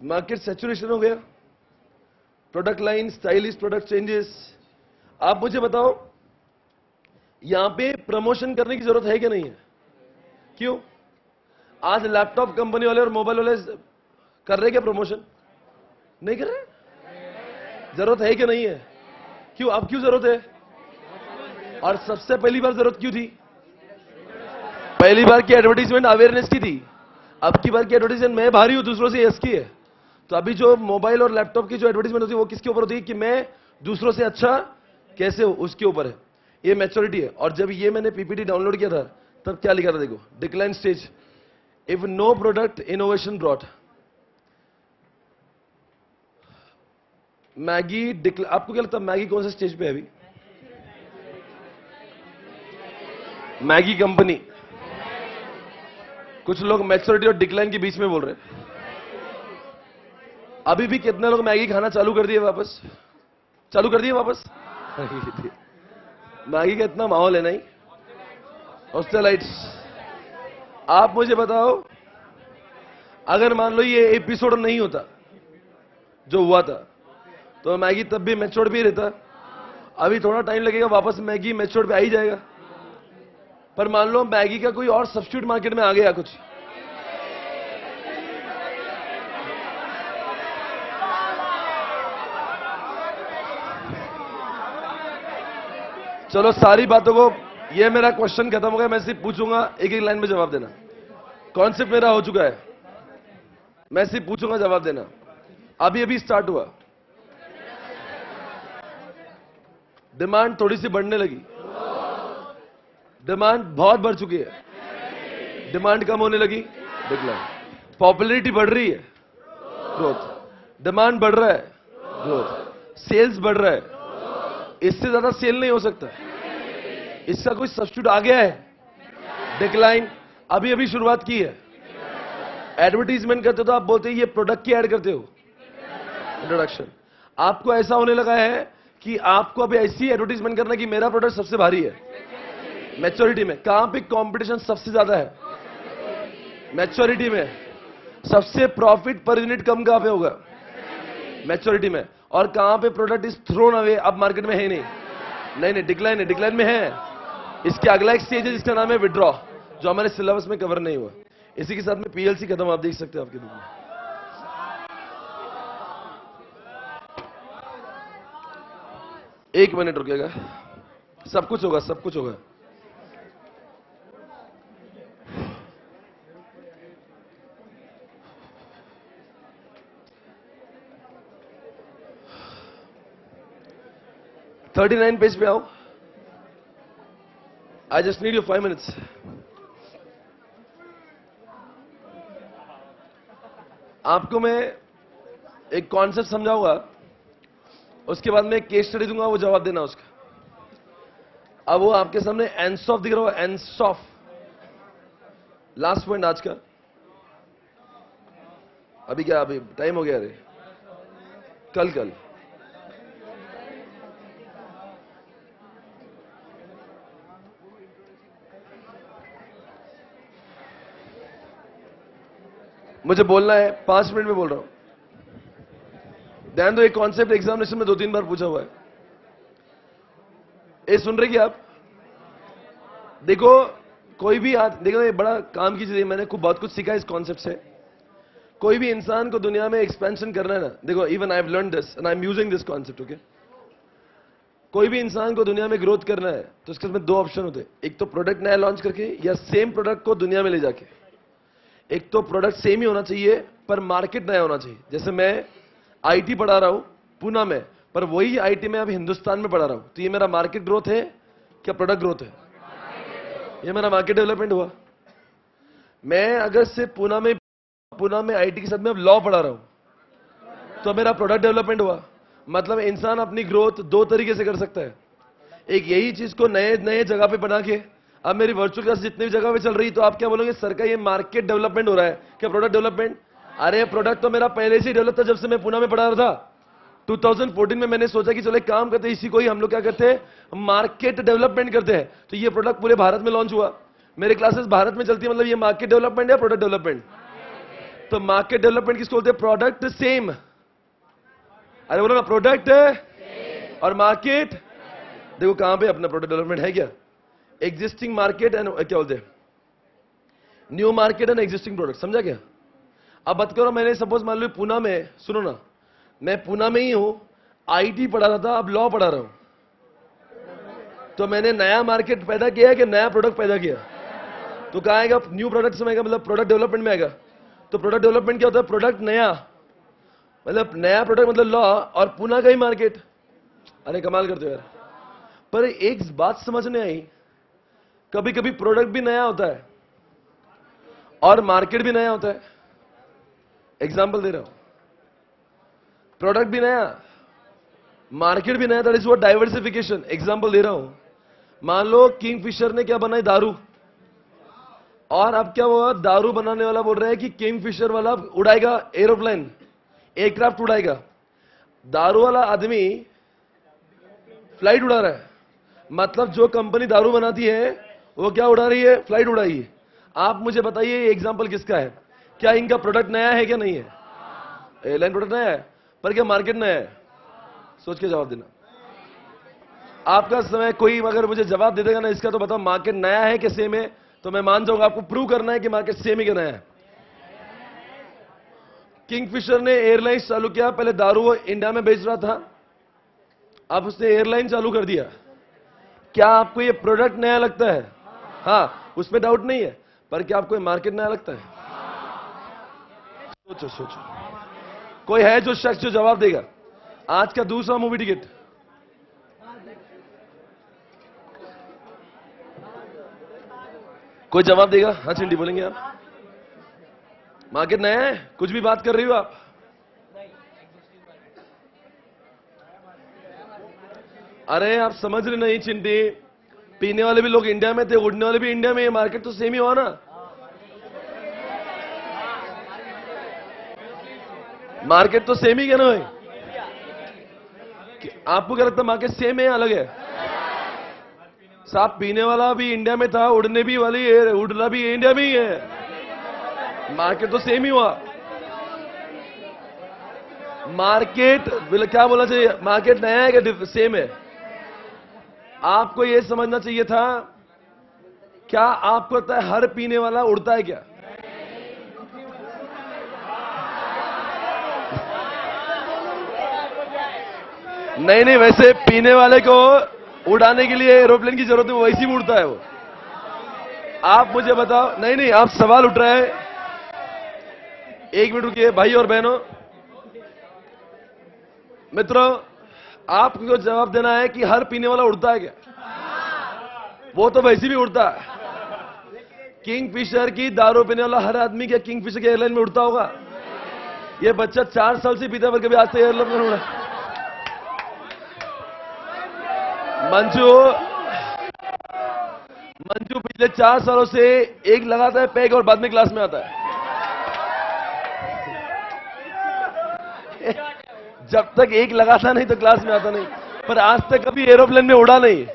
[SPEAKER 1] मार्केट सैचुरेशन हो गया, product line, stylish product changes. आप मुझे बताओ यहां पे प्रमोशन करने की जरूरत है कि नहीं है? क्यों? आज लैपटॉप कंपनी वाले और मोबाइल वाले कर रहे क्या प्रमोशन? नहीं कर रहे? जरूरत है कि नहीं है? क्यों? अब क्यों जरूरत है? और सबसे पहली बार जरूरत क्यों थी? पहली बार की एडवर्टीजमेंट अवेयरनेस की थी, अब की बार की एडवर्टीजमेंट मैं भारी हूं दूसरों से यस की है। तो अभी जो मोबाइल और लैपटॉप की जो एडवर्टीजमेंट होती है वो किसके ऊपर होती है? कि मैं दूसरों से अच्छा कैसे हो, उसके ऊपर है। ये मैच्योरिटी है। और जब ये मैंने पीपीटी डाउनलोड किया था तब क्या लिखा था देखो, decline stage, if no product innovation brought. Maggi आपको क्या लगता है मैगी कौन से स्टेज पे है अभी? Maggi company. कुछ लोग मैच्योरिटी और डिक्लाइन के बीच में बोल रहे हैं। अभी भी कितने लोग मैगी खाना चालू कर दिए वापस? चालू कर दिए वापस? मैगी का इतना माहौल है नहीं, हॉस्टलाइट्स। आप मुझे बताओ अगर मान लो ये एपिसोड नहीं होता जो हुआ था तो मैगी तब भी मैच्योर्ड भी रहता। अभी थोड़ा टाइम लगेगा, वापस मैगी मैच्योर्ड पे आ ही जाएगा। पर मान लो मैगी का कोई और सब्स्टिट्यूट मार्केट में आ गया कुछ, चलो सारी बातों को, ये मेरा क्वेश्चन खत्म हो गया, मैं सिर्फ पूछूंगा, एक एक लाइन में जवाब देना। कॉन्सेप्ट मेरा हो चुका है, मैं सिर्फ पूछूंगा जवाब देना। अभी अभी स्टार्ट हुआ, डिमांड थोड़ी सी बढ़ने लगी, डिमांड बहुत बढ़ चुकी है, डिमांड कम होने लगी, डिक्लाइन। पॉपुलैरिटी बढ़ रही है, ग्रोथ। डिमांड बढ़ रहा है, ग्रोथ। सेल्स बढ़ रहा है, इससे ज्यादा सेल नहीं हो सकता। इसका कोई सब्स्टिट्यूट आ गया है, डिक्लाइन। अभी अभी शुरुआत की है। एडवर्टीजमेंट करते हो तो आप बोलते हैं ये प्रोडक्ट की ऐड करते हो, इंट्रोडक्शन। आपको ऐसा होने लगा है कि आपको अभी ऐसी एडवर्टीजमेंट करना कि मेरा प्रोडक्ट सबसे भारी है। मैच्योरिटी में कहां पे कंपटीशन सबसे ज्यादा है? मैच्योरिटी में। सबसे प्रॉफिट पर यूनिट कम कहां पे होगा? मैच्योरिटी में। और कहां पे प्रोडक्ट इज थ्रोन अवे, अब मार्केट में है नहीं, नहीं डिक्लाइन है, डिक्लाइन में है। इसके अगला एक स्टेज है जिसका नाम है विड्रॉ, जो हमारे सिलेबस में कवर नहीं हुआ। इसी के साथ में पीएलसी खत्म, आप देख सकते हो आपके बुक में। एक मिनट रुकेगा, सब कुछ होगा, सब कुछ होगा। थर्टी 39 पेज पे आओ। I just need you 5 minutes. आपको मैं एक कॉन्सेप्ट समझाऊंगा, उसके बाद मैं एक केस स्टडी दूंगा, वो जवाब देना उसका। अब वो आपके सामने एनसॉफ दिख रहा हो, एनसॉफ। लास्ट पॉइंट आज का। अभी क्या, अभी टाइम हो गया रे, कल मुझे बोलना है, 5 मिनट में बोल रहा हूं। ध्यान दो, एक कॉन्सेप्ट एग्जामिनेशन में 2-3 बार पूछा हुआ है। ये सुन रहे कि आप? देखो, कोई भी देखो, ये बड़ा काम की चीज है, मैंने बहुत कुछ सीखा इस कॉन्सेप्ट से। कोई भी इंसान को दुनिया में एक्सपेंशन करना है ना, देखो, even I have learn this and I am using this concept, okay. कोई भी इंसान को दुनिया में ग्रोथ करना है तो उसके में 2 ऑप्शन होते हैं, एक तो प्रोडक्ट नया लॉन्च करके या सेम प्रोडक्ट को दुनिया में ले जाके। एक तो प्रोडक्ट सेम ही होना चाहिए पर मार्केट नया होना चाहिए। जैसे मैं आईटी पढ़ा रहा हूं पुणे में, पर वही आईटी में अब हिंदुस्तान में पढ़ा रहा हूं, तो ये मेरा मार्केट ग्रोथ है क्या प्रोडक्ट ग्रोथ है? ये मेरा मार्केट डेवलपमेंट हुआ। मैं अगर से पुणे में आईटी के साथ में अब लॉ पढ़ा रहा हूं तो मेरा प्रोडक्ट डेवलपमेंट हुआ। मतलब इंसान अपनी ग्रोथ 2 तरीके से कर सकता है। एक यही चीज को नए नए जगह पे बना के, अब मेरी वर्चुअल क्लास जितनी भी जगह पे चल रही, तो आप क्या बोलोगे, सर का ये मार्केट डेवलपमेंट हो रहा है क्या प्रोडक्ट डेवलपमेंट? अरे प्रोडक्ट तो मेरा पहले से ही डेवलप था, जब से मैं पुणे में पढ़ा रहा था। 2014 में मैंने सोचा कि चलो एक काम करते हैं, इसी को ही हम लोग क्या करते हैं, मार्केट डेवलपमेंट करते हैं। तो ये प्रोडक्ट पूरे भारत में लॉन्च हुआ। मेरे क्लासेस भारत में चलती है, मतलब ये मार्केट डेवलपमेंट या प्रोडक्ट डेवलपमेंट? तो मार्केट डेवलपमेंट किसको बोलते हैं? Product same. अरे बोलो ना, प्रोडक्ट और मार्केट। देखो कहां पे अपना प्रोडक्ट डेवलपमेंट है क्या? एग्जिस्टिंग मार्केट एंड क्या बोलते हैं, new market and existing product. समझा क्या? अब बात करो, मैंने सपोज मान लो पुणे में, सुनो ना, मैं पुणे में ही हूं, आईटी पढ़ा रहा था, अब लॉ पढ़ा रहा हूं, तो मैंने नया मार्केट पैदा किया है कि नया प्रोडक्ट पैदा किया? तो कहां आएगा? न्यू प्रोडक्ट में आएगा, मतलब प्रोडक्ट डेवलपमेंट में आएगा। तो प्रोडक्ट डेवलपमेंट क्या होता है? प्रोडक्ट नया, मतलब नया प्रोडक्ट मतलब लॉ, और पुणे का ही मार्केट। अरे कमाल करते हो यार। पर एक बात समझ में आई, कभी कभी प्रोडक्ट भी नया होता है और मार्केट भी नया होता है। एग्जांपल दे रहा हूं, प्रोडक्ट भी नया, मार्केट भी नया, that is what diversification. Example दे रहा हूं, मान लो किंगफिशर ने क्या बनाई, दारू, और अब क्या हुआ, दारू बनाने वाला बोल रहा है कि किंगफिशर वाला उड़ाएगा एरोप्लेन, एयरक्राफ्ट उड़ाएगा। दारू वाला आदमी फ्लाइट उड़ा रहा है, मतलब जो कंपनी दारू बनाती है वो क्या उड़ा रही है? फ्लाइट उड़ाई है। आप मुझे बताइए ये एग्जांपल किसका है? क्या इनका प्रोडक्ट नया है क्या नहीं है? एयरलाइन प्रोडक्ट नया है, पर क्या मार्केट नया है? सोच के जवाब देना। आपका समय, कोई अगर मुझे जवाब दे देगा ना इसका, तो बताओ मार्केट नया है कि सेम है, तो मैं मान जाऊंगा। आपको प्रूव करना है कि मार्केट सेम ही क्या नया है। किंगफिशर ने एयरलाइंस चालू किया, पहले दारू वो इंडिया में बेच रहा था, अब उसने एयरलाइन चालू कर दिया। क्या आपको ये प्रोडक्ट नया लगता है? हाँ, उसमें डाउट नहीं है, पर क्या आपको ये मार्केट नया लगता है? सोचो सोचो, कोई है जो शख्स जो जवाब देगा? आज का दूसरा मूवी टिकट, कोई जवाब देगा? हाँ चिंटी बोलेंगे आप, मार्केट नया है? कुछ भी बात कर रही हो आप। अरे आप समझ रहे नहीं चिंटी, पीने वाले भी लोग इंडिया में थे, उड़ने वाले भी इंडिया में, ये मार्केट तो सेम ही हुआ ना। मार्केट तो सेम ही क्या ना भाई? आपको क्या लगता है मार्केट सेम है अलग है? साहब पीने वाला भी इंडिया में था, उड़ने भी वाली है, उड़ना भी इंडिया में ही है, मार्केट तो सेम ही हुआ। मार्केट क्या बोलना चाहिए, मार्केट नया है क्या सेम है? आपको यह समझना चाहिए था क्या आपको लगता है हर पीने वाला उड़ता है क्या? नहीं नहीं, वैसे पीने वाले को उड़ाने के लिए एरोप्लेन की जरूरत है, वो वैसे ही उड़ता है वो। आप मुझे बताओ। नहीं नहीं, आप सवाल उठ रहा है। एक मिनट रुकिए भाई और बहनों, मित्रों, आपको जवाब देना है कि हर पीने वाला उड़ता है क्या? वो तो वैसे भी उड़ता है। किंगफिशर की दारू पीने वाला हर आदमी क्या किंगफिशर की एयरलाइन में उड़ता होगा? ये बच्चा 4 साल से पीता है, पर कभी आज तक एयरलाइन में उड़ा। मंजू पिछले 4 सालों से एक लगाता है पैक और बाद में क्लास में आता है। जब तक एक लगाता नहीं तो क्लास में आता नहीं, पर आज तक कभी एरोप्लेन में उड़ा नहीं।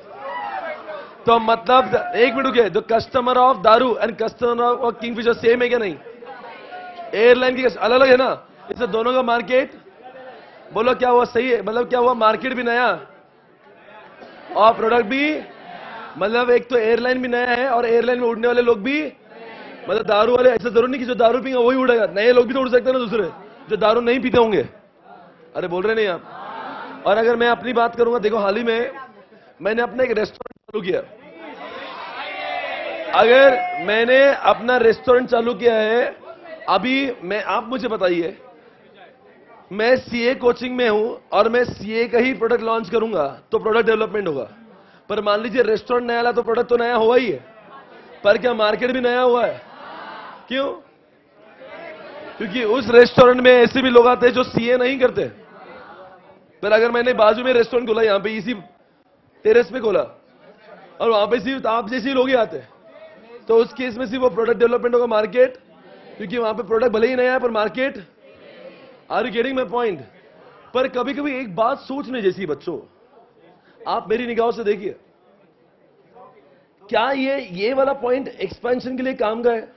[SPEAKER 1] तो मतलब एक मिनट रुकिए, द कस्टमर ऑफ दारू and customer of Kingfisher same है क्या? नहीं, एयरलाइन की अलग अलग है ना, इससे दोनों का मार्केट। बोलो क्या हुआ? सही है। मतलब क्या हुआ? मार्केट भी नया और प्रोडक्ट भी। मतलब एक तो एयरलाइन भी नया है और एयरलाइन में उड़ने वाले लोग भी, मतलब दारू वाले। ऐसा जरूर नहीं कि जो दारू पीएंगे वही उड़ेगा, नए लोग भी तो उड़ सकते हैं ना, दूसरे जो दारू नहीं पीते होंगे। अरे बोल रहे नहीं आप? और अगर मैं अपनी बात करूंगा, देखो हाल ही में मैंने अपना एक रेस्टोरेंट चालू किया। अगर मैंने अपना रेस्टोरेंट चालू किया है अभी, आप मुझे बताइए, मैं सीए कोचिंग में हूं और मैं सीए का ही प्रोडक्ट लॉन्च करूंगा तो प्रोडक्ट डेवलपमेंट होगा। पर मान लीजिए रेस्टोरेंट नया ला तो प्रोडक्ट तो नया हुआ ही है, पर क्या मार्केट भी नया हुआ है? क्यों? क्योंकि उस रेस्टोरेंट में ऐसे भी लोग आते हैं जो सीए नहीं करते। पर अगर मैंने बाजू में रेस्टोरेंट खोला, यहां पे इसी टेरेस पे खोला, और वहां पे सिर्फ आप जैसे लोग ही आते हैं, तो उस केस में सिर्फ वो प्रोडक्ट डेवलपमेंट होगा, मार्केट। क्योंकि वहां पे प्रोडक्ट भले ही नया है पर market. Are you getting my point? पर कभी कभी एक बात सोचने जैसी बच्चों, आप मेरी निगाहों से देखिए, क्या ये वाला पॉइंट एक्सपेंशन के लिए काम का है?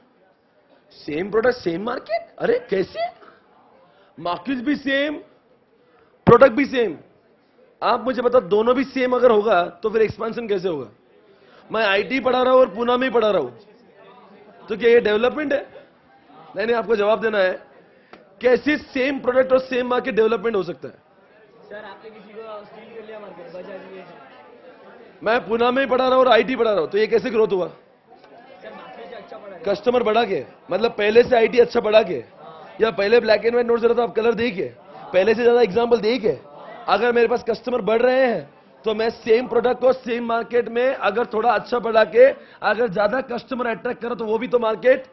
[SPEAKER 1] Same product same market. अरे कैसे? मार्केट भी सेम, प्रोडक्ट भी सेम। आप मुझे बताओ, दोनों भी सेम अगर होगा तो फिर एक्सपेंशन कैसे होगा? मैं आईटी पढ़ा रहा हूं और पूना में ही पढ़ा रहा हूं, तो क्या ये डेवलपमेंट है? नहीं नहीं, आपको जवाब देना है, कैसे सेम प्रोडक्ट और सेम मार्केट डेवलपमेंट हो सकता है?
[SPEAKER 3] सर आपने किसी को स्टील कर लिया मार्केट, बजाज में।
[SPEAKER 1] मैं पूना में ही पढ़ा रहा हूं और आईटी पढ़ा रहा हूं, तो ये कैसे ग्रोथ हुआ?
[SPEAKER 3] सर मार्केट से अच्छा पड़ा है।
[SPEAKER 1] कस्टमर बढ़ा के, मतलब पहले से आईटी अच्छा बढ़ा के, या पहले ब्लैक एंड व्हाइट नोट जरा था, आप कलर दे के, पहले से ज्यादा एग्जाम्पल दे के, अगर मेरे पास कस्टमर बढ़ रहे हैं तो मैं सेम प्रोडक्ट को सेम मार्केट में अगर थोड़ा अच्छा बढ़ा के अगर ज्यादा कस्टमर अट्रैक्ट करो तो वो भी तो मार्केट।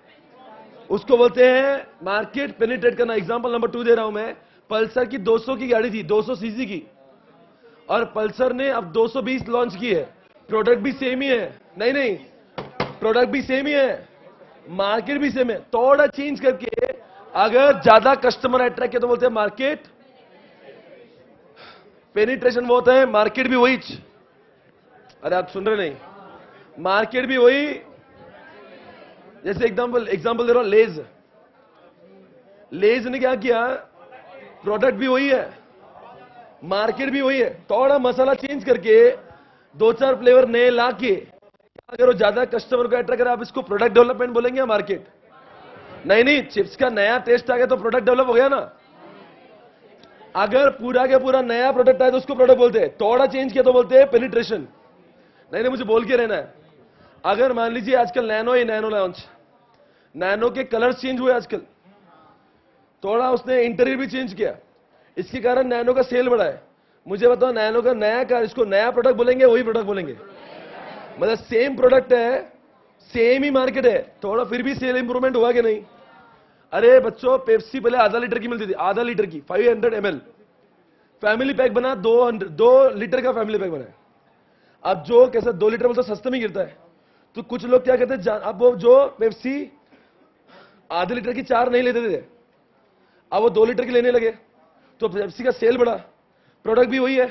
[SPEAKER 1] उसको बोलते हैं मार्केट पेनिट्रेट करना। एग्जांपल नंबर 2 दे रहा हूं मैं। पल्सर की 200 की गाड़ी थी, 200 सीसी की, और पल्सर ने अब 220 लॉन्च की है। प्रोडक्ट भी सेम ही है। नहीं नहीं, प्रोडक्ट भी सेम ही है, मार्केट भी सेम है, थोड़ा चेंज करके अगर ज्यादा कस्टमर अट्रैक्ट किया तो बोलते हैं मार्केट पेनिट्रेशन। वो होता है मार्केट भी वही। अरे आप सुन रहे नहीं? मार्केट भी वही। जैसे एग्जांपल दे रहा हूं, लेज ने क्या किया? प्रोडक्ट भी वही है, मार्केट भी वही है, थोड़ा मसाला चेंज करके 2-4 फ्लेवर नए लाके अगर वो ज्यादा कस्टमर को अट्रैक्ट करे, आप इसको प्रोडक्ट डेवलपमेंट बोलेंगे या मार्केट? नहीं नहीं, चिप्स का नया टेस्ट आ गया तो प्रोडक्ट डेवलप हो गया ना। अगर पूरा के पूरा नया प्रोडक्ट आया तो उसको प्रोडक्ट बोलते हैं, थोड़ा चेंज किया तो बोलते हैं पेनिट्रेशन। नहीं नहीं, मुझे बोल के रहना है। अगर मान लीजिए आजकल नैनो लॉन्च, नैनो के कलर्स चेंज हुए आजकल, थोड़ा उसने इंटीरियर भी चेंज किया, इसके कारण नैनो का सेल बढ़ा है। मुझे बताओ, नैनो का नया कार, इसको नया प्रोडक्ट बोलेंगे वही प्रोडक्ट बोलेंगे? मतलब सेम प्रोडक्ट है, सेम ही मार्केट है, थोड़ा फिर भी सेल इंप्रूवमेंट हुआ कि नहीं? अरे बच्चों, पेप्सी पहले आधा लीटर की मिलती थी, आधा लीटर की 500 ml, फैमिली पैक बना, 2 लीटर का फैमिली पैक बना। अब जो कैसा 2 लीटर बोलता सस्ते में गिरता है, तो कुछ लोग क्या कहते हैं, अब वो जो पेप्सी आधे लीटर की 4 नहीं लेते थे, अब वो 2 लीटर की लेने लगे, तो पेप्सी का सेल बढ़ा। प्रोडक्ट भी वही है,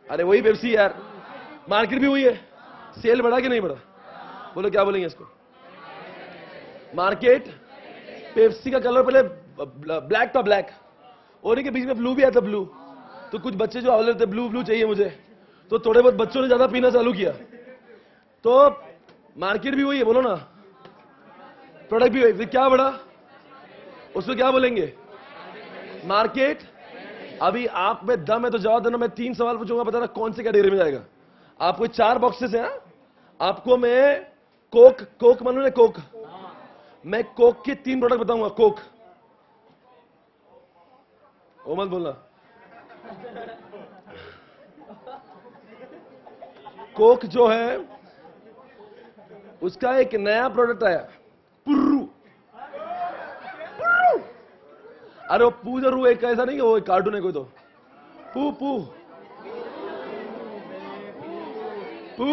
[SPEAKER 1] अरे वही पेप्सी यार, मार्केट भी वही है, सेल बढ़ा कि नहीं बढ़ा? बोलो क्या बोलेंगे इसको? मार्केट। पेप्सी का कलर पहले ब्लैक था, ब्लैक, और के बीच में ब्लू भी आता, ब्लू। तो कुछ बच्चे जो अवेलेबल थे, ब्लू चाहिए मुझे, तो थोड़े बहुत बच्चों ने ज्यादा पीना चालू किया, तो मार्केट भी वही है, बोलो ना, प्रोडक्ट भी वही, फिर क्या बढ़ा, उसको क्या बोलेंगे, मार्केट। अभी आप में दम है तो जवाब देना, मैं 3 सवाल पूछूंगा, बताना कौन से कैटेगरी में जाएगा। आपको 4 बॉक्सेस हैं, आपको मैं कोक मालूम है, कोक, मैं कोक के 3 प्रोडक्ट बताऊंगा। कोक, ओ मत बोलना, कोक जो है उसका एक नया प्रोडक्ट आया, पुर्रू। अरे वो पू जरूर, एक ऐसा नहीं, वो कार्टून है कोई, तो पू पू पू,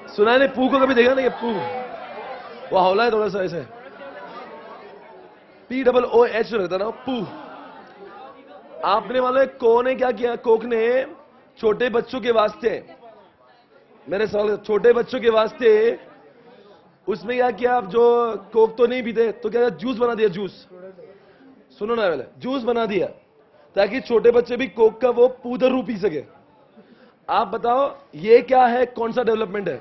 [SPEAKER 1] सुना है नहीं, पू को कभी देखा नहीं, पू, वो हौला है थोड़ा सा ऐसे, POOH रहता ना, पू। आपने मालूम है को ने क्या किया, कोक ने छोटे बच्चों के वास्ते, मेरे सवाल, छोटे बच्चों के वास्ते उसमें क्या किया, आप जो कोक तो नहीं पीते तो क्या, जूस बना दिया, जूस, सुनो ना पहले, जूस बना दिया ताकि छोटे बच्चे भी कोक का वो पूदरू पी सके। आप बताओ ये क्या है, कौन सा डेवलपमेंट है?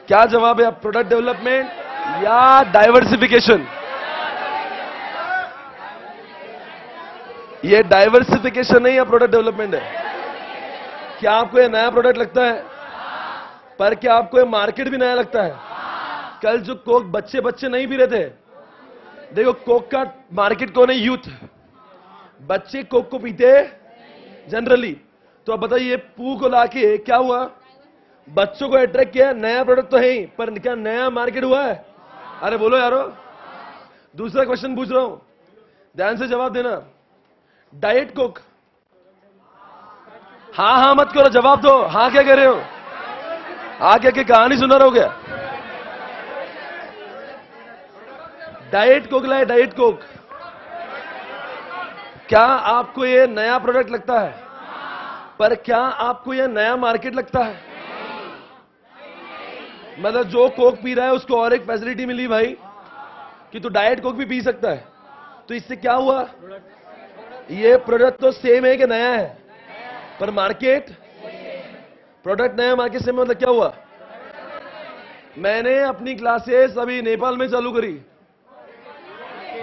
[SPEAKER 1] क्या जवाब है आप, प्रोडक्ट डेवलपमेंट या डाइवर्सिफिकेशन? ये डाइवर्सिफिकेशन नहीं या प्रोडक्ट डेवलपमेंट है? क्या आपको ये नया प्रोडक्ट लगता है? पर क्या आपको ये मार्केट भी नया लगता है? कल जो कोक बच्चे नहीं पी रहे थे, देखो कोक का मार्केट कौन है, यूथ, बच्चे कोक को पीते जनरली। तो अब बताइए पू को लाके क्या हुआ, बच्चों को अट्रैक्ट किया, नया प्रोडक्ट तो है ही, पर क्या नया मार्केट हुआ है? अरे बोलो यारो। दूसरा क्वेश्चन पूछ रहा हूं, ध्यान से जवाब देना, डाइट कोक, हाँ मत करो, जवाब दो, हाँ क्या कह रहे हो, हाँ क्या कहानी सुना रहे हो क्या? डाइट कोक लाए, डाइट कोक, क्या आपको ये नया प्रोडक्ट लगता है? पर क्या आपको ये नया मार्केट लगता है? मतलब जो कोक पी रहा है उसको और एक फैसिलिटी मिली भाई कि तू डाइट कोक भी पी सकता है, तो इससे क्या हुआ, ये प्रोडक्ट तो सेम है कि नया है, पर मार्केट, प्रोडक्ट नया, मार्केट सेम, मतलब क्या हुआ? मैंने अपनी क्लासेस अभी नेपाल में चालू करी,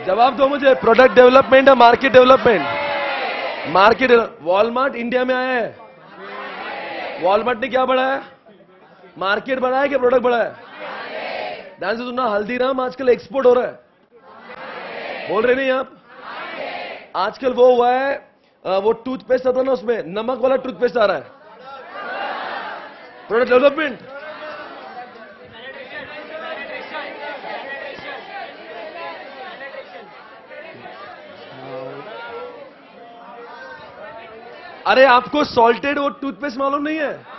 [SPEAKER 1] जवाब दो मुझे, प्रोडक्ट डेवलपमेंट है market development? Market, Walmart India में आया है, वॉलमार्ट ने क्या बढ़ाया, मार्केट बढ़ाया कि प्रोडक्ट बढ़ाया? ध्यान से सुनना, हल्दीराम आजकल एक्सपोर्ट हो रहा है, बोल रहे नहीं आप? आजकल वो हुआ है, वो टूथपेस्ट आता ना, उसमें नमक वाला टूथपेस्ट आ रहा है, प्रोडक्ट डेवलपमेंट। अरे आपको सॉल्टेड वो टूथपेस्ट मालूम नहीं है?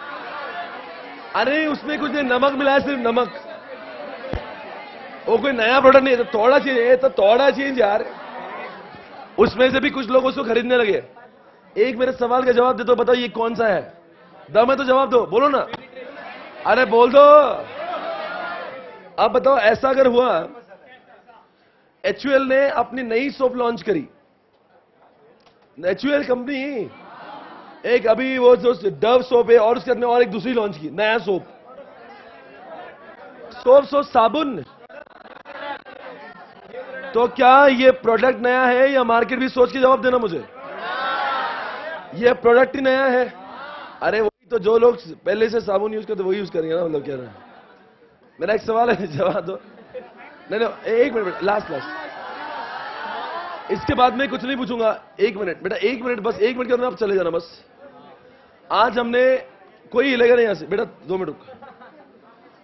[SPEAKER 1] अरे उसमें कुछ नहीं, नमक मिलाया, सिर्फ नमक, वो कोई नया प्रोडक्ट नहीं है, तो थोड़ा चेंज है, तो थोड़ा चेंज यार, उसमें से भी कुछ लोग उसको खरीदने लगे। एक मेरे सवाल का जवाब दे दो, बताओ ये कौन सा है? दम है तो जवाब दो, बोलो ना, अरे बोल दो। अब बताओ ऐसा अगर हुआ, HUL ने अपनी नई सोप लॉन्च करी, HUL कंपनी, एक अभी वो जो डव सोप है और उसके अंदर और एक दूसरी लॉन्च की, नया सोप, साबुन, तो क्या ये प्रोडक्ट नया है या मार्केट भी? सोच के जवाब देना मुझे, ये प्रोडक्ट ही नया है। अरे वही तो, जो लोग पहले से साबुन यूज करते वही यूज करेंगे ना, मतलब कह रहे हैं। मेरा एक सवाल है, जवाब दो। नहीं, एक मिनट, लास्ट, इसके बाद में कुछ नहीं पूछूंगा। 1 मिनट बेटा, 1 मिनट, बस 1 मिनट के अंदर आप चले जाना बस। आज हमने, कोई हिलेगा नहीं यहां से बेटा, 2 मिनट रुक।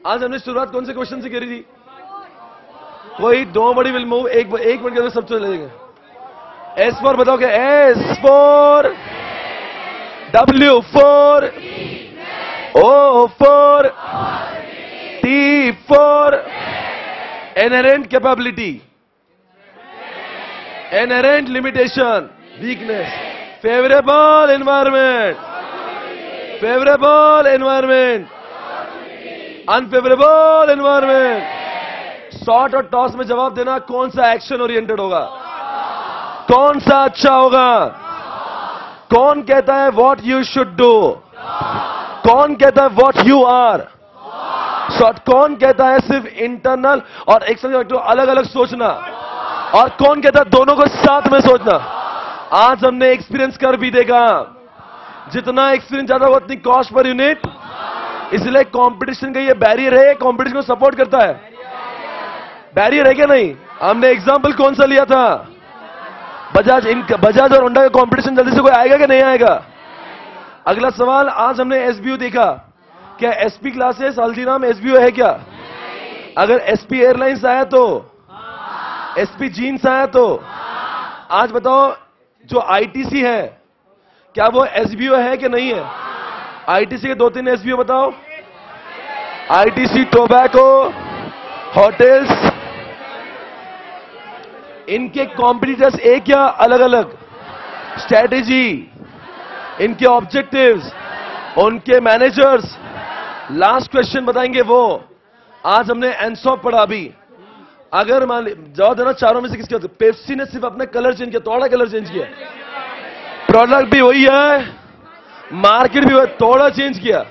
[SPEAKER 1] आज हमने शुरुआत कौन से क्वेश्चन से करी थी? कोई नोबडी विल मूव, 1 मिनट के अंदर सब चले जाएंगे। S फॉर बताओ क्या? S for W for O for T for inherent capability, inherent limitation, weakness, favourable environment, favourable environment, unfavourable environment, short और टॉस में जवाब देना, कौन सा एक्शन ओरिएंटेड होगा, कौन सा अच्छा होगा, कौन कहता है व्हाट यू शुड डू, कौन कहता है व्हाट यू आर, शॉर्ट कौन कहता है सिर्फ इंटरनल और एक्सटर्नल अलग अलग सोचना, और कौन कहता है दोनों को साथ में सोचना। आज हमने एक्सपीरियंस कर भी देखा, जितना एक्सपीरियंस ज्यादा हो उतनी कॉस्ट पर यूनिट, इसलिए कंपटीशन का ये बैरियर है, कंपटीशन को सपोर्ट करता है। बैरियर है क्या नहीं? हमने एग्जांपल कौन सा लिया था? बजाज और होंडा का कंपटीशन जल्दी से कोई आएगा कि नहीं आएगा? अगला सवाल, आज हमने एसबीओ देखा, क्या एसपी क्लासेस हल्दीराम एसबीओ है क्या? अगर एसपी एयरलाइंस आया तो, एसपी जीन्स आया तो, आज बताओ जो आईटीसी है क्या वो एसबीओ है कि नहीं है? आईटीसी के 2-3 एसबीओ बताओ। आईटीसी, टोबैको, होटल्स, इनके कॉम्पिटिटर्स एक या अलग अलग? स्ट्रैटेजी, इनके ऑब्जेक्टिव्स, उनके मैनेजर्स, लास्ट क्वेश्चन बताएंगे वो। आज हमने एनसॉप पढ़ा भी। अगर मान जवाब देना चारों में से किसके होते? पेप्सी ने सिर्फ अपना कलर चेंज किया, थोड़ा कलर चेंज किया, प्रोडक्ट भी वही है, मार्केट भी वही, थोड़ा चेंज किया।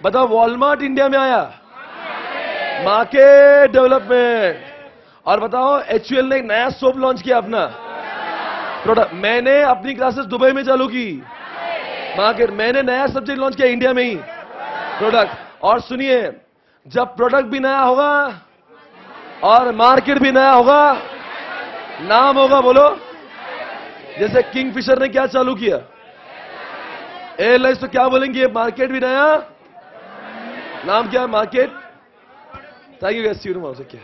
[SPEAKER 1] बताओ वॉलमार्ट इंडिया में आया, मार्केट डेवलपमेंट। और बताओ एचयूएल ने एक नया सोप लॉन्च किया अपना प्रोडक्ट। मैंने अपनी क्लासेस दुबई में चालू की, मार्केट। मैंने नया सब्जेक्ट लॉन्च किया इंडिया में ही, प्रोडक्ट। और सुनिए, जब प्रोडक्ट भी नया होगा और मार्केट भी नया होगा, नाम होगा, बोलो। जैसे किंगफिशर ने क्या चालू किया, एयरलाइंस, तो क्या बोलेंगे? मार्केट भी नया, नाम क्या है? Market. Thank you guys, see you tomorrow. क्या